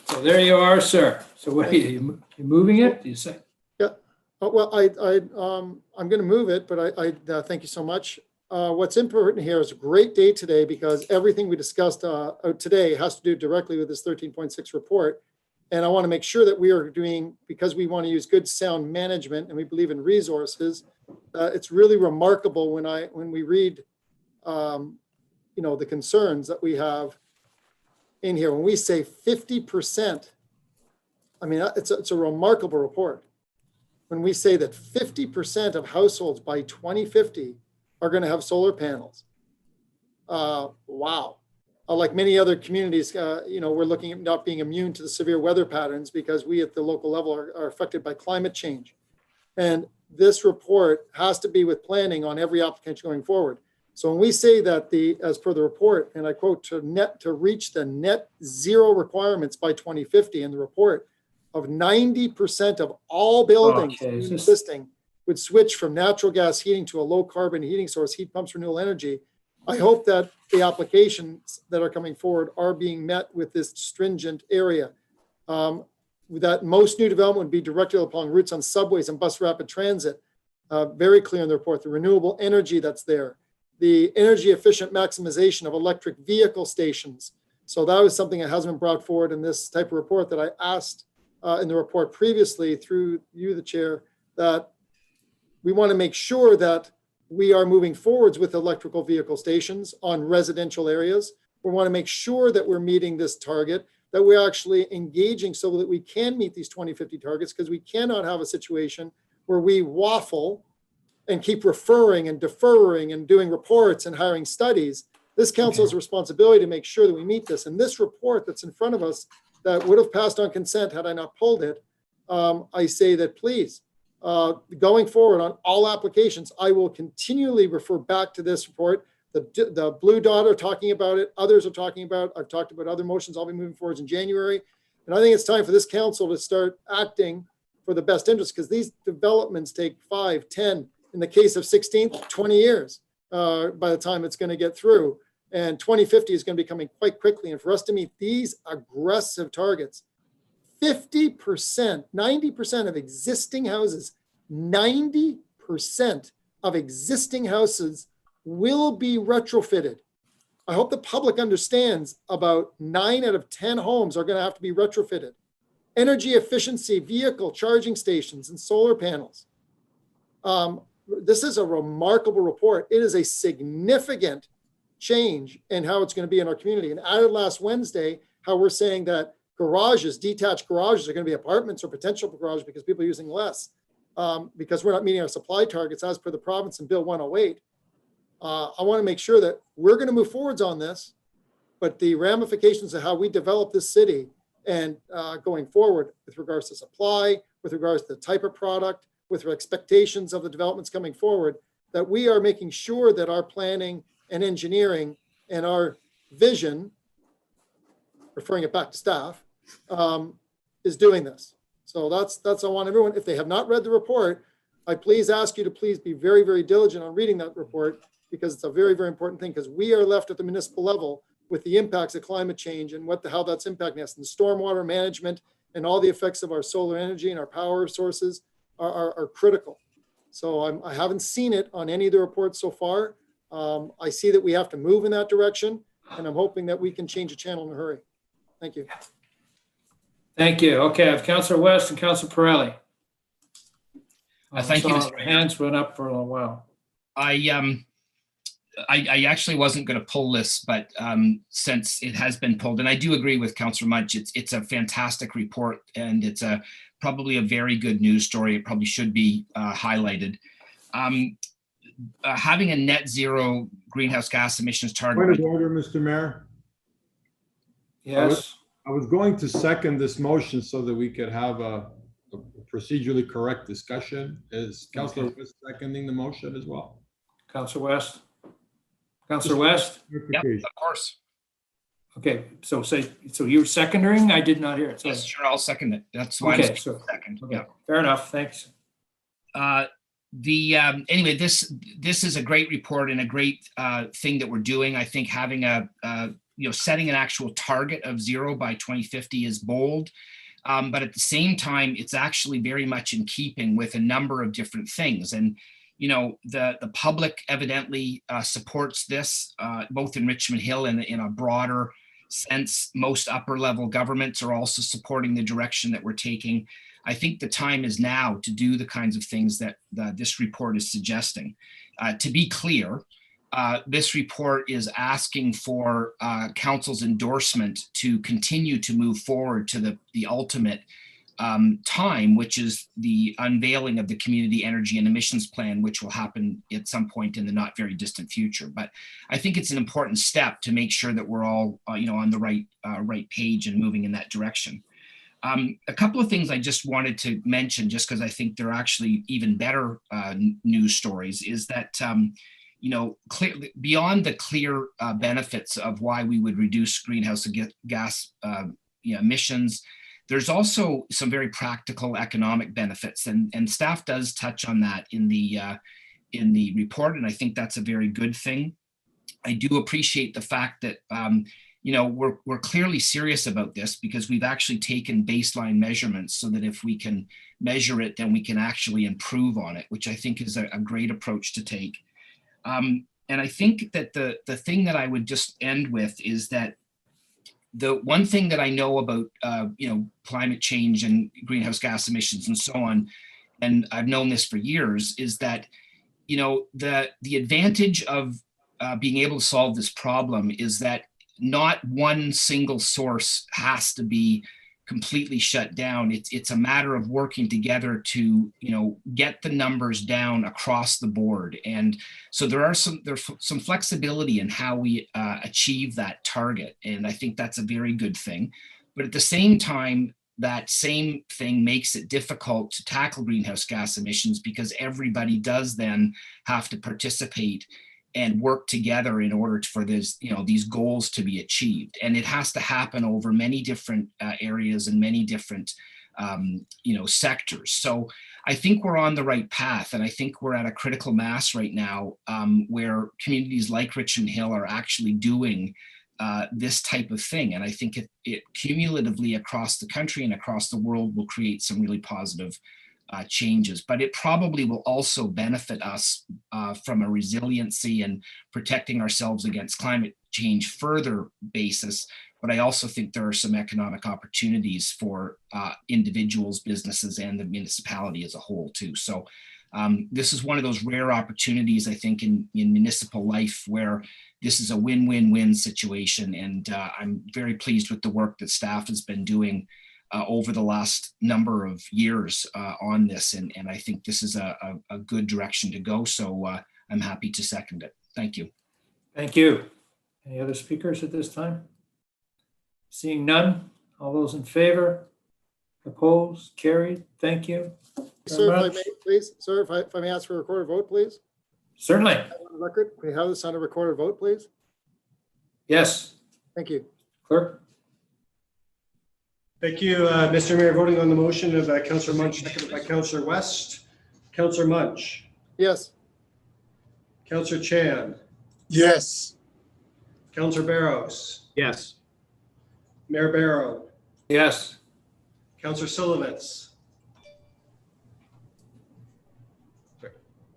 So there you are, sir. So what are you moving it? Do you say? Yeah. Well, I'm going to move it, but I thank you so much. What's important here is a great day today because everything we discussed today has to do directly with this 13.6 report. And I want to make sure that we are doing, because we want to use good sound management and we believe in resources, it's really remarkable when we read, the concerns that we have in here. When we say 50%, I mean, it's a remarkable report. When we say that 50% of households by 2050 are going to have solar panels. Wow. Like many other communities, we're looking at not being immune to the severe weather patterns because we at the local level are affected by climate change. And this report has to be with planning on every application going forward. So when we say that as per the report, and I quote, to reach the net zero requirements by 2050 in the report of 90% of all buildings existing would switch from natural gas heating to a low carbon heating source, heat pumps, renewable energy. I hope that the applications that are coming forward are being met with this stringent area. That most new development would be directed upon routes on subways and bus rapid transit. Very clear in the report, the renewable energy that's there, the energy efficient maximization of electric vehicle stations. So that was something that hasn't been brought forward in this type of report that I asked in the report previously through you, the chair, that we want to make sure that we are moving forwards with electrical vehicle stations on residential areas. We want to make sure that we're meeting this target, that we're actually engaging so that we can meet these 2050 targets, because we cannot have a situation where we waffle and keep referring and deferring and doing reports and hiring studies. This council has a responsibility to make sure that we meet this. And this report that's in front of us that would have passed on consent had I not pulled it, I say that please, going forward on all applications, I will continually refer back to this report. The blue dot are talking about it. Others are talking about, I've talked about other motions I'll be moving forwards in January. And I think it's time for this council to start acting for the best interest, because these developments take 5, 10, in the case of 16th, 20 years by the time it's going to get through. And 2050 is going to be coming quite quickly. And for us to meet these aggressive targets, 50%, 90% of existing houses, 90% of existing houses will be retrofitted. I hope the public understands about 9 out of 10 homes are going to have to be retrofitted. Energy efficiency, vehicle charging stations, and solar panels. This is a remarkable report. It is a significant change in how it's going to be in our community. And added last Wednesday, how we're saying that garages, detached garages, are going to be apartments or potential garages because people are using less, because we're not meeting our supply targets as per the province and Bill 108. I want to make sure that we're going to move forwards on this, but the ramifications of how we develop this city and going forward with regards to supply, with regards to the type of product, with our expectations of the developments coming forward, that we are making sure that our planning and engineering and our vision, referring it back to staff, is doing this. So that's I want everyone, if they have not read the report, I please ask you to please be very, very diligent on reading that report, because it's a very, very important thing, because we are left at the municipal level with the impacts of climate change and how that's impacting us, and stormwater management and all the effects of our solar energy and our power sources are critical. So I haven't seen it on any of the reports so far. I see that we have to move in that direction, and I'm hoping that we can change the channel in a hurry. Thank you. Thank you. Okay, I have Councillor West and Councillor Pirelli. Thank you, Mr. Mayor. Hands went up for a little while. I actually wasn't going to pull this, but since it has been pulled, and I do agree with Councillor Munch, it's a fantastic report, and it's probably a very good news story. It probably should be highlighted. having a net zero greenhouse gas emissions Point target. of order, Mr. Mayor. Yes. I was going to second this motion so that we could have a procedurally correct discussion. Is Councilor West seconding the motion as well? Councilor West? Councilor West? Yeah, of course. Okay, so you're seconding? I did not hear it. Sorry. Yes, sure, I'll second it. That's why Okay, I'm so second. okay, Yeah. fair enough. Thanks. Anyway, this is a great report and a great thing that we're doing. I think having setting an actual target of 0 by 2050 is bold. But at the same time, it's actually very much in keeping with a number of different things. And, the public evidently supports this, both in Richmond Hill and in a broader sense. Most upper level governments are also supporting the direction that we're taking. I think the time is now to do the kinds of things that this report is suggesting. To be clear, this report is asking for council's endorsement to continue to move forward to the ultimate time, which is the unveiling of the Community Energy and Emissions Plan, which will happen at some point in the not very distant future. But I think it's an important step to make sure that we're all on the right page and moving in that direction. A couple of things I just wanted to mention, just because I think they're actually even better news stories, is that beyond the clear benefits of why we would reduce greenhouse gas emissions, there's also some very practical economic benefits, and staff does touch on that in the report, and I think that's a very good thing. I do appreciate the fact that we're clearly serious about this, because we've actually taken baseline measurements so that if we can measure it, then we can actually improve on it, which I think is a great approach to take. And I think that the thing that I would just end with is that the one thing that I know about climate change and greenhouse gas emissions and so on, and I've known this for years, is that the advantage of being able to solve this problem is that not one single source has to be completely shut down. It's a matter of working together to get the numbers down across the board. And so there's some flexibility in how we achieve that target, and I think that's a very good thing. But at the same time, that same thing makes it difficult to tackle greenhouse gas emissions, because everybody does then have to participate and work together in order for these goals to be achieved. And it has to happen over many different areas and many different sectors. So I think we're on the right path, and I think we're at a critical mass right now where communities like Richmond Hill are actually doing this type of thing. And I think it cumulatively across the country and across the world will create some really positive changes, but it probably will also benefit us from a resiliency and protecting ourselves against climate change further basis. But I also think there are some economic opportunities for individuals, businesses, and the municipality as a whole too. So this is one of those rare opportunities, I think, in municipal life where this is a win-win-win situation. And I'm very pleased with the work that staff has been doing over the last number of years on this. And I think this is a good direction to go. So I'm happy to second it. Thank you. Thank you. Any other speakers at this time? Seeing none, all those in favor? Opposed? Carried? Thank you. Sir, if I may, please. Sir, if I may ask for a recorded vote, please. Certainly. On the record, we have this on a recorded vote, please. Yes. Thank you. Clerk? Thank you, Mr. Mayor. Voting on the motion of Councillor Munch, seconded by Councillor West. Councillor Munch. Yes. Councillor Chan. Yes. Councillor Barrows. Yes. Mayor Barrow. Yes. Councillor Silovitz.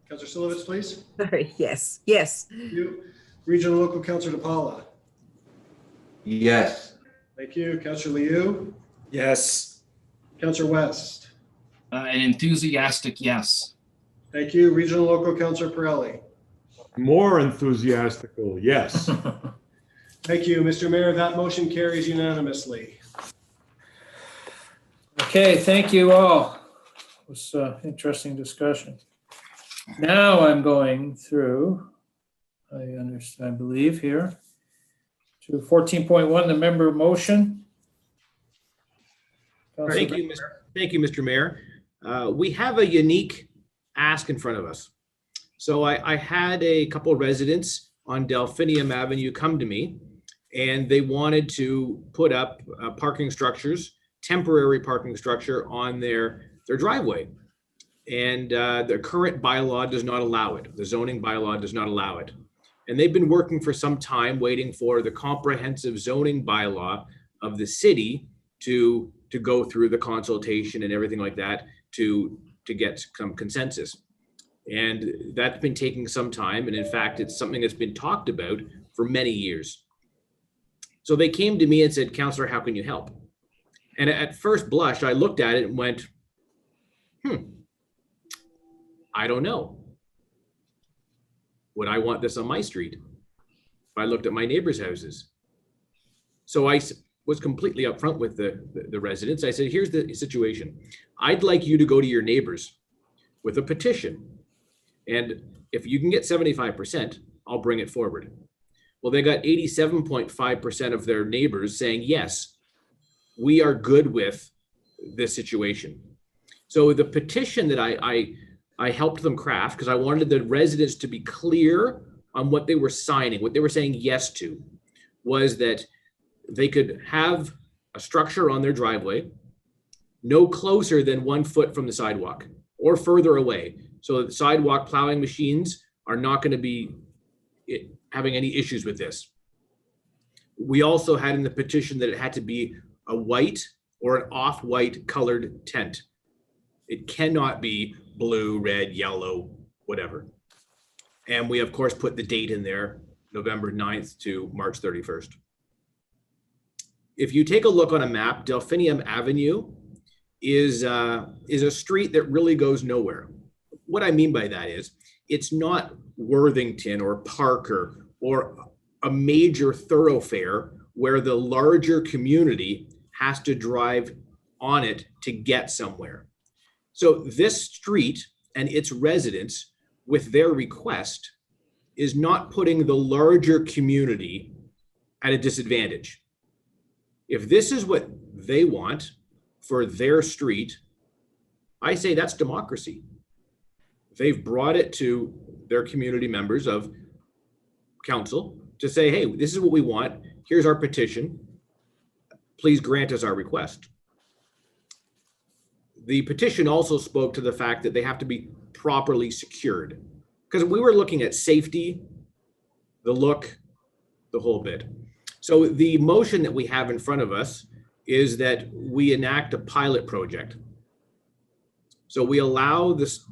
Councillor Silovitz, please. Sorry, yes, yes. Thank you. Regional Local Councillor DePaula. Yes. Thank you. Councillor Liu. Yes. Councillor West. An enthusiastic yes. Thank you. Regional Local Councillor Pirelli. More enthusiastical, yes. Thank you, Mr. Mayor. That motion carries unanimously. Okay, thank you all. It was an interesting discussion. Now I'm going through, I understand, I believe here, to 14.1, the member motion. Thank you, Mr. Mayor. We have a unique ask in front of us. So I had a couple of residents on Delphinium Avenue come to me, and they wanted to put up parking structures, temporary parking structure on their driveway. And the current bylaw does not allow it. The zoning bylaw does not allow it. And they've been working for some time waiting for the comprehensive zoning bylaw of the city to go through the consultation and everything like that to get some consensus. And that's been taking some time. And in fact, it's something that's been talked about for many years. So they came to me and said, "Councillor, how can you help?" And at first blush, I looked at it and went, I don't know. Would I want this on my street? If I looked at my neighbors' houses. So I was completely upfront with the residents. I said, here's the situation. I'd like you to go to your neighbors with a petition. And if you can get 75%, I'll bring it forward. Well, they got 87.5% of their neighbors saying, yes, we are good with this situation. So the petition that I helped them craft, because I wanted the residents to be clear on what they were signing, what they were saying yes to, was that they could have a structure on their driveway no closer than 1 foot from the sidewalk or further away. So the sidewalk plowing machines are not going to be having any issues with this. We also had in the petition that it had to be a white or an off-white colored tent. It cannot be blue, red, yellow, whatever. And we, of course, put the date in there, November 9th to March 31st. If you take a look on a map, Delphinium Avenue is a street that really goes nowhere. What I mean by that is it's not Worthington or Parker or a major thoroughfare where the larger community has to drive on it to get somewhere. So this street and its residents, with their request, is not putting the larger community at a disadvantage. If this is what they want for their street, I say that's democracy. They've brought it to their community members of council to say, hey, this is what we want. Here's our petition. Please grant us our request. The petition also spoke to the fact that they have to be properly secured, because we were looking at safety, the look, the whole bit. So the motion that we have in front of us is that we enact a pilot project. So we allow this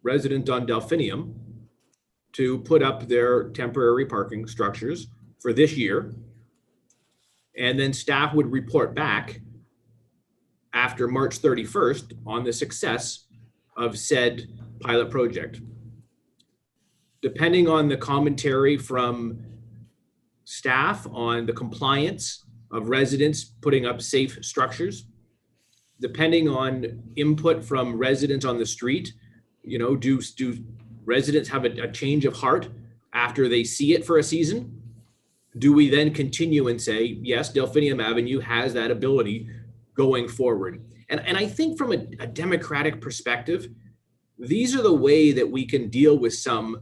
resident on Delphinium to put up their temporary parking structures for this year. And then staff would report back after March 31st on the success of said pilot project. Depending on the commentary from staff on the compliance of residents putting up safe structures, depending on input from residents on the street, you know, do residents have a change of heart after they see it for a season? Do we then continue and say, yes, Delphinium Avenue has that ability going forward? And I think from a democratic perspective, these are the way that we can deal with some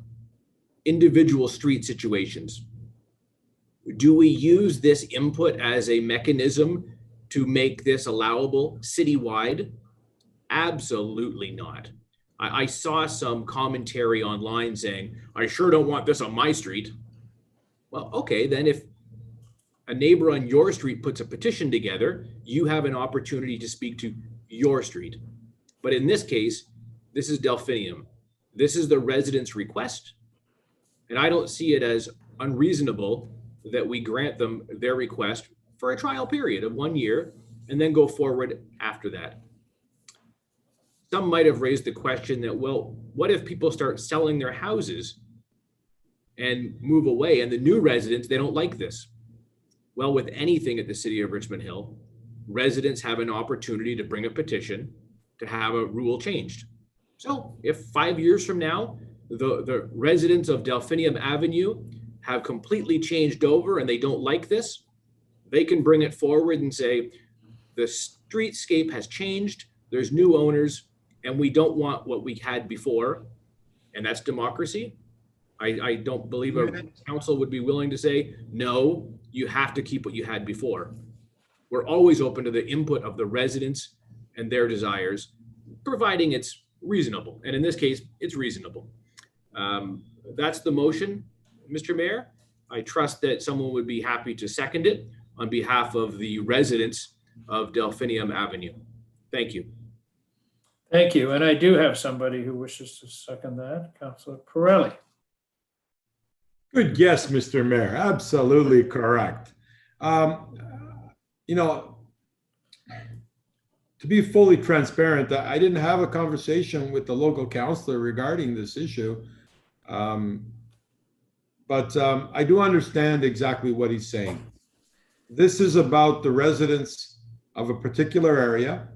individual street situations. Do we use this input as a mechanism to make this allowable citywide? Absolutely not. I saw some commentary online saying, I sure don't want this on my street. Well, okay, then if a neighbor on your street puts a petition together, you have an opportunity to speak to your street. But in this case, this is Delphinium. This is the resident's request. And I don't see it as unreasonable that we grant them their request for a trial period of 1 year and then go forward after that. Some might have raised the question that, well, what if people start selling their houses and move away and the new residents, they don't like this? Well, with anything at the City of Richmond Hill, residents have an opportunity to bring a petition to have a rule changed. So if 5 years from now, the residents of Delphinium Avenue have completely changed over and they don't like this, they can bring it forward and say, the streetscape has changed, there's new owners, and we don't want what we had before. And that's democracy. I don't believe a council would be willing to say, no, you have to keep what you had before. We're always open to the input of the residents and their desires, providing it's reasonable. And in this case, it's reasonable. That's the motion, Mr. Mayor. I trust that someone would be happy to second it on behalf of the residents of Delphinium Avenue. Thank you. Thank you. And I do have somebody who wishes to second that, Councillor Pirelli. Good guess, Mr. Mayor. Absolutely correct. You know, to be fully transparent, I didn't have a conversation with the local councillor regarding this issue. But I do understand exactly what he's saying. This is about the residents of a particular area,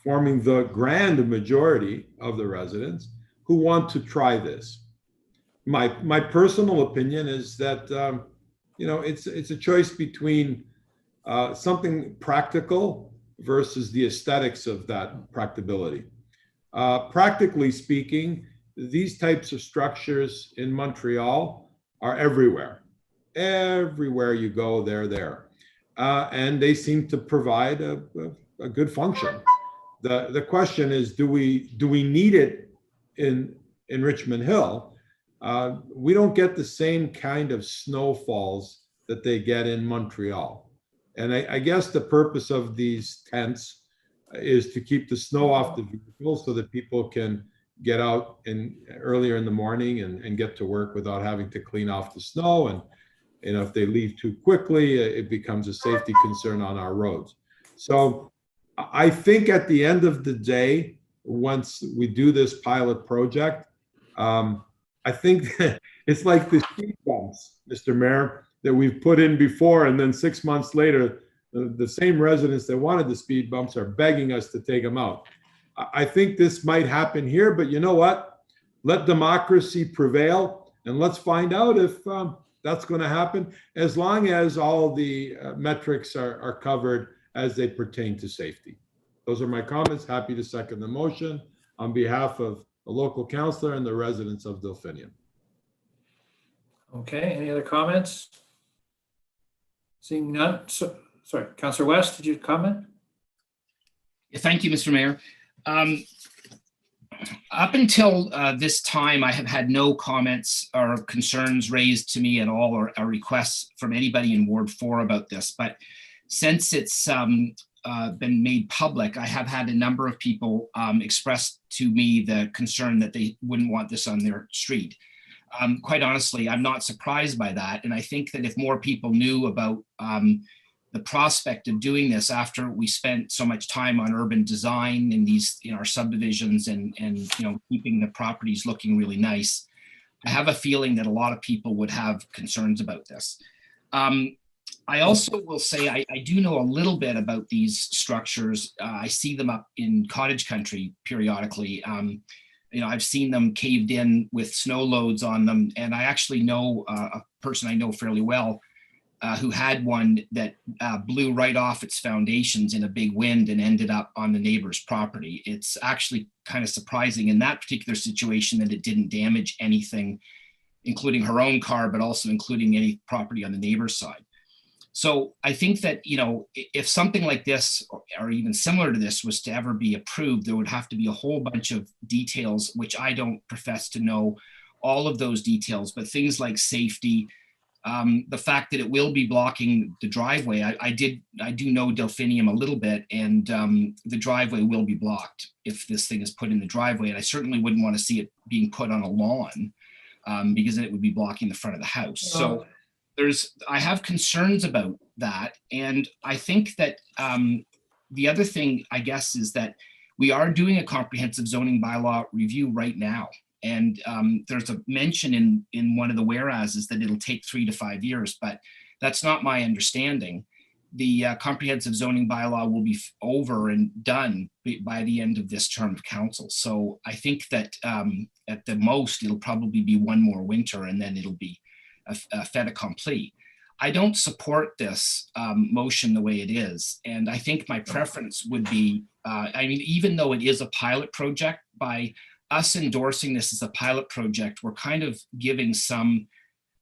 forming the grand majority of the residents who want to try this. My personal opinion is that you know, it's a choice between something practical versus the aesthetics of that practicability. Practically speaking, these types of structures in Montreal are everywhere. Everywhere you go, they're there. And they seem to provide a good function. The question is, do we need it in Richmond Hill? We don't get the same kind of snowfalls that they get in Montreal. And I guess the purpose of these tents is to keep the snow off the vehicles so that people can get out earlier in the morning and get to work without having to clean off the snow. And you know, if they leave too quickly, it becomes a safety concern on our roads. So I think at the end of the day, once we do this pilot project, I think it's like the speed bumps, Mr. Mayor, that we've put in before, and then 6 months later, the same residents that wanted the speed bumps are begging us to take them out. I think this might happen here, but you know what? Let democracy prevail, and let's find out if that's going to happen, as long as all the metrics are covered as they pertain to safety. Those are my comments. Happy to second the motion on behalf of the local councillor and the residents of Delphinium. Okay, any other comments? Seeing none. Sorry, Councillor West, did you comment? Thank you, Mr. Mayor. Up until this time, I have had no comments or concerns raised to me at all, or requests from anybody in Ward 4 about this. But since it's been made public, I have had a number of people express to me the concern that they wouldn't want this on their street. Quite honestly, I'm not surprised by that. And I think that if more people knew about the prospect of doing this after we spent so much time on urban design in these, in our subdivisions and you know, keeping the properties looking really nice, I have a feeling that a lot of people would have concerns about this. I also will say I do know a little bit about these structures. I see them up in cottage country periodically. You know, I've seen them caved in with snow loads on them, and I actually know a person I know fairly well who had one that blew right off its foundations in a big wind and ended up on the neighbor's property. It's actually kind of surprising in that particular situation that it didn't damage anything, including her own car, but also including any property on the neighbor's side. So I think that, you know, if something like this or even similar to this was to ever be approved, there would have to be a whole bunch of details, which I don't profess to know all of those details, but things like safety, the fact that it will be blocking the driveway. I do know Delphinium a little bit, and the driveway will be blocked if this thing is put in the driveway. And I certainly wouldn't want to see it being put on a lawn because then it would be blocking the front of the house. So I have concerns about that. And I think that the other thing, I guess, is that we are doing a comprehensive zoning bylaw review right now. And there's a mention in one of the whereases that it'll take 3 to 5 years, but that's not my understanding. the comprehensive zoning bylaw will be over and done by the end of this term of council. So I think that at the most, it'll probably be one more winter and then it'll be a fait accompli. I don't support this motion the way it is. And I think my preference would be, I mean, even though it is a pilot project, by us endorsing this as a pilot project, we're kind of giving some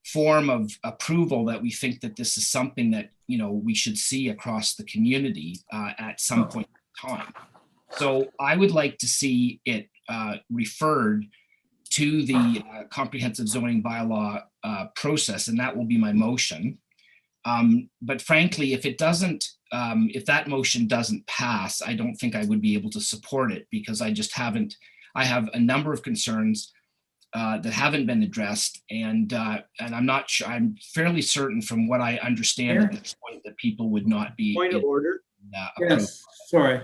form of approval that we think that this is something that, you know, we should see across the community at some point in time. So I would like to see it referred to the comprehensive zoning bylaw process, and that will be my motion. But frankly, if it doesn't, if that motion doesn't pass, I don't think I would be able to support it, because I just haven't, I have a number of concerns that haven't been addressed, and I'm not sure, I'm fairly certain from what I understand at this point that people would not be. Point of order. Yes, sorry.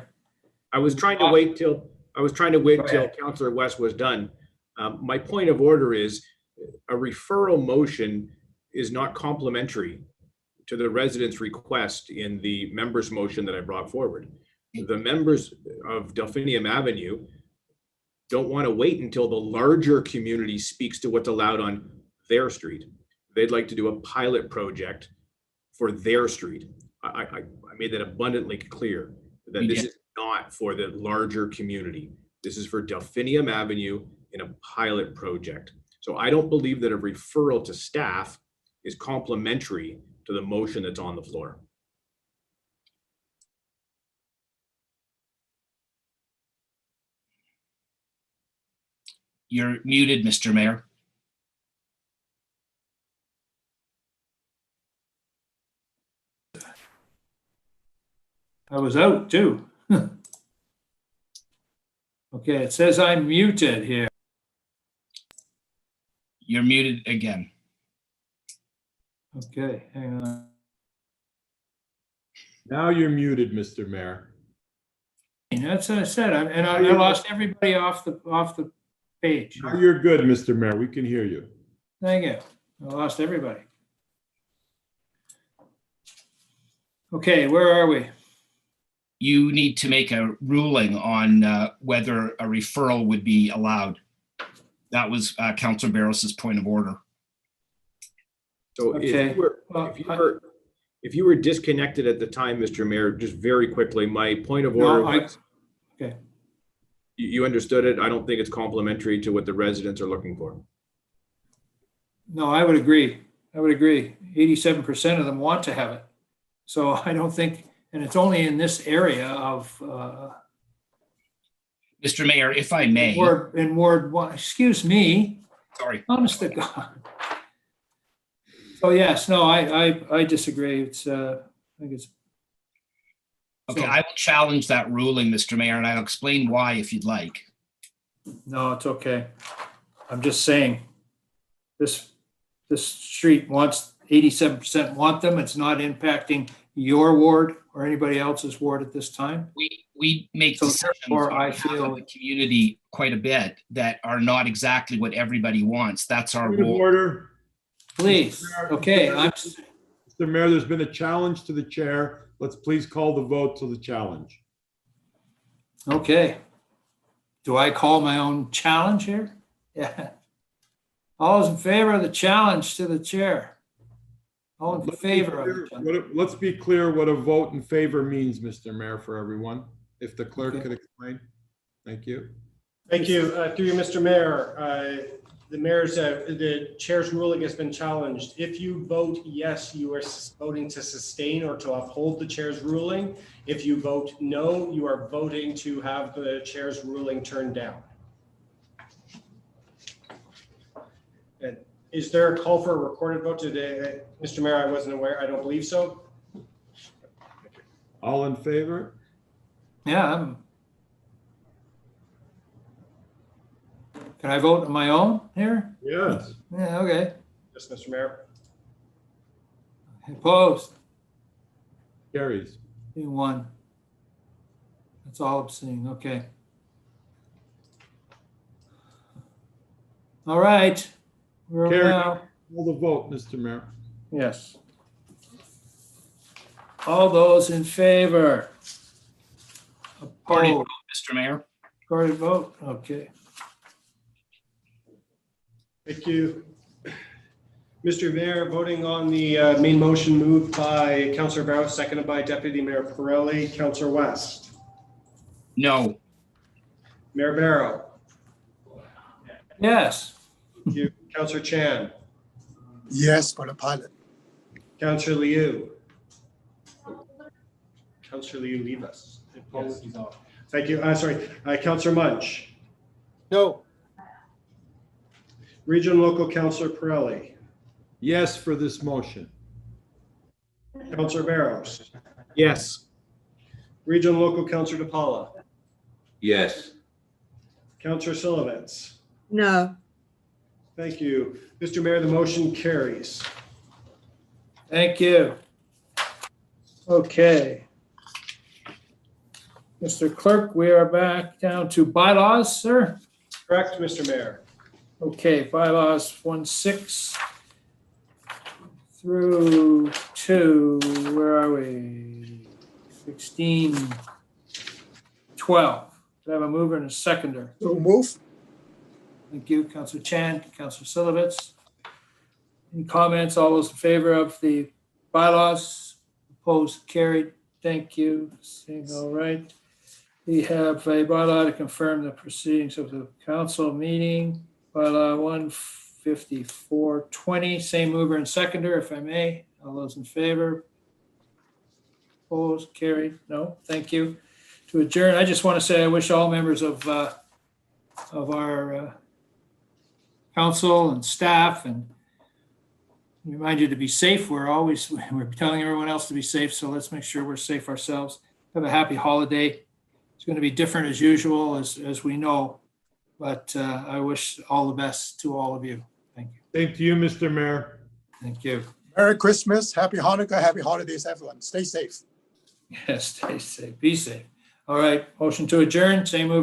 I was trying to wait till Councillor West was done. My point of order is a referral motion is not complementary to the resident's request in the member's motion that I brought forward. The members of Delphinium Avenue don't want to wait until the larger community speaks to what's allowed on their street. They'd like to do a pilot project for their street. I made that abundantly clear that this is not for the larger community. This is for Delphinium Avenue in a pilot project. So I don't believe that a referral to staff is complementary to the motion that's on the floor. You're muted, Mr. Mayor. I was out too. Okay, it says I'm muted here. You're muted again. Okay, hang on. Now you're muted, Mr. Mayor. That's what I said. I lost everybody off the page. Now you're good, Mr. Mayor. We can hear you. Thank you. I lost everybody. Okay, where are we? You need to make a ruling on whether a referral would be allowed. That was Councillor Barros's point of order. So Okay. if you were disconnected at the time, Mr. Mayor, just very quickly, my point of order. Okay. You understood it. I don't think it's complementary to what the residents are looking for. No, I would agree. I would agree. 87% of them want to have it. So I don't think, and it's only in this area of Mr. Mayor, if I may. in Ward 1, excuse me. Sorry. Honest to God. Oh, yes, no, I disagree. It's, I think it's. Okay, I will challenge that ruling, Mr. Mayor, and I'll explain why if you'd like. No, it's okay. I'm just saying, this street wants, 87% want them. It's not impacting your ward or anybody else's ward at this time. We make decisions on behalf of the community quite a bit that are not exactly what everybody wants. That's our role. Order. Please, okay. Mr. Mayor, there's been a challenge to the chair. Let's please call the vote to the challenge. Okay. Do I call my own challenge here? Yeah. All those in favor of the challenge to the chair? All in favor of the challenge? Let's be clear what a vote in favor means, Mr. Mayor, for everyone. If the clerk could explain. Thank you. Thank you. Through you, Mr. Mayor, the chair's ruling has been challenged. If you vote yes, you are voting to sustain or to uphold the chair's ruling. If you vote no, you are voting to have the chair's ruling turned down. And is there a call for a recorded vote today? Mr. Mayor, I wasn't aware. I don't believe so. All in favor? Yeah. Can I vote on my own here? Yes. Yeah, okay. Yes, Mr. Mayor. Opposed? Carries. One. That's all abstaining. Okay. All right. We're now. Call the vote, Mr. Mayor. Yes. All those in favor? Party Opposed? vote, Mr. Mayor. Recorded vote, okay. Thank you. Mr. Mayor, voting on the main motion moved by Councillor Barrow, seconded by Deputy Mayor Pirelli. Councillor West. No. Mayor Barrow. Yes. Thank you. Councillor Chan. Yes, for the pilot. Councillor Liu. Councillor Liu, leave us. Thank you. Sorry. Councillor Munch. No. Regional Local Councillor Pirelli. Yes for this motion. Councillor Barrows. Yes. Regional Local Councillor DePaula. Yes. Councillor Silovitz. No. Thank you. Mr. Mayor, the motion carries. Thank you. Okay. Mr. Clerk, we are back down to bylaws, sir. Correct, Mr. Mayor. Okay, bylaws 1.6 through 2, where are we? 16, 12. Do I have a mover and a seconder? So move. Thank you, Councillor Chan, Councillor Silovitz. Any comments? All those in favor of the bylaws? Opposed, carried. Thank you. Seeing all right. We have a bylaw to confirm the proceedings of the council meeting. Bylaw 15420, same mover and seconder, if I may. All those in favor? Opposed, carried? No, thank you. To adjourn, I just want to say I wish all members of our council and staff and remind you to be safe. We're telling everyone else to be safe, so let's make sure we're safe ourselves. Have a happy holiday. It's going to be different as usual, as we know, but I wish all the best to all of you. Thank you. Same to you, Mr. Mayor. Thank you. Merry Christmas, Happy Hanukkah, Happy Holidays, everyone. Stay safe. Yes, stay safe. Be safe. All right, motion to adjourn, same mover